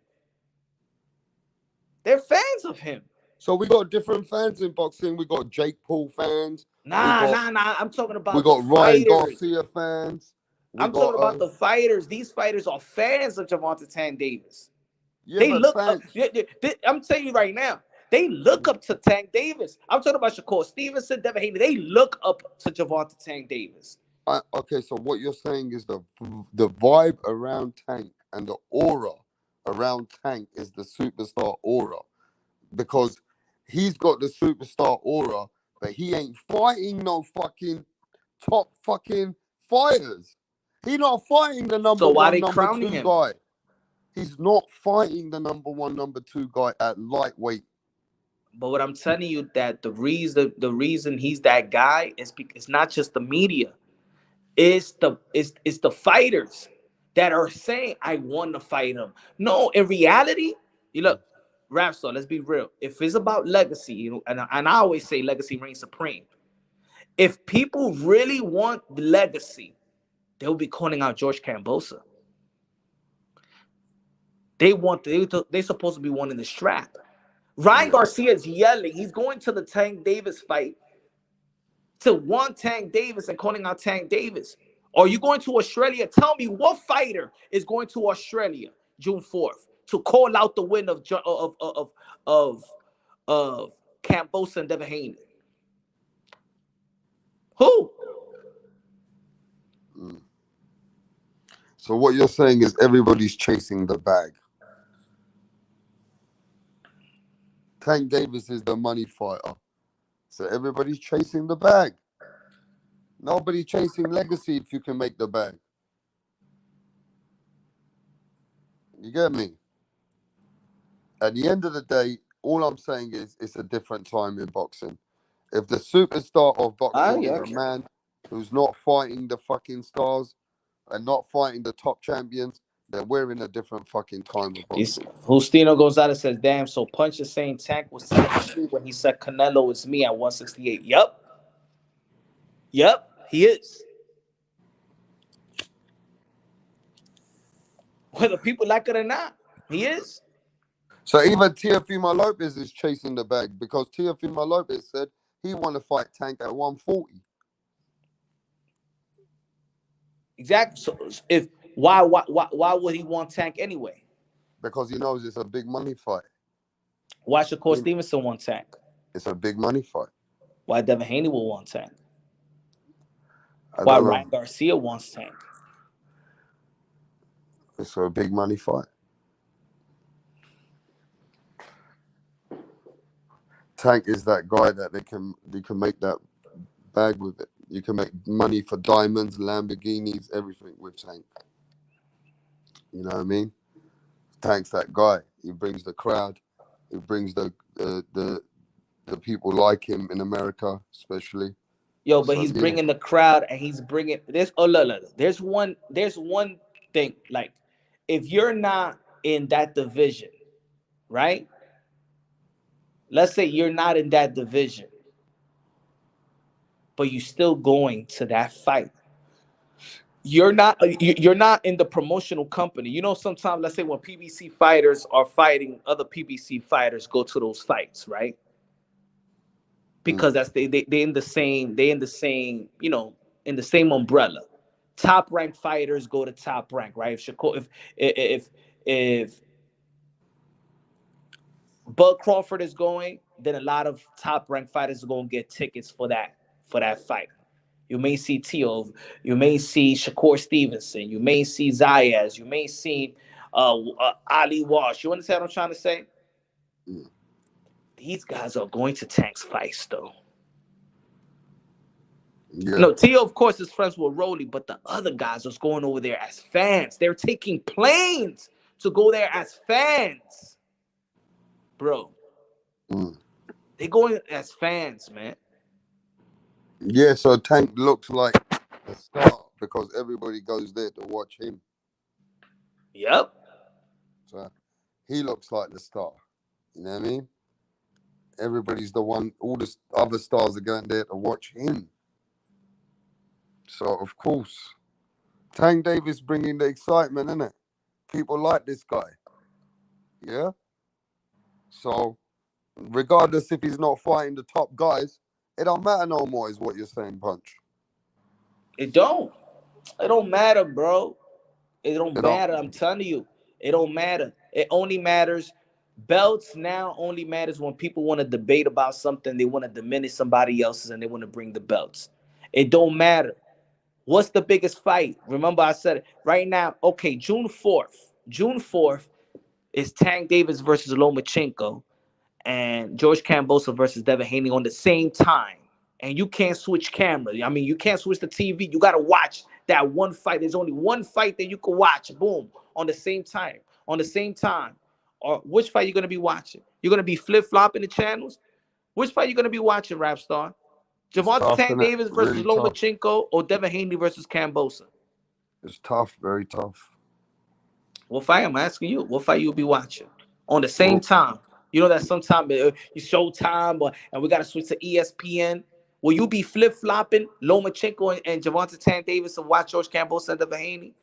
They're fans of him. So we got different fans in boxing. We got Jake Paul fans. Nah. I'm talking about we got Ryan Garcia fans. I'm talking about the fighters. These fighters are fans of Gervonta Tank Davis. Yeah, they look up. I'm telling you right now, they look up to Tank Davis. I'm talking about Shakur Stevenson, Devin Haney. They look up to Gervonta Tank Davis. Okay, so what you're saying is the vibe around Tank and the aura around Tank is the superstar aura, because he's got the superstar aura, but he ain't fighting no fucking top fucking fighters. He's not fighting the number one, number two guy. He's not fighting the number one, number two guy at lightweight. But what I'm telling you, that the reason he's that guy is because it's not just the media. It's the fighters that are saying, I want to fight him. No, in reality, you look, Rapstar, let's be real. If it's about legacy, and I always say legacy reigns supreme. If people really want legacy, they'll be calling out George Kambosos. They're supposed to be wanting the strap. Ryan Garcia is yelling. He's going to the Tank Davis fight to want Tank Davis and calling out Tank Davis. Are you going to Australia? Tell me what fighter is going to Australia June 4th to call out the win of Kambosos and Devin Haney? Who? So what you're saying is everybody's chasing the bag. Tank Davis is the money fighter. So everybody's chasing the bag. Nobody's chasing legacy if you can make the bag. You get me? At the end of the day, all I'm saying is it's a different time in boxing. If the superstar of boxing is Yeah. a man who's not fighting the fucking stars and not fighting the top champions, then we're in a different fucking time of boxing. Justino goes out and says, "Damn, so Punch is saying Tank was 72 when he said Canelo is me at 168." Yep, he is. Whether people like it or not, he is. So even Teofimo Lopez is chasing the bag because Teofimo Lopez said he want to fight Tank at 140 Exactly. So if why would he want Tank anyway? because he knows it's a big money fight. Why Shakur He- Stevenson want Tank? It's a big money fight. Why Devin Haney will want Tank? I Why don't Ryan know. Garcia wants Tank? It's a big money fight. Tank is that guy that they can make that bag with it. You can make money for diamonds, Lamborghinis, everything with Tank. You know what I mean? Tank's that guy. He brings the crowd. He brings the people like him in America, especially. Yo, but So he's yeah, bringing the crowd and he's bringing this. Oh, look. There's one thing. Like, if you're not in that division, right? Let's say you're not in that division, but you're still going to that fight. You're not in the promotional company. You know, sometimes let's say when PBC fighters are fighting, other PBC fighters go to those fights, right? Because that's they in the same in the same umbrella. Top ranked fighters go to top rank, right? If Bud Crawford is going, then a lot of top ranked fighters are going to get tickets for that fight. You may see Tio, you may see Shakur Stevenson, you may see Zayas, you may see Ali Walsh. You understand what I'm trying to say? These guys are going to Tank's fights, though. yeah. No, Tio, of course, is friends with Rolly, but the other guys are going over there as fans. They're taking planes to go there as fans, bro. They're going as fans, man. Yeah, so Tank looks like a star because everybody goes there to watch him. Yep. So he looks like the star. You know what I mean? Everybody's the one. All the other stars are going there to watch him. So of course, Tank Davis bringing the excitement, innit? People like this guy. Yeah. So regardless if he's not fighting the top guys, it don't matter no more. Is what you're saying, Punch? It don't. It don't matter, bro. It don't It don't. matter. I'm telling you, it don't matter. It only matters. Belts now only matters when people want to debate about something. They want to diminish somebody else's and they want to bring the belts. It don't matter. What's the biggest fight? Remember, I said it right now. Okay, June 4th. June 4th is Tank Davis versus Lomachenko and George Kambosos versus Devin Haney on the same time. And you can't switch camera. I mean, you can't switch the TV. You got to watch that one fight. There's only one fight that you can watch. Boom. On the same time. On the same time. Or which fight you going to be watching? You're going to be flip-flopping the channels? Which fight you going to be watching, Rapstar? It's Javante tough, Tank innit? Davis versus Really tough. Lomachenko or Devin Haney versus Kambosos? It's tough, very tough. What fight I'm asking you? What fight you'll be watching on the same Well, time? You know that sometimes it's Showtime, and we got to switch to ESPN. Will you be flip flopping Lomachenko and Javante Tank Davis and watch George Campbell and Devin Haney?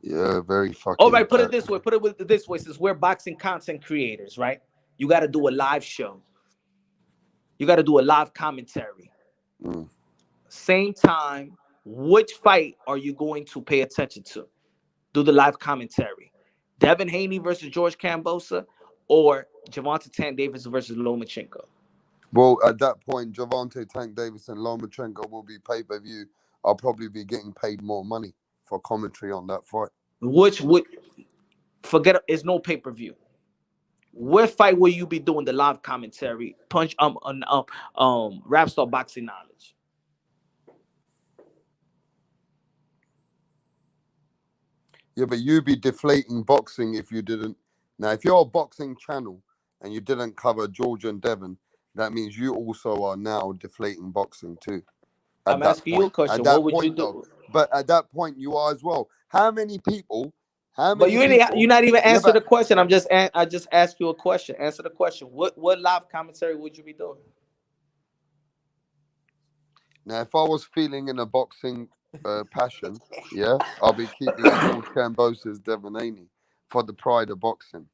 yeah, very All fucking. right, put it this way. Put it this way. Since we're boxing content creators, right? You got to do a live show. You got to do a live commentary. Same time. Which fight are you going to pay attention to? Do the live commentary. Devin Haney versus George Kambosos or Javante Tank Davis versus Lomachenko? Well, at that point, Javante Tank Davis and Lomachenko will be pay per view. I'll probably be getting paid more money for commentary on that fight. Which would forget it's no pay-per-view. What fight will you be doing the live commentary? Punch Rapstar Boxing Knowledge. Yeah, but you'd be deflating boxing if you didn't. Now, if you're a boxing channel and you didn't cover George and Devin, that means you also are now deflating boxing too. At I'm that asking you a point, question. at What that would you point though, do? but at that point you are as well. How many people? How But many you're people? not even Yeah, answer the but question. I just asked you a question. Answer the question. What live commentary would you be doing? now if I was feeling in a boxing passion, yeah, I'll be keeping it George Kambosos, Devin Haney for the pride of boxing.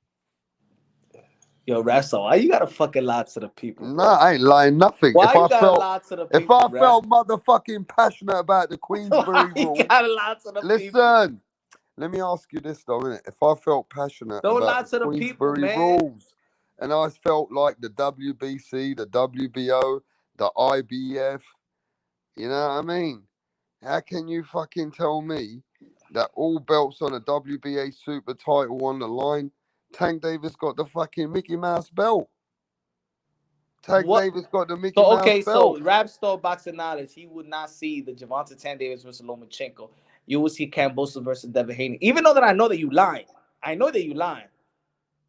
Yo, Rasso, why you gotta fucking lie to the people, Nah, bro? I ain't lying nothing. Why you gotta lie to the If people, I bro? felt motherfucking passionate about the Why Queensbury you rule, gotta lie to the people? listen, let me ask you this though, innit? If I felt passionate Don't about lie the to the people, Queensbury man. rules and I felt like the WBC, the WBO, the IBF, you know what I mean? How can you fucking tell me that all belts on a WBA super title on the line, Tank Davis got the fucking Mickey Mouse belt? Tank What? Davis got the Mickey So Mouse okay, belt. so Rap Store boxing knowledge, he would not see the Javante Tan Davis versus Lomachenko. You will see Kambosos versus Devin Haney. Even though that I know that you lying. I know that you lying.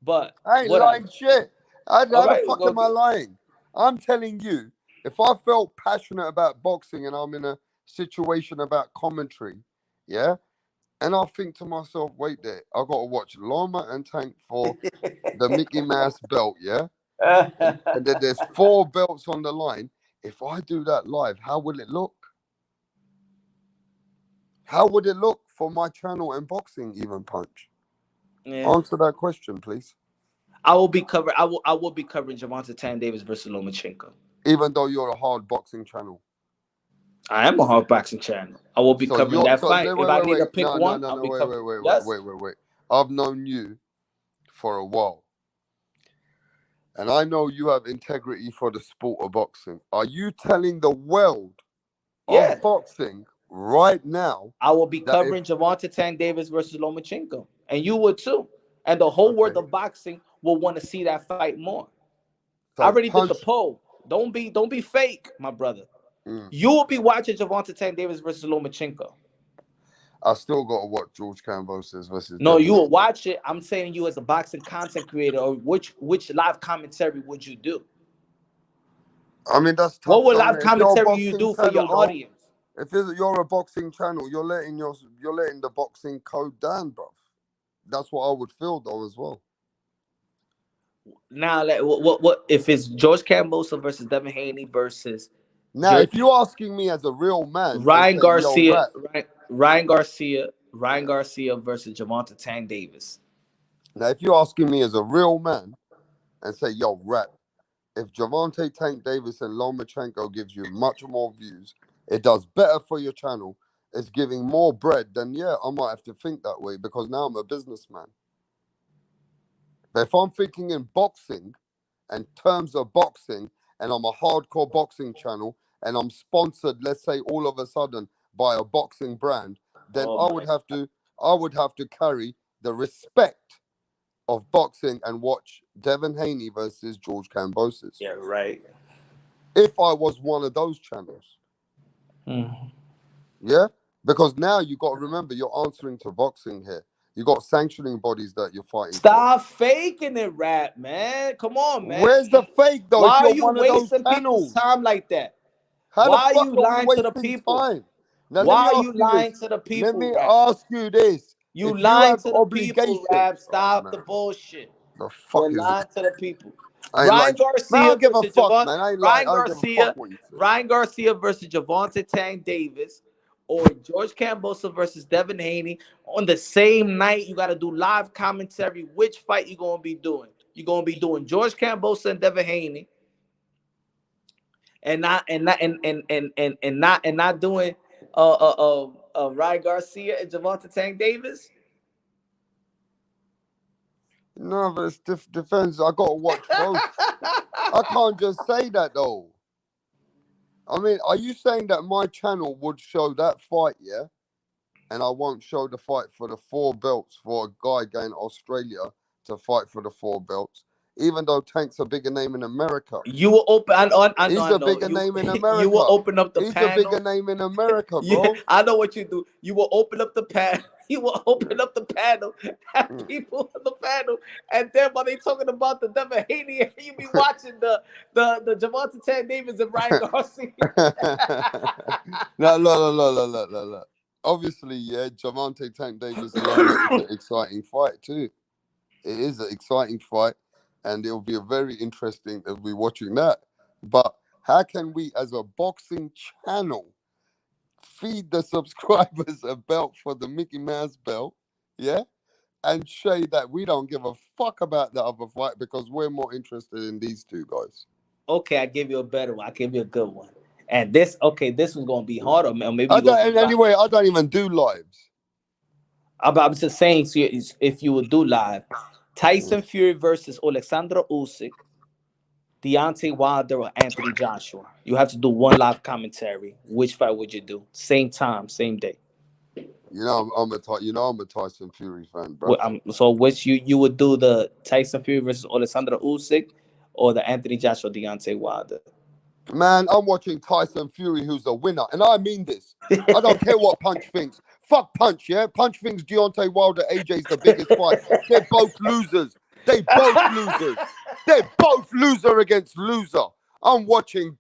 But I ain't whatever. lying shit. How All the right, fuck go am I get. lying? I'm telling you, if I felt passionate about boxing and I'm in a situation about commentary, yeah, and I think to myself, wait there, I gotta watch Loma and Tank for the Mickey Mouse belt, yeah? And then there's 4 belts on the line. If I do that live, how will it look? How would it look for my channel and boxing even punch? Yeah. Answer that question, please. I will be covering. I will be covering Javante Tan Davis versus Lomachenko. Even though you're a hard boxing channel. I am a hard boxing channel. I will be So covering you're that so fight. wait, If wait, I wait, need to wait. pick No, no, one, no, I'll no, be wait, covering. wait, wait, wait, Yes. wait, wait, wait. I've known you for a while. And I know you have integrity for the sport of boxing. Are you telling the world Yeah. of boxing right now I will be that if covering Javante Tank Davis versus Lomachenko, and you would too. And the whole world okay, of boxing will want to see that fight more. I so already did the punch poll. Don't be fake, my brother. mm, You will be watching Javante Tank Davis versus Lomachenko. I still gotta watch George Kambosos versus No, Devin you will Haney. watch it. I'm saying you as a boxing content creator, or which live commentary would you do? I mean that's What tough would though, live innit? If you're a commentary you boxing do for your channel though, audience? if you're a boxing channel, you're letting the boxing code down, bro. That's what I would feel though as well. Now, like, what if it's George Kambosos versus Devin Haney versus Now, if you're asking me as a real man and Ryan saying, yo, Garcia, rap, Ryan Garcia versus Javante Tank Davis. now if you're asking me as a real man and say, yo, rap, if Javante Tank Davis and Lomachenko gives you much more views, it does better for your channel, it's giving more bread, then yeah, I might have to think that way because now I'm a businessman. But if I'm thinking in boxing and terms of boxing and I'm a hardcore boxing channel and I'm sponsored, let's say all of a sudden by a boxing brand, then Oh I my! would have to carry the respect of boxing and watch Devin Haney versus George Kambosos. Yeah, right. If I was one of those channels. Hmm. Yeah? Because now you got to remember you're answering to boxing here. You got sanctioning bodies that you're fighting for. Stop faking it, rap, man. Come on, man. Where's the fake though if Why are you're you one of those wasting people's channels? time like that? How the Why are fuck you are we lying to the wasting people? time? Now let Why me are ask you you lying this. to the Let people, me rap? ask you this. You If you lying have to the people, obligation, rap. oh Stop man, the bullshit. the You're fuck is lying to the people. I ain't like man, I Garcia don't give a versus fuck, Javon, man. I ain't like Ryan I don't give a fuck Garcia, what you say. Ryan Garcia versus Javante Tank Davis, or George Kambosos versus Devin Haney on the same night. You got to do live commentary. Which fight you gonna be doing? You gonna be doing George Kambosos and Devin Haney, and not doing Ryan Garcia and Javante Tank Davis. No, but it's defense. I gotta watch both. I can't just say that though. I mean, are you saying that my channel would show that fight, yeah? And I won't show the fight for the 4 belts for a guy going to Australia to fight for the 4 belts, even though Tank's a bigger name in America. You will open. He's I a know. bigger name in You will America. open up the He's a bigger panel. name in America, Yeah, bro. I know what you do. You will open up the panel. You will open up the panel, have people on the panel, and then while they talking about the Devin Haney, you be watching the Javante Tank Davis and Ryan Garcia. No, look. Obviously, yeah, Javante Tank Davis Loma is an exciting fight too. It is an exciting fight, and it'll be a very interesting to be watching that. But how can we, as a boxing channel, feed the subscribers a belt for the Mickey Mouse belt, yeah, and say that we don't give a fuck about the other fight because we're more interested in these two guys? Okay, I give you a better one. I give you a good one. And this, okay, this one's gonna be harder, man. Maybe I you're gonna don't. be And right. anyway, I don't even do lives. I'm just saying, so if you would do live, Mm. Tyson Fury versus Alexander Usyk, Deontay Wilder, or Anthony Joshua. You have to do one live commentary. Which fight would you do? Same time, same day. I'm a Tyson Fury fan, bruv. So which you would do, the Tyson Fury versus Alexander Usyk or the Anthony Joshua Deontay Wilder? Man, I'm watching Tyson Fury, who's the winner, and I mean this. I don't care what Punch thinks. Fuck Punch, yeah. Punch thinks Deontay Wilder AJ's the biggest fight. They're both losers. They both losers. They're both loser against loser. I'm watching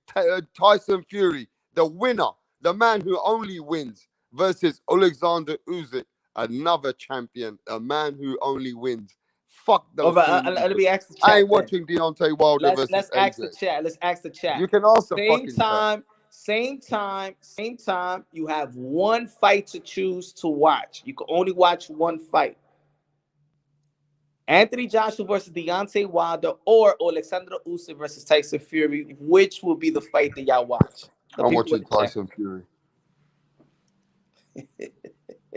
Tyson Fury, the winner, the man who only wins, versus Alexander Usyk, another champion, a man who only wins. Fuck All those right, two let losers. me ask the I chat ain't then. watching Deontay Wilder versus Let's ask the AJ. chat. Let's ask the chat. You can ask the Same fucking chat. time, same time. You have one fight to choose to watch. You can only watch one fight. Anthony Joshua versus Deontay Wilder or Alexander Usyk versus Tyson Fury. Which will be the fight that y'all watch? The I'm people in watching the chat. Tyson Fury.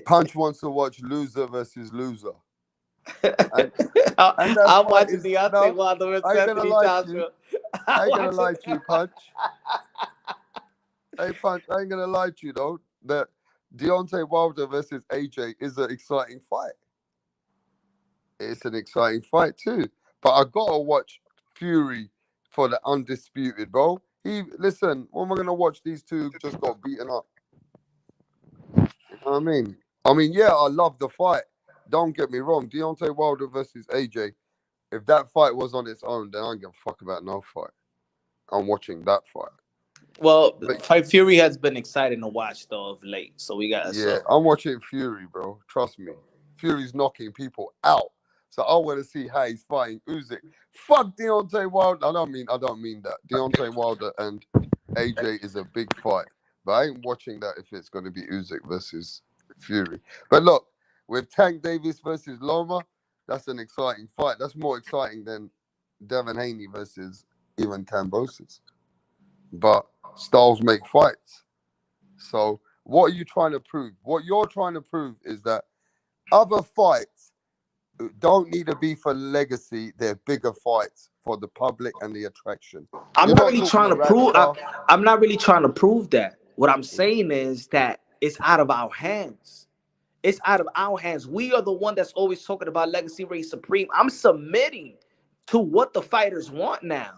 Punch wants to watch loser versus loser. And that I'm fight watching is Deontay Wilder versus I ain't gonna Anthony lie to you. Joshua. I ain't gonna lie to you, Punch. Hey, Punch, I ain't gonna lie to you though. That Deontay Wilder versus AJ is an exciting fight. It's an exciting fight too. But I gotta watch Fury for the undisputed, bro. Listen, what am I gonna watch? These two just got beaten up. You know what I mean? Yeah, I love the fight. Don't get me wrong. Deontay Wilder versus AJ. If that fight was on its own, then I don't give a fuck about no fight. I'm watching that fight. Well, But Fight Fury has been exciting to watch though of late. So we got yeah, I'm watching Fury, bro. Trust me. Fury's knocking people out. So I want to see how he's fighting Usyk. Fuck Deontay Wilder. I don't mean that. Deontay Wilder and AJ is a big fight. But I ain't watching that if it's going to be Usyk versus Fury. But look, with Tank Davis versus Loma, that's an exciting fight. That's more exciting than Devin Haney versus even Kambosos. But styles make fights. So what are you trying to prove? What you're trying to prove is that other fights don't need to be for legacy. They're bigger fights for the public and the attraction. I'm You're not not really talking trying the to rap prove. stuff. I'm not really trying to prove that. What I'm saying is that it's out of our hands. It's out of our hands. We are the one that's always talking about legacy reign supreme. I'm submitting to what the fighters want now.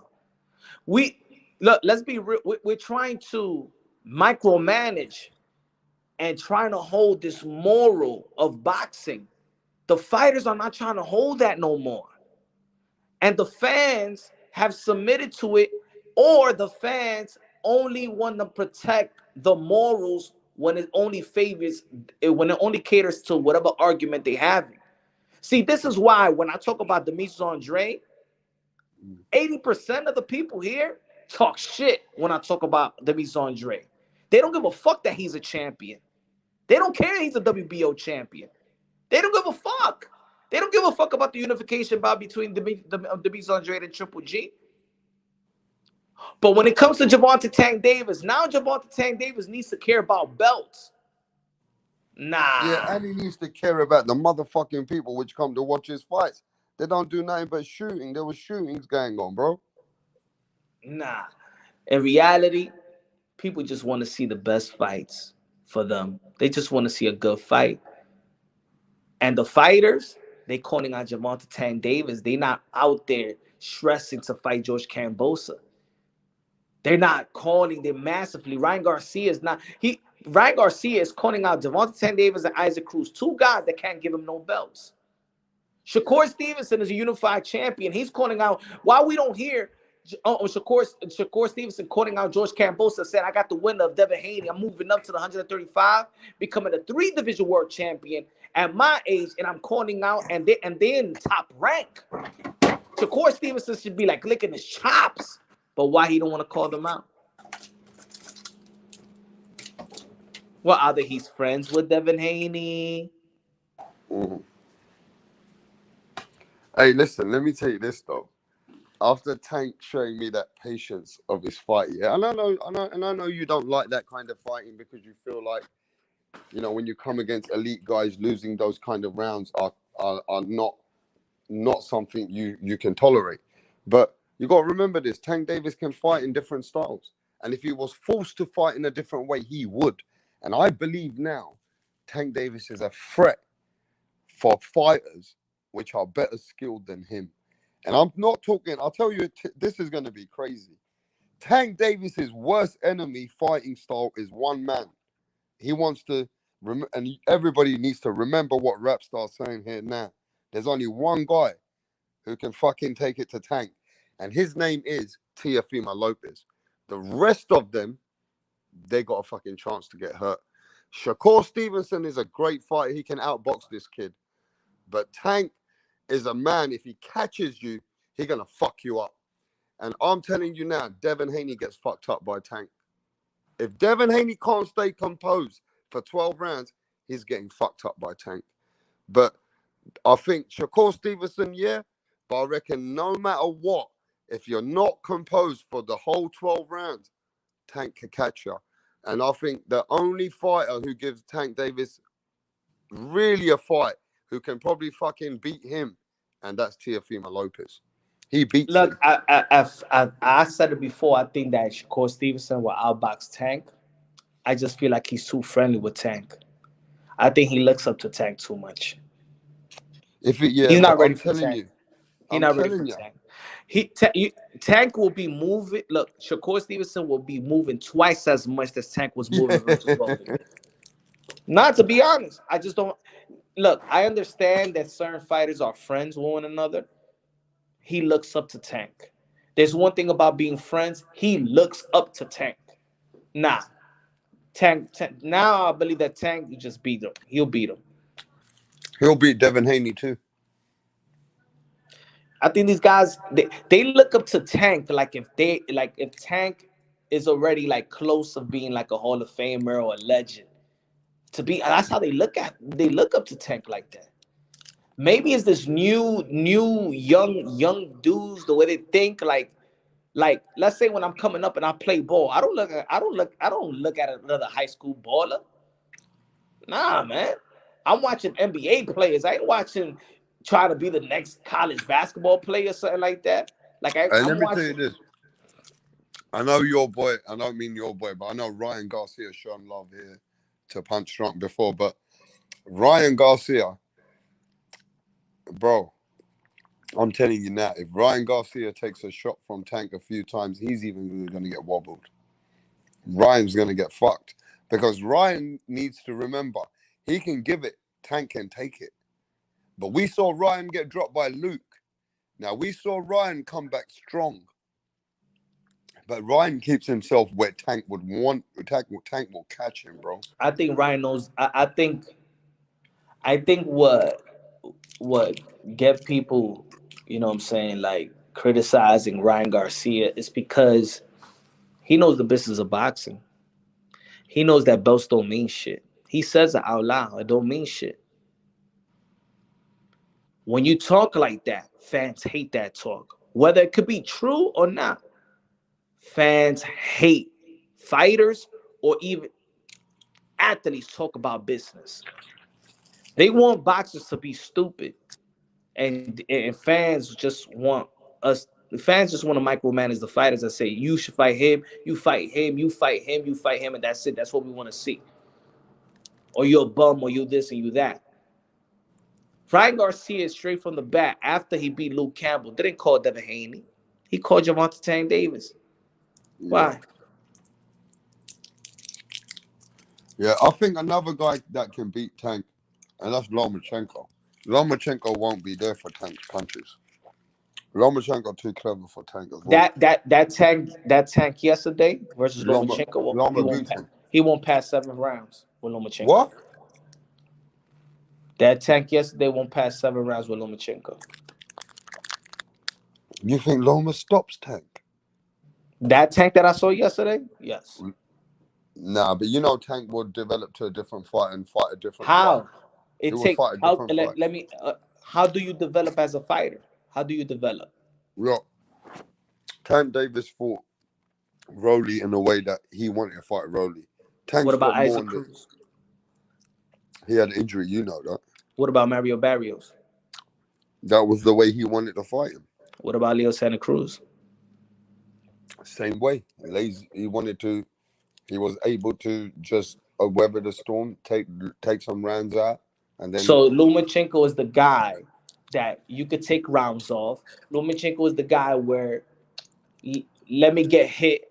We look. Let's be real. We're trying to micromanage and trying to hold this moral of boxing. The fighters are not trying to hold that no more. And the fans have submitted to it, or the fans only want to protect the morals when it only favors, when it only caters to whatever argument they have. See, this is why when I talk about Demetrius Andre, 80% of the people here talk shit when I talk about Demetrius Andre. They don't give a fuck that he's a champion. They don't care he's a WBO champion. They don't give a fuck. They don't give a fuck about the unification bout between Demetrius Andre and Triple G. But when it comes to Javante Tank Davis, now Javante Tank Davis needs to care about belts. Nah. Yeah, and he needs to care about the motherfucking people which come to watch his fights. They don't do nothing but shooting. There was shootings going on, bro. Nah. In reality, people just want to see the best fights for them. They just want to see a good fight. And the fighters, they calling on Javante Tank Davis. They not out there stressing to fight George Kambosos. They're not calling them massively. Ryan Garcia is not. Ryan Garcia is calling out Devontae Tank Davis and Isaac Cruz, two guys that can't give him no belts. Shakur Stevenson is a unified champion. He's calling out why we don't hear Shakur Stevenson calling out George Kambosos, saying, I got the winner of Devin Haney. I'm moving up to the 135, becoming a 3-division world champion at my age, and I'm calling out and then top rank. Shakur Stevenson should be like licking his chops, but why he don't want to call them out? Well, either he's friends with Devin Haney. Mhm. Hey, listen, let me tell you this though. After Tank showing me that patience of his fight, yeah, and I know you don't like that kind of fighting because you feel like, you know, when you come against elite guys, losing those kind of rounds are not something you can tolerate. But you got to remember this: Tank Davis can fight in different styles, and if he was forced to fight in a different way, he would. And I believe now, Tank Davis is a threat for fighters which are better skilled than him. And I'm not talking, I'll tell you, this is going to be crazy. Tank Davis's worst enemy fighting style is one man. He wants to, and everybody needs to remember what Rapstar's saying here now. There's only one guy who can fucking take it to Tank, and his name is Teofimo Lopez. The rest of them, they got a fucking chance to get hurt. Shakur Stevenson is a great fighter. He can outbox this kid. But Tank is a man, if he catches you, he's going to fuck you up. And I'm telling you now, Devin Haney gets fucked up by Tank. If Devin Haney can't stay composed for 12 rounds, he's getting fucked up by Tank. But I think Shakur Stevenson, yeah, but I reckon no matter what, if you're not composed for the whole 12 rounds, Tank can catch you. And I think the only fighter who gives Tank Davis really a fight who can probably fucking beat him, and that's Teofimo Lopez. He beats him. Look, I said it before. I think that Shakur Stevenson will outbox Tank. I just feel like he's too friendly with Tank. I think he looks up to Tank too much. Yeah, He's but not ready I'm for telling Tank. you, He's not ready for Tank. Tank will be moving. Look, Shakur Stevenson will be moving twice as much as Tank was moving versus Logan. Not to be honest, I just don't. Look, I understand that certain fighters are friends with one another. He looks up to Tank. There's one thing about being friends. He looks up to Tank. Nah, Tank. Now I believe that Tank, you just beat him. He'll beat him. He'll beat Devin Haney too. I think these guys they look up to Tank like if Tank is already like close of being like a Hall of Famer or a legend. To be that's how they look up to Tank like that. Maybe it's this new young dudes the way they think like let's say when I'm coming up and I play ball, I don't look at another high school baller. Nah, man. I'm watching NBA players. I ain't watching trying to be the next college basketball player or something like that. Like And I'm let me tell you watching. this. I know your boy, I don't mean your boy, but I know Ryan Garcia shown love here to Punch Drunk before. But Ryan Garcia, bro, I'm telling you now, if Ryan Garcia takes a shot from Tank a few times, he's even going to get wobbled. Ryan's going to get fucked because Ryan needs to remember he can give it, Tank can take it. But we saw Ryan get dropped by Luke. Now we saw Ryan come back strong. But Ryan keeps himself where Tank would want. Tank will catch him, bro. I think Ryan knows. I think what get people, you know what I'm saying, like criticizing Ryan Garcia is because he knows the business of boxing. He knows that belts don't mean shit. He says it out loud. It don't mean shit. When you talk like that, fans hate that talk. Whether it could be true or not, fans hate fighters or even athletes talk about business. They want boxers to be stupid, and fans just want us. The fans just want to micromanage the fighters and say you should fight him, you fight him, you fight him, you fight him, and that's it. That's what we want to see. Or you're a bum, or you this and you that. Ryan Garcia, straight from the bat, after he beat Luke Campbell, didn't call Devin Haney. He called Gervonta Tank Davis. Yeah. Why? Yeah, I think another guy that can beat Tank, and that's Lomachenko. Lomachenko won't be there for Tank's punches. Lomachenko too clever for Tank as well. That tank yesterday versus Loma Lomachenko, Loma beat him. he won't pass 7 rounds with Lomachenko. What? That tank yesterday won't pass 7 rounds with Lomachenko. You think Loma stops Tank? That tank that I saw yesterday, yes. Nah, but you know Tank would develop to a different fight and fight a different fight. How He it would take? fight a How different fight. let me? How do you develop as a fighter? How do you develop? Look, Tank Davis fought Rolly in a way that he wanted to fight Rolly. What Tank's about got more Isaac in it. Cruz? He had an injury, you know that. What about Mario Barrios? That was the way he wanted to fight him. What about Leo Santa Cruz? Same way. He wanted to. He was able to just weather the storm, take some rounds out, and then So Lomachenko is the guy that you could take rounds off. Lomachenko is the guy where let me get hit.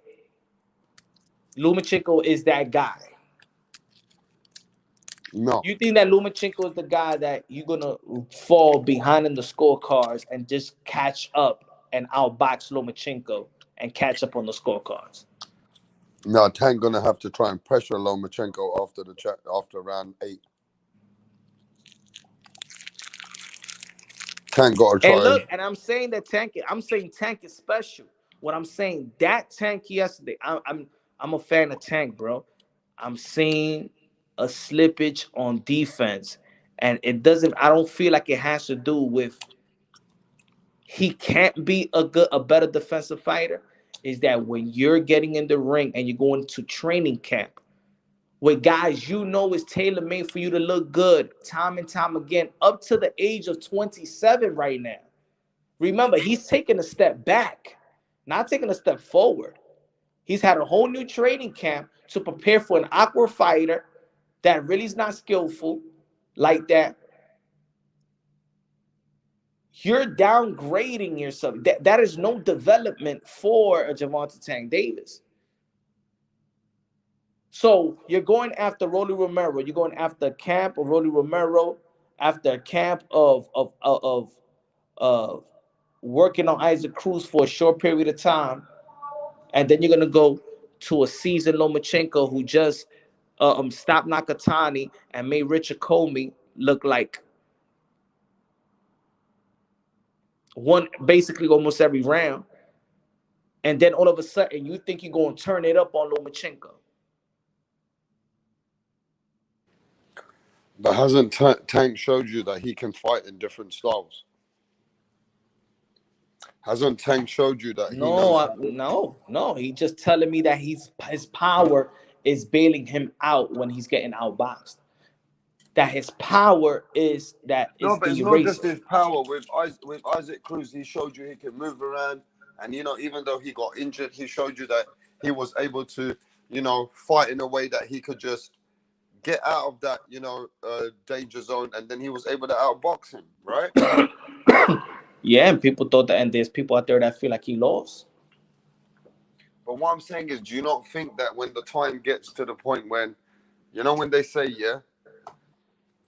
Lomachenko is that guy. no, You think that Lomachenko is the guy that you're gonna fall behind in the scorecards and just catch up and outbox Lomachenko and catch up on the scorecards? no. Tank gonna have to try and pressure Lomachenko after round 8. Tank got to And try. look, and I'm saying Tank is special. What I'm saying, that Tank yesterday, I'm a fan of Tank, bro. I'm seeing a slippage on defense, and I don't feel like it has to do with he can't be a better defensive fighter. Is that when you're getting in the ring and you're going to training camp with guys you know is tailor made for you to look good time and time again, up to the age of 27 right now. Remember, he's taking a step back, not taking a step forward. He's had a whole new training camp to prepare for an awkward fighter that really is not skillful like that. You're downgrading yourself. That is no development for a Gervonta Tank Davis. So you're going after Rolly Romero. You're going after a camp of Rolly Romero, after a camp of working on Isaac Cruz for a short period of time, and then you're gonna go to a seasoned Lomachenko who just stopped Nakatani and made Richard Comey look like one basically almost every round, and then all of a sudden you think you're gonna turn it up on Lomachenko. But hasn't Tank showed you that he can fight in different styles? Hasn't Tank showed you that he knows how to? No. He's just telling me that his power is bailing him out when he's getting outboxed. That his power is No, but the it's not just eraser. his power. With Isaac Cruz, he showed you he can move around, and even though he got injured, he showed you that he was able to, fight in a way that he could just get out of that, danger zone, and then he was able to outbox him, right? Yeah, and people thought that, and there's people out there that feel like he lost. But what I'm saying is, do you not think that when the time gets to the point when, when they say, yeah,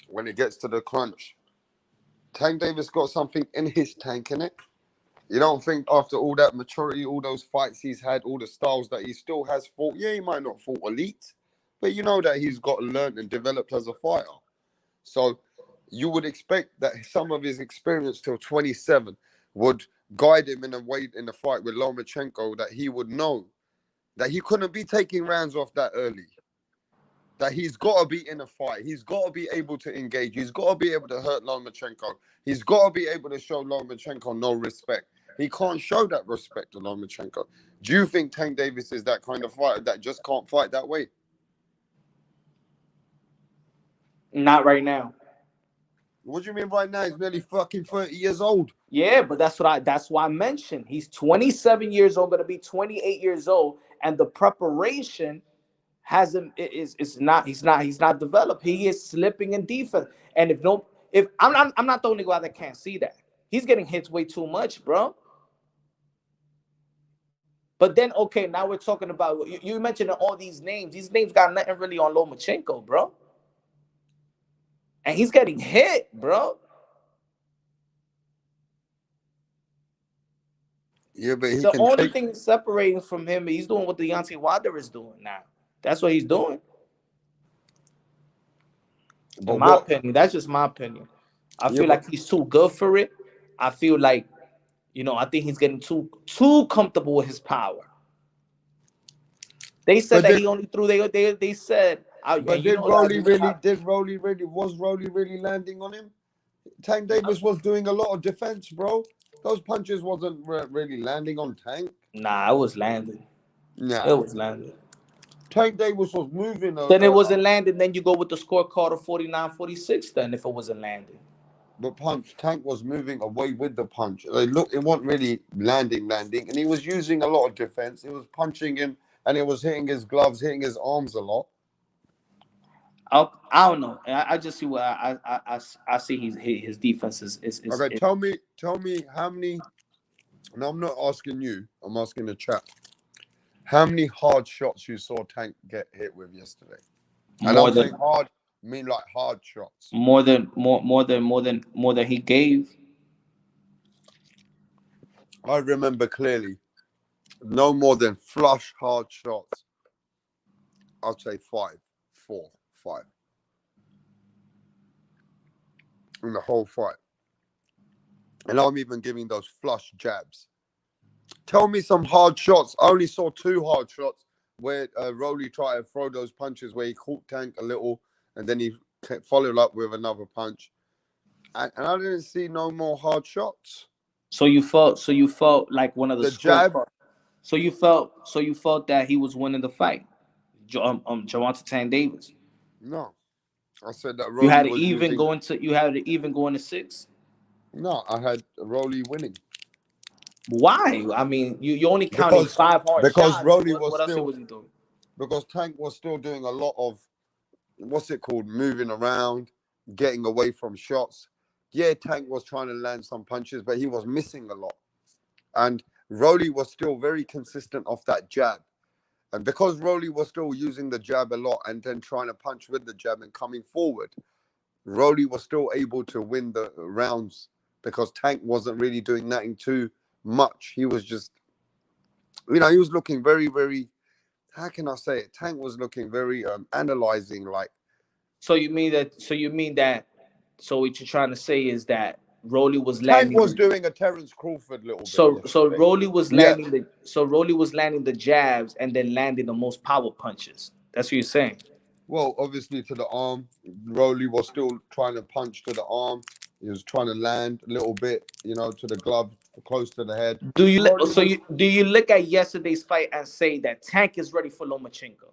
when it gets to the crunch, Tank Davis got something in his tank, in it? You don't think after all that maturity, all those fights he's had, all the styles that he still has fought, yeah, he might not fought elite, but you know that he's got learned and developed as a fighter. So you would expect that some of his experience till 27 would guide him in a way in the fight with Lomachenko, that he would know that he couldn't be taking rounds off that early. That he's got to be in a fight. He's got to be able to engage. He's got to be able to hurt Lomachenko. He's got to be able to show Lomachenko no respect. He can't show that respect to Lomachenko. Do you think Tank Davis is that kind of fighter that just can't fight that way? Not right now. What do you mean right now? He's nearly fucking 30 years old. Yeah, but that's why I mentioned he's 27 years old, going to be 28 years old, and the preparation hasn't is not he's not developed. He is slipping in defense, and if I'm not the only guy that can't see that. He's getting hits way too much, bro. But then, okay, now we're talking about you mentioned all these names. These names got nothing really on Lomachenko, bro. And he's getting hit, bro. Yeah, but he The can only take. thing separating from him, he's doing what Deontay Wilder is doing now. That's what he's doing. But In my what? opinion, that's just my opinion. I Yeah, feel but like he's too good for it. I feel like, I think he's getting too comfortable with his power. They said but that did he only threw. They said, but and you did know that. Rolly really? Did Rolly really? Was Rolly really landing on him? Tank Davis was doing a lot of defense, bro. Those punches wasn't really landing on Tank. Nah, it was landing. It Nah, was landing. Tank Davis was moving. Then it wasn't landing. Then you go with the scorecard of 49-46. Then if it wasn't landing. But punch Tank was moving away with the punch. Look, it wasn't really landing, and he was using a lot of defense. He was punching him, and it was hitting his gloves, hitting his arms a lot. I don't know. I just see what I see. His defense Okay, tell me how many. And I'm not asking you. I'm asking the chat. How many hard shots you saw Tank get hit with yesterday? And more I'm saying than hard, mean like hard shots. more than he gave. I remember clearly, no more than flush hard shots. I'd say 5, 4, 5 in the whole fight. And I'm even giving those flush jabs. Tell me some hard shots. I only saw 2 hard shots where Rolly tried to throw those punches where he caught Tank a little and then he followed up with another punch. And I didn't see no more hard shots. So you felt like one of the The jab, scorecards. So you felt that he was winning the fight. Gervonta Tank Davis. no. I said that You Rolly had it was even using. going to you had it even going to 6. No, I had Rolly winning. Why? I mean, you're only counting Because 5 hard because shots. Rolly was What else he still wasn't doing? because Tank was still doing a lot of what's it called, moving around, getting away from shots. Yeah, Tank was trying to land some punches, but he was missing a lot. And Rolly was still very consistent off that jab. And because Rolly was still using the jab a lot and then trying to punch with the jab and coming forward, Rolly was still able to win the rounds because Tank wasn't really doing nothing too much. He was just, he was looking very, very, how can I say it? Tank was looking very analyzing, like. So you mean that? So what you're trying to say is that Rolly was Tank was landing. doing a Terence Crawford little bit So yesterday. Rolly was Yeah. landing the jabs and then landing the most power punches. That's what you're saying. Well, obviously to the arm. Rolly was still trying to punch to the arm. He was trying to land a little bit, to the glove, close to the head. Rolly was. Do you look at yesterday's fight and say that Tank is ready for Lomachenko?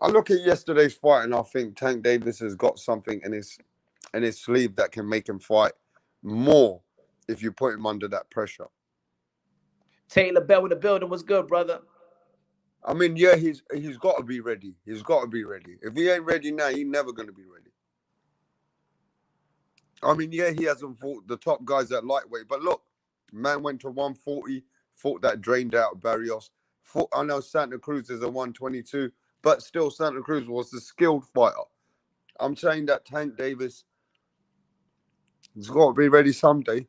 I look at yesterday's fight and I think Tank Davis has got something in his sleeve that can make him fight more if you put him under that pressure. Taylor Bell in the building was good, brother. I mean, yeah, he's got to be ready. He's got to be ready. If he ain't ready now, he's never going to be ready. I mean, yeah, he hasn't fought the top guys at lightweight, but look, man went to 140, fought that drained out Barrios. I know Santa Cruz is a 122, but still Santa Cruz was the skilled fighter. I'm saying that Tank Davis has got to be ready someday.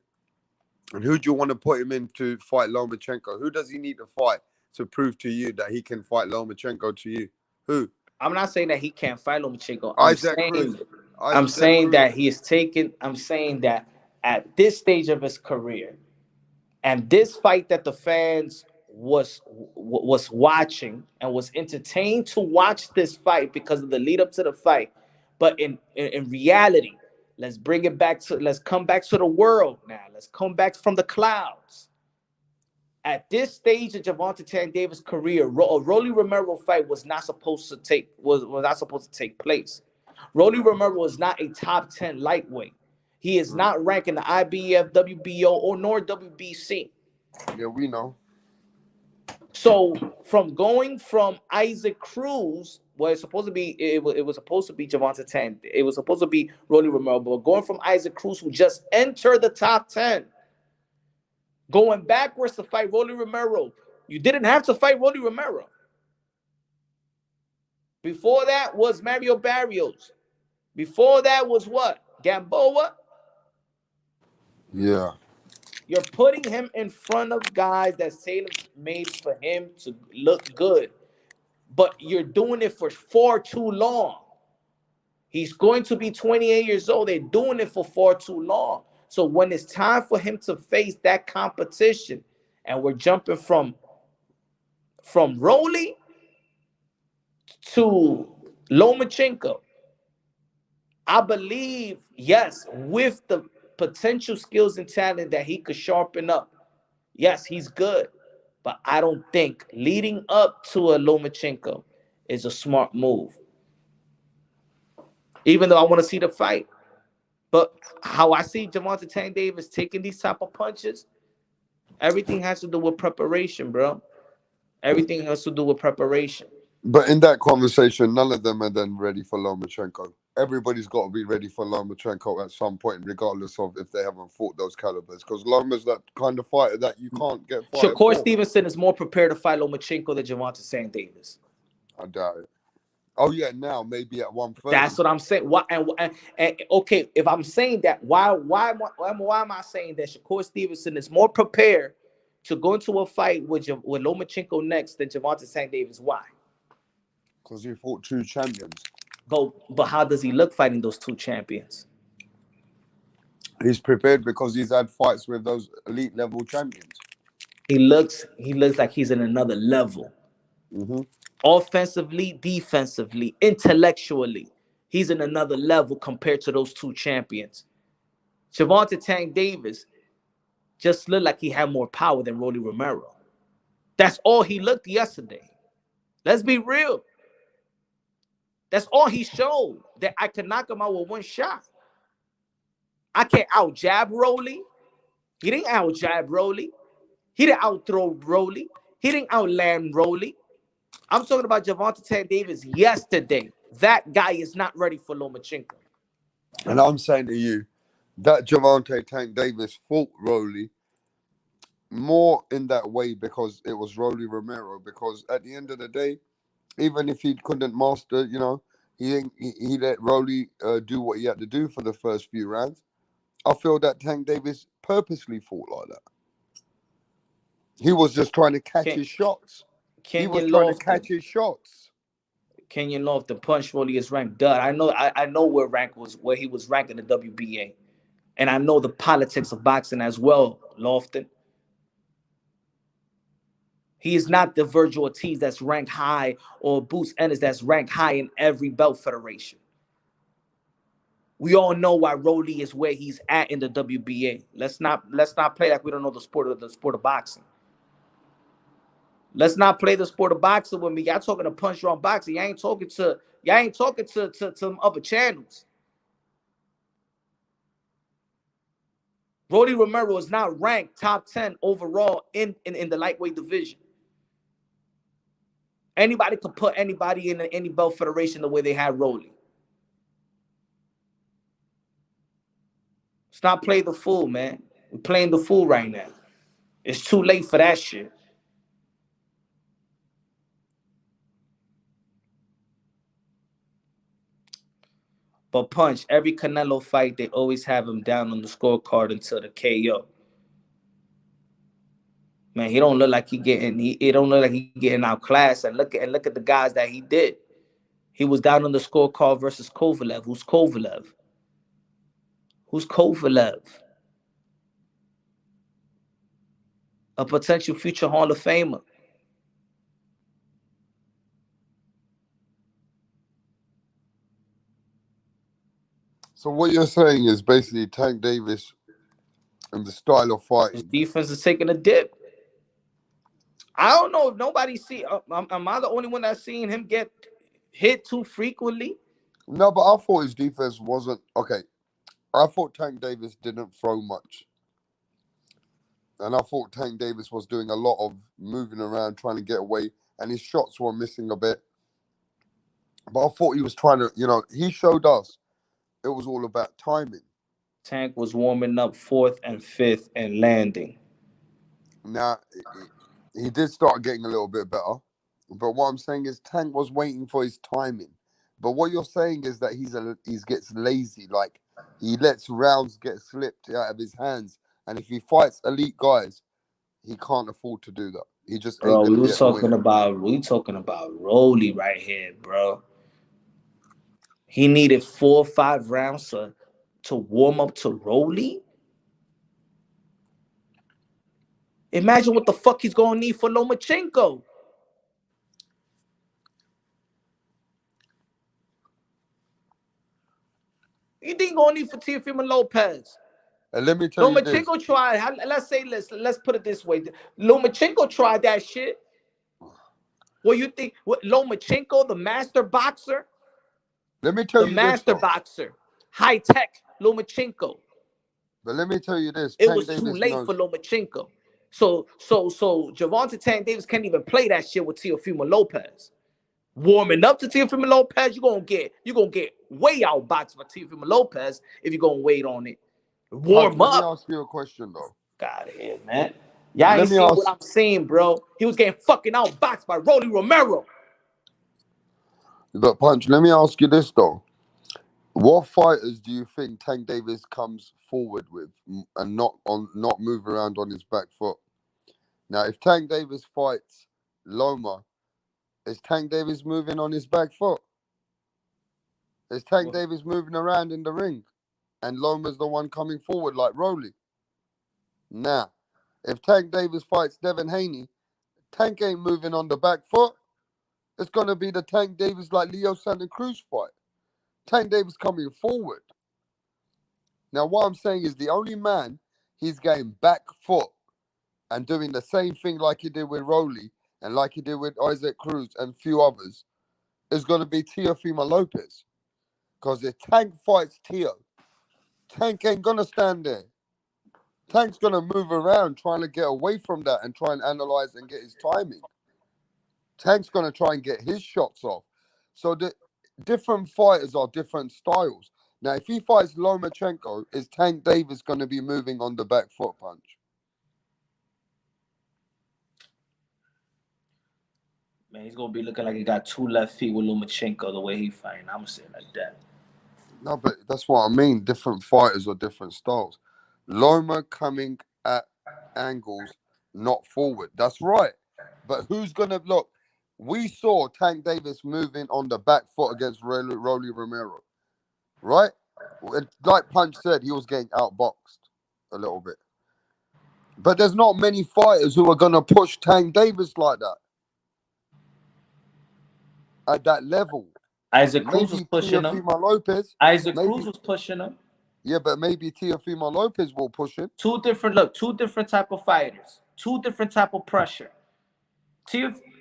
And who do you want to put him in to fight Lomachenko? Who does he need to fight to prove to you that he can fight Lomachenko to you? Who? I'm not saying that he can't fight Lomachenko. Isaac Cruz. I'm saying that he is taking. I'm saying that at this stage of his career, and this fight that the fans was watching and was entertained to watch this fight because of the lead up to the fight, but in reality, let's come back to the world now. Let's come back from the clouds. At this stage of Gervonta Tank Davis' career, a Rolly Romero fight was not supposed to take place. Rolly Romero is not a top 10 lightweight. He is not ranked in the IBF, WBO, or nor WBC. Yeah, we know. So from going from Isaac Cruz, well, it's supposed to be it was supposed to be Gervonta Tank. It was supposed to be Rolly Romero, but going from Isaac Cruz, who just entered the top 10, Going backwards to fight Rolly Romero. You didn't have to fight Rolly Romero. Before that was Mario Barrios. Before that was what? Gamboa. Yeah. You're putting him in front of guys that Salem's made for him to look good. But you're doing it for far too long. He's going to be 28 years old. They're doing it for far too long. So when it's time for him to face that competition, and we're jumping from Rolly to Lomachenko, I believe, yes, with the potential skills and talent that he could sharpen up, yes, he's good. But I don't think leading up to a Lomachenko is a smart move. Even though I want to see the fight. But how I see Gervonta Tank Davis taking these type of punches, everything has to do with preparation, bro. Everything has to do with preparation. But in that conversation, none of them are then ready for Lomachenko. Everybody's got to be ready for Lomachenko at some point, regardless of if they haven't fought those calibers. Because Loma's that kind of fighter that you can't get fighter Shakur for. Stevenson is more prepared to fight Lomachenko than Gervonta Tank Davis. I doubt it. Oh yeah, now maybe at 130. That's what I'm saying. Why? And okay, if I'm saying that, why am I saying that Shakur Stevenson is more prepared to go into a fight with Lomachenko next than Gervonta Tank Davis? Why? Because he fought two champions. But how does he look fighting those two champions? He's prepared because he's had fights with those elite level champions. He looks like he's in another level. Mm-hmm. Offensively, defensively, intellectually, he's in another level compared to those two champions. Gervonta Tank Davis just looked like he had more power than Rolly Romero. That's all he looked yesterday. Let's be real. That's all he showed, that I could knock him out with one shot. I can't out-jab Rolly. He didn't out-jab Rolly. He didn't out-throw Rolly. He didn't out-land Rolly. I'm talking about Gervonta Tank Davis yesterday. That guy is not ready for Lomachenko. And I'm saying to you, that Gervonta Tank Davis fought Rolly more in that way because it was Rolly Romero. Because at the end of the day, even if he couldn't master, he let Rolly do what he had to do for the first few rounds. I feel that Tank Davis purposely fought like that. He was just trying to catch his shots. Kenyon Lofton punched Rolly is ranked dud. I know where he was ranked in the WBA. And I know the politics of boxing as well, Lofton. He is not the Virgil Ortiz that's ranked high or Boots Ennis that's ranked high in every belt federation. We all know why Rolly is where he's at in the WBA. Let's not play like we don't know the sport of boxing. Let's not play the sport of boxing with me. Y'all talking to Punch Drunk Boxing. Y'all ain't talking to some other channels. Rolly Romero is not ranked top 10 overall in the lightweight division. Anybody could put anybody in any belt federation the way they had Rolly. Let's not play the fool, man. We're playing the fool right now. It's too late for that shit. But Punch, every Canelo fight, they always have him down on the scorecard until the KO. Man, he don't look like he getting outclassed. And look at the guys that he did. He was down on the scorecard versus Kovalev. Who's Kovalev? A potential future Hall of Famer. So what you're saying is basically Tank Davis and the style of fighting. His defense is taking a dip. I don't know if nobody see. Am I the only one that's seeing him get hit too frequently? No, but I thought his defense wasn't okay. I thought Tank Davis didn't throw much. And I thought Tank Davis was doing a lot of moving around, trying to get away, and his shots were missing a bit. But I thought he was trying to, he showed us it was all about timing. Tank was warming up 4th and 5th and landing. Now, he did start getting a little bit better. But what I'm saying is Tank was waiting for his timing. But what you're saying is that he gets lazy. Like, he lets rounds get slipped out of his hands. And if he fights elite guys, he can't afford to do that. He just ain't Bro, going to get the win. we talking about Rolly right here, bro. He needed 4 or 5 rounds to warm up to Rolly. Imagine what the fuck he's gonna need for Lomachenko. You think gonna need for Teofimo Lopez? And let me tell you this. Lomachenko tried. Let's put it this way. Lomachenko tried that shit. What you think? What Lomachenko, the master boxer, Let me tell the you this, master though. boxer, high tech Lomachenko. But let me tell you this. It Tank was too Davis late for knows. Lomachenko. So Gervonta Tank Davis can't even play that shit with Teofimo Lopez. Warming up to Teofimo Lopez, you're gonna get way outboxed by Teofimo Lopez if you're gonna wait on it. Punch, Warm let me up. ask you a question, though. God here, man. Y'all Let ain't me seen what ask. I'm saying, bro. He was getting fucking outboxed by Rolly Romero. But Punch, let me ask you this, though. What fighters do you think Tank Davis comes forward with and not move around on his back foot? Now, if Tank Davis fights Loma, is Tank Davis moving on his back foot? Is Tank Davis moving around in the ring? And Loma's the one coming forward like Rolly? Now, if Tank Davis fights Devin Haney, Tank ain't moving on the back foot. It's going to be the Tank Davis like Leo Santa Cruz fight. Tank Davis coming forward. Now, what I'm saying is the only man he's going back foot and doing the same thing like he did with Rolly and like he did with Isaac Cruz and a few others is going to be Teofimo Lopez. Because if Tank fights Teo, Tank ain't going to stand there. Tank's going to move around trying to get away from that and try and analyze and get his timing. Tank's going to try and get his shots off. So the different fighters are different styles. Now, if he fights Lomachenko, is Tank Davis going to be moving on the back foot, Punch? Man, he's gonna be looking like he got 2 left feet with Lomachenko the way he fighting. I'm gonna say it like that. No, but that's what I mean. Different fighters or different styles. Loma coming at angles, not forward. That's right. But who's going to look? We saw Tank Davis moving on the back foot against Rolly Romero, right? Like Punch said, he was getting outboxed a little bit. But there's not many fighters who are going to push Tank Davis like that at that level. Isaac Cruz was Maybe pushing him. Teofimo Lopez. Isaac Cruz Maybe, was pushing him. yeah, but maybe Teofimo Lopez will push him. Two different type of fighters. 2 different type of pressure.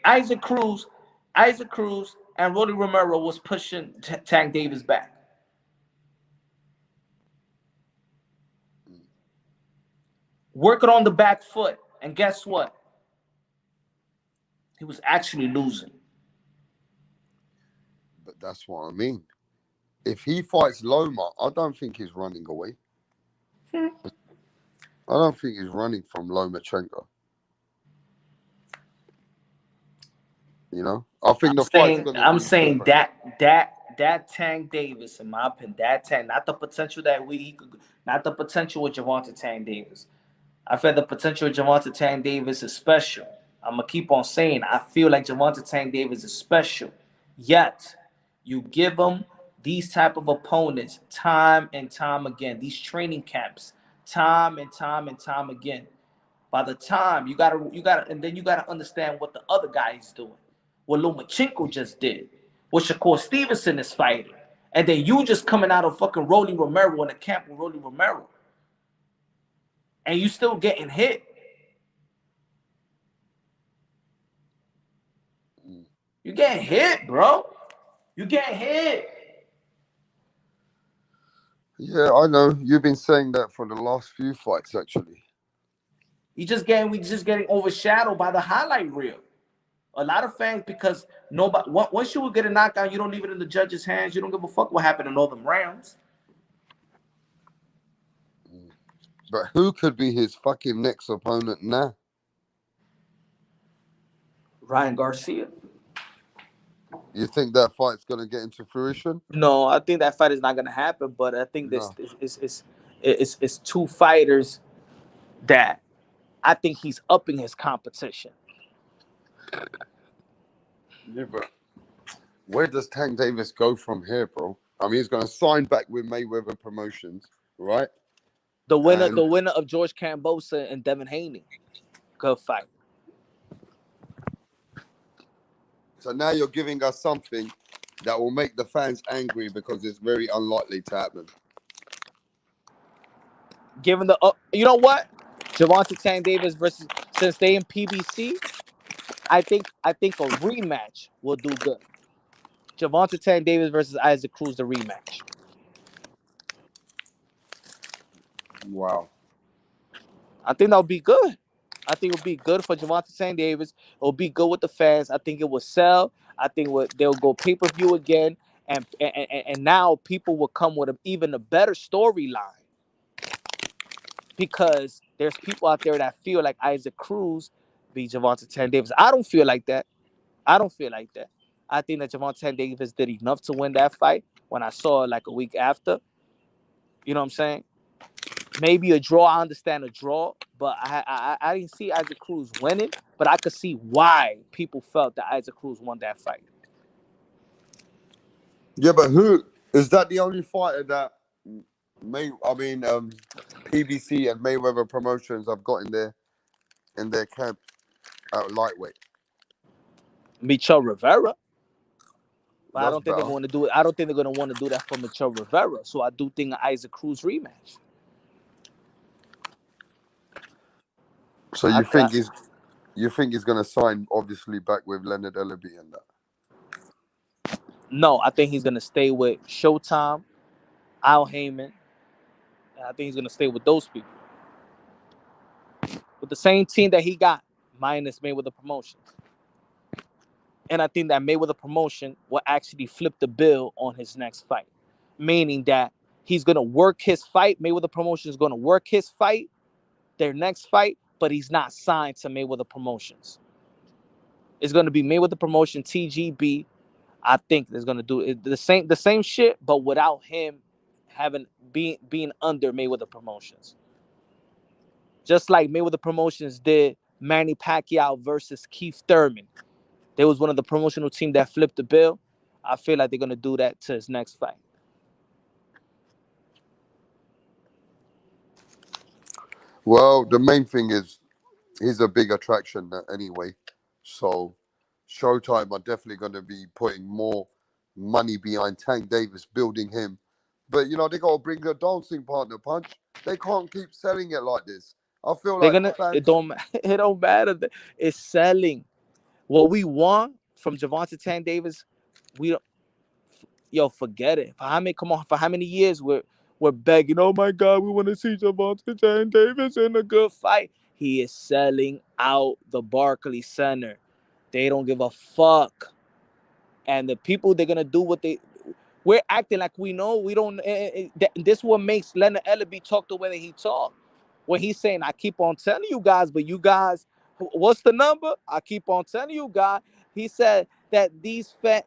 Isaac Cruz, and Rolly Romero was pushing Tank Davis back. Working on the back foot, and guess what? He was actually losing. But that's what I mean. If he fights Loma, I don't think he's running away. I don't think he's running from Lomachenko. You know, I think the fight's going to I'm be saying different. that Tank Davis, in my opinion, that Tank, not the potential that he could, not the potential with Gervonta Tank Davis. I feel the potential of Gervonta Tank Davis is special. I'm gonna keep on saying I feel like Gervonta Tank Davis is special. Yet you give him these type of opponents time and time again, these training camps, time and time and time again. By the time you gotta, and then you gotta understand what the other guy is doing, what Lomachenko just did, what Shakur Stevenson is fighting, and then you just coming out of fucking Rolly Romero in a camp with Rolly Romero, and you still getting hit. You getting hit, bro. You getting hit. Yeah, I know. You've been saying that for the last few fights, actually. We just getting overshadowed by the highlight reel. A lot of fans, because nobody, once you will get a knockout, you don't leave it in the judge's hands. You don't give a fuck what happened in all them rounds. But who could be his fucking next opponent now? Ryan Garcia. You think that fight's gonna get into fruition? No, I think that fight is not gonna happen. But I think this No. is two fighters that I think he's upping his competition. Yeah, but where does Tank Davis go from here, bro? I mean, he's gonna sign back with Mayweather Promotions, right? The And winner of George Kambosos and Devin Haney. Good fight. so now you're giving us something that will make the fans angry because it's very unlikely to happen. Given the you know what? Javante Tank Davis versus, since they in PBC, I think a rematch will do good. Javante Tank Davis versus Isaac Cruz, the rematch. Wow. I think that'll be good. I think it'll be good for Javante Tank Davis. It'll be good with the fans. I think it will sell. I think they'll go pay-per-view again, and now people will come with even a better storyline, because there's people out there that feel like Isaac Cruz beat Javante Tank Davis. I don't feel like that. I don't feel like that. I think that Javante Tank Davis did enough to win that fight. When I saw it like a week after, you know what I'm saying? Maybe a draw. I understand a draw, but I didn't see Isaac Cruz winning. But I could see why people felt that Isaac Cruz won that fight. Yeah, but who is that? The only fighter that PBC and Mayweather Promotions have got in their camp at lightweight. Michel Rivera. But I That's don't think they're better. going to do it. I don't think they're going to want to do that for Michel Rivera. So I do think an Isaac Cruz rematch. So I, I, you think he's gonna sign obviously back with Leonard Ellaby and that? no, I think he's going to stay with Showtime, Al Heyman. And I think he's going to stay with those people. With the same team that he got, minus Mayweather Promotions. And I think that Mayweather Promotion will actually flip the bill on his next fight. Meaning that he's going to work his fight. Mayweather Promotion is going to work his fight, their next fight, but he's not signed to Mayweather Promotions. It's going to be Mayweather Promotion, TGB. I think it's going to do it, the same shit, but without him being under Mayweather Promotions. Just like Mayweather Promotions did Manny Pacquiao versus Keith Thurman. They was one of the promotional team that flipped the bill. I feel like they're going to do that to his next fight. Well, the main thing is he's a big attraction anyway. So Showtime are definitely going to be putting more money behind Tank Davis, building him. But you know they got to bring a dancing partner, Punch. They can't keep selling it like this. I feel They're like gonna. It fans. don't. It don't matter. It's selling. What we want from Javante Tank Davis, we don't. Yo, forget it. For how many? Come on. For how many years we're begging? Oh my God, we want to see Javante Tank Davis in a good fight. He is selling out the Barclays Center. They don't give a fuck. And the people, they're gonna do what we're acting like we know. We don't. This what makes Leonard Ellaby talk the way that he talk. When he's saying, "I keep on telling you guys, but you guys, what's the number? I keep on telling you guys." He said that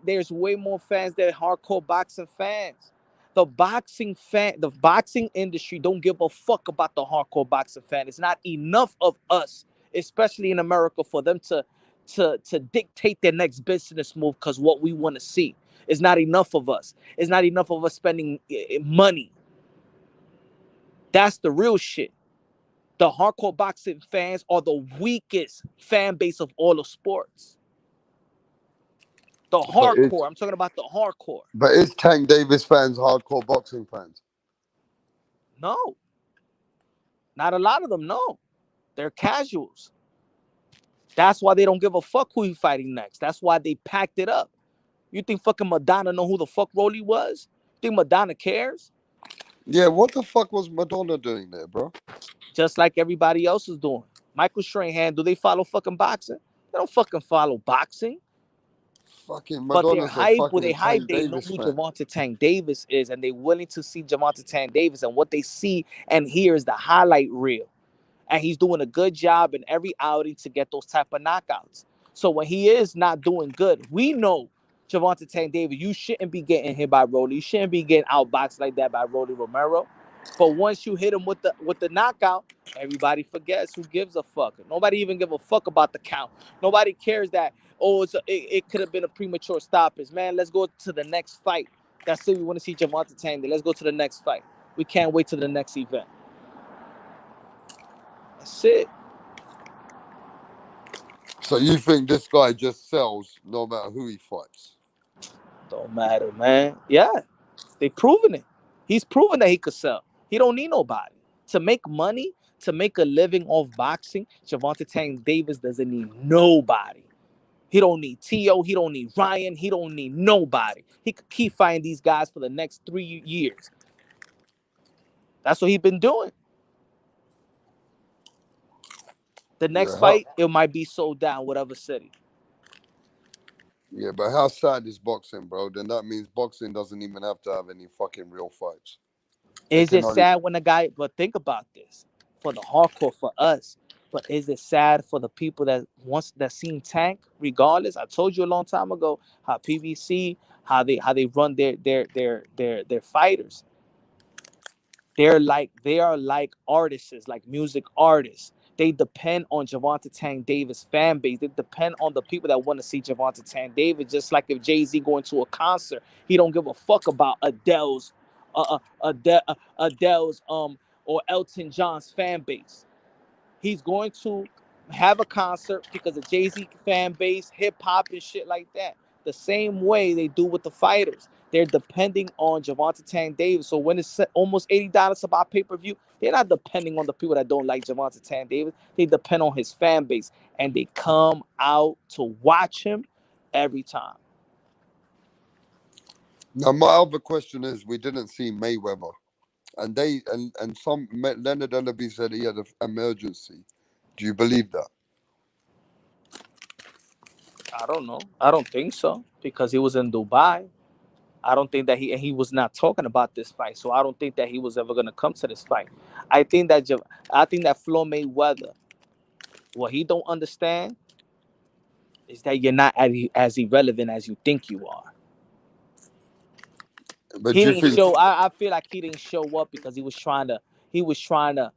there's way more fans than hardcore boxing fans. The boxing industry don't give a fuck about the hardcore boxing fan. It's not enough of us, especially in America, for them to dictate their next business move, because what we want to see is not enough of us. It's not enough of us spending money. That's the real shit. The hardcore boxing fans are the weakest fan base of all of sports. The But it's hardcore. I'm talking about the hardcore. but is Tank Davis fans hardcore boxing fans? No. Not a lot of them, no. They're casuals. That's why they don't give a fuck who he's fighting next. That's why they packed it up. You think fucking Madonna know who the fuck Rolly was? You think Madonna cares? Yeah, what the fuck was Madonna doing there, bro? Just like everybody else is doing. Michael Strahan, do they follow fucking boxing? They don't fucking follow boxing. Fucking But they're Madonna's a hype. When they fucking hype, Tank they know Davis who fan. Javante Tank Davis is, and they're willing to see Javante Tank Davis. And what they see and hear is the highlight reel. And he's doing a good job in every outing to get those type of knockouts. So when he is not doing good, we know Gervonta Tank Davis, you shouldn't be getting hit by Rolly. You shouldn't be getting outboxed like that by Rolly Romero. But once you hit him with the knockout, everybody forgets. Who gives a fuck? Nobody even give a fuck about the count. Nobody cares that, oh, it could have been a premature stoppage. Man, let's go to the next fight. That's it. We want to see Gervonta Tank Davis. Let's go to the next fight. We can't wait to the next event. That's it. So you think this guy just sells no matter who he fights? Don't matter, man. Yeah, they proven it. He's proven that he could sell. He don't need nobody to make money, to make a living off boxing. Gervonta Tank Davis doesn't need nobody. He don't need T.O. He don't need Ryan. He don't need nobody. He could keep fighting these guys for the next 3 years. That's what he's been doing. The next Yeah, how, fight, it might be sold out in whatever city. yeah, but how sad is boxing, bro? Then that means boxing doesn't even have to have any fucking real fights. They Is can it only. sad when a guy, but think about this, for the hardcore, for us, but is it sad for the people that seen Tank? Regardless, I told you a long time ago how PBC, how they run their fighters. They are like artists, like music artists. They depend on Gervonta Tank Davis fan base. They depend on the people that want to see Gervonta Tank Davis. Just like if Jay-Z going to a concert, he don't give a fuck about Adele's or Elton John's fan base. He's going to have a concert because of Jay-Z fan base, hip hop and shit like that. The same way they do with the fighters. They're depending on Gervonta Tank Davis. So when it's almost $80 to buy pay-per-view, they're not depending on the people that don't like Gervonta Tank Davis. They depend on his fan base. And they come out to watch him every time. Now my other question is, we didn't see Mayweather, and Leonard Ellaby said he had an emergency. Do you believe that? I don't know. I don't think so because he was in Dubai. I don't think that he was not talking about this fight, so I don't think that he was ever gonna come to this fight. I think that Floyd Mayweather, what he don't understand is that you're not as irrelevant as you think you are. But He do you didn't think? show. I feel like he didn't show up because he was trying to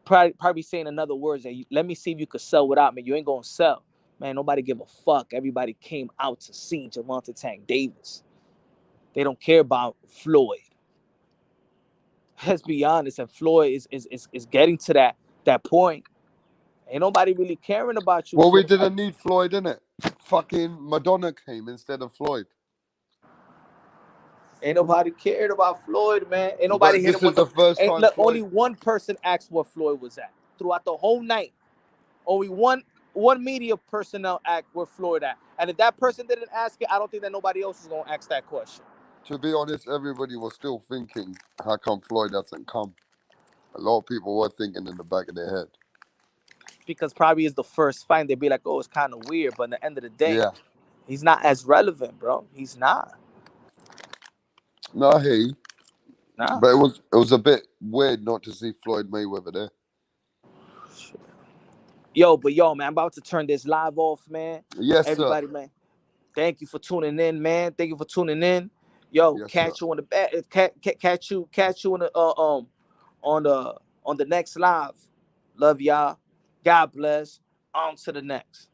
probably saying in other words that let me see if you could sell without me. You ain't gonna sell, man. Nobody give a fuck. Everybody came out to see Gervonta Tank Davis. They don't care about Floyd. Let's be honest, and Floyd is getting to that point. Ain't nobody really caring about you, Well, we Floyd. didn't need Floyd in it. Fucking Madonna came instead of Floyd. Ain't nobody cared about Floyd, man. Ain't nobody But hit this him with is the. the first Ain't time look. Only Floyd. one person asked where Floyd was at throughout the whole night. Only one media personnel asked where Floyd at, and if that person didn't ask it, I don't think that nobody else is gonna ask that question. To be honest, everybody was still thinking, how come Floyd hasn't come? A lot of people were thinking in the back of their head. Because probably it's the first fight. They'd be like, "Oh, it's kind of weird," but at the end of the day, Yeah. he's not as relevant, bro. He's not. No, I hear you. Nah. But it was a bit weird not to see Floyd Mayweather there. Yo, man, I'm about to turn this live off, man. Yes, sir. Everybody, man, thank you for tuning in, man. Thank you for tuning in. Yo, Yes, sir. catch you on the back. Catch you on the on the next live. Love y'all. God bless. On to the next.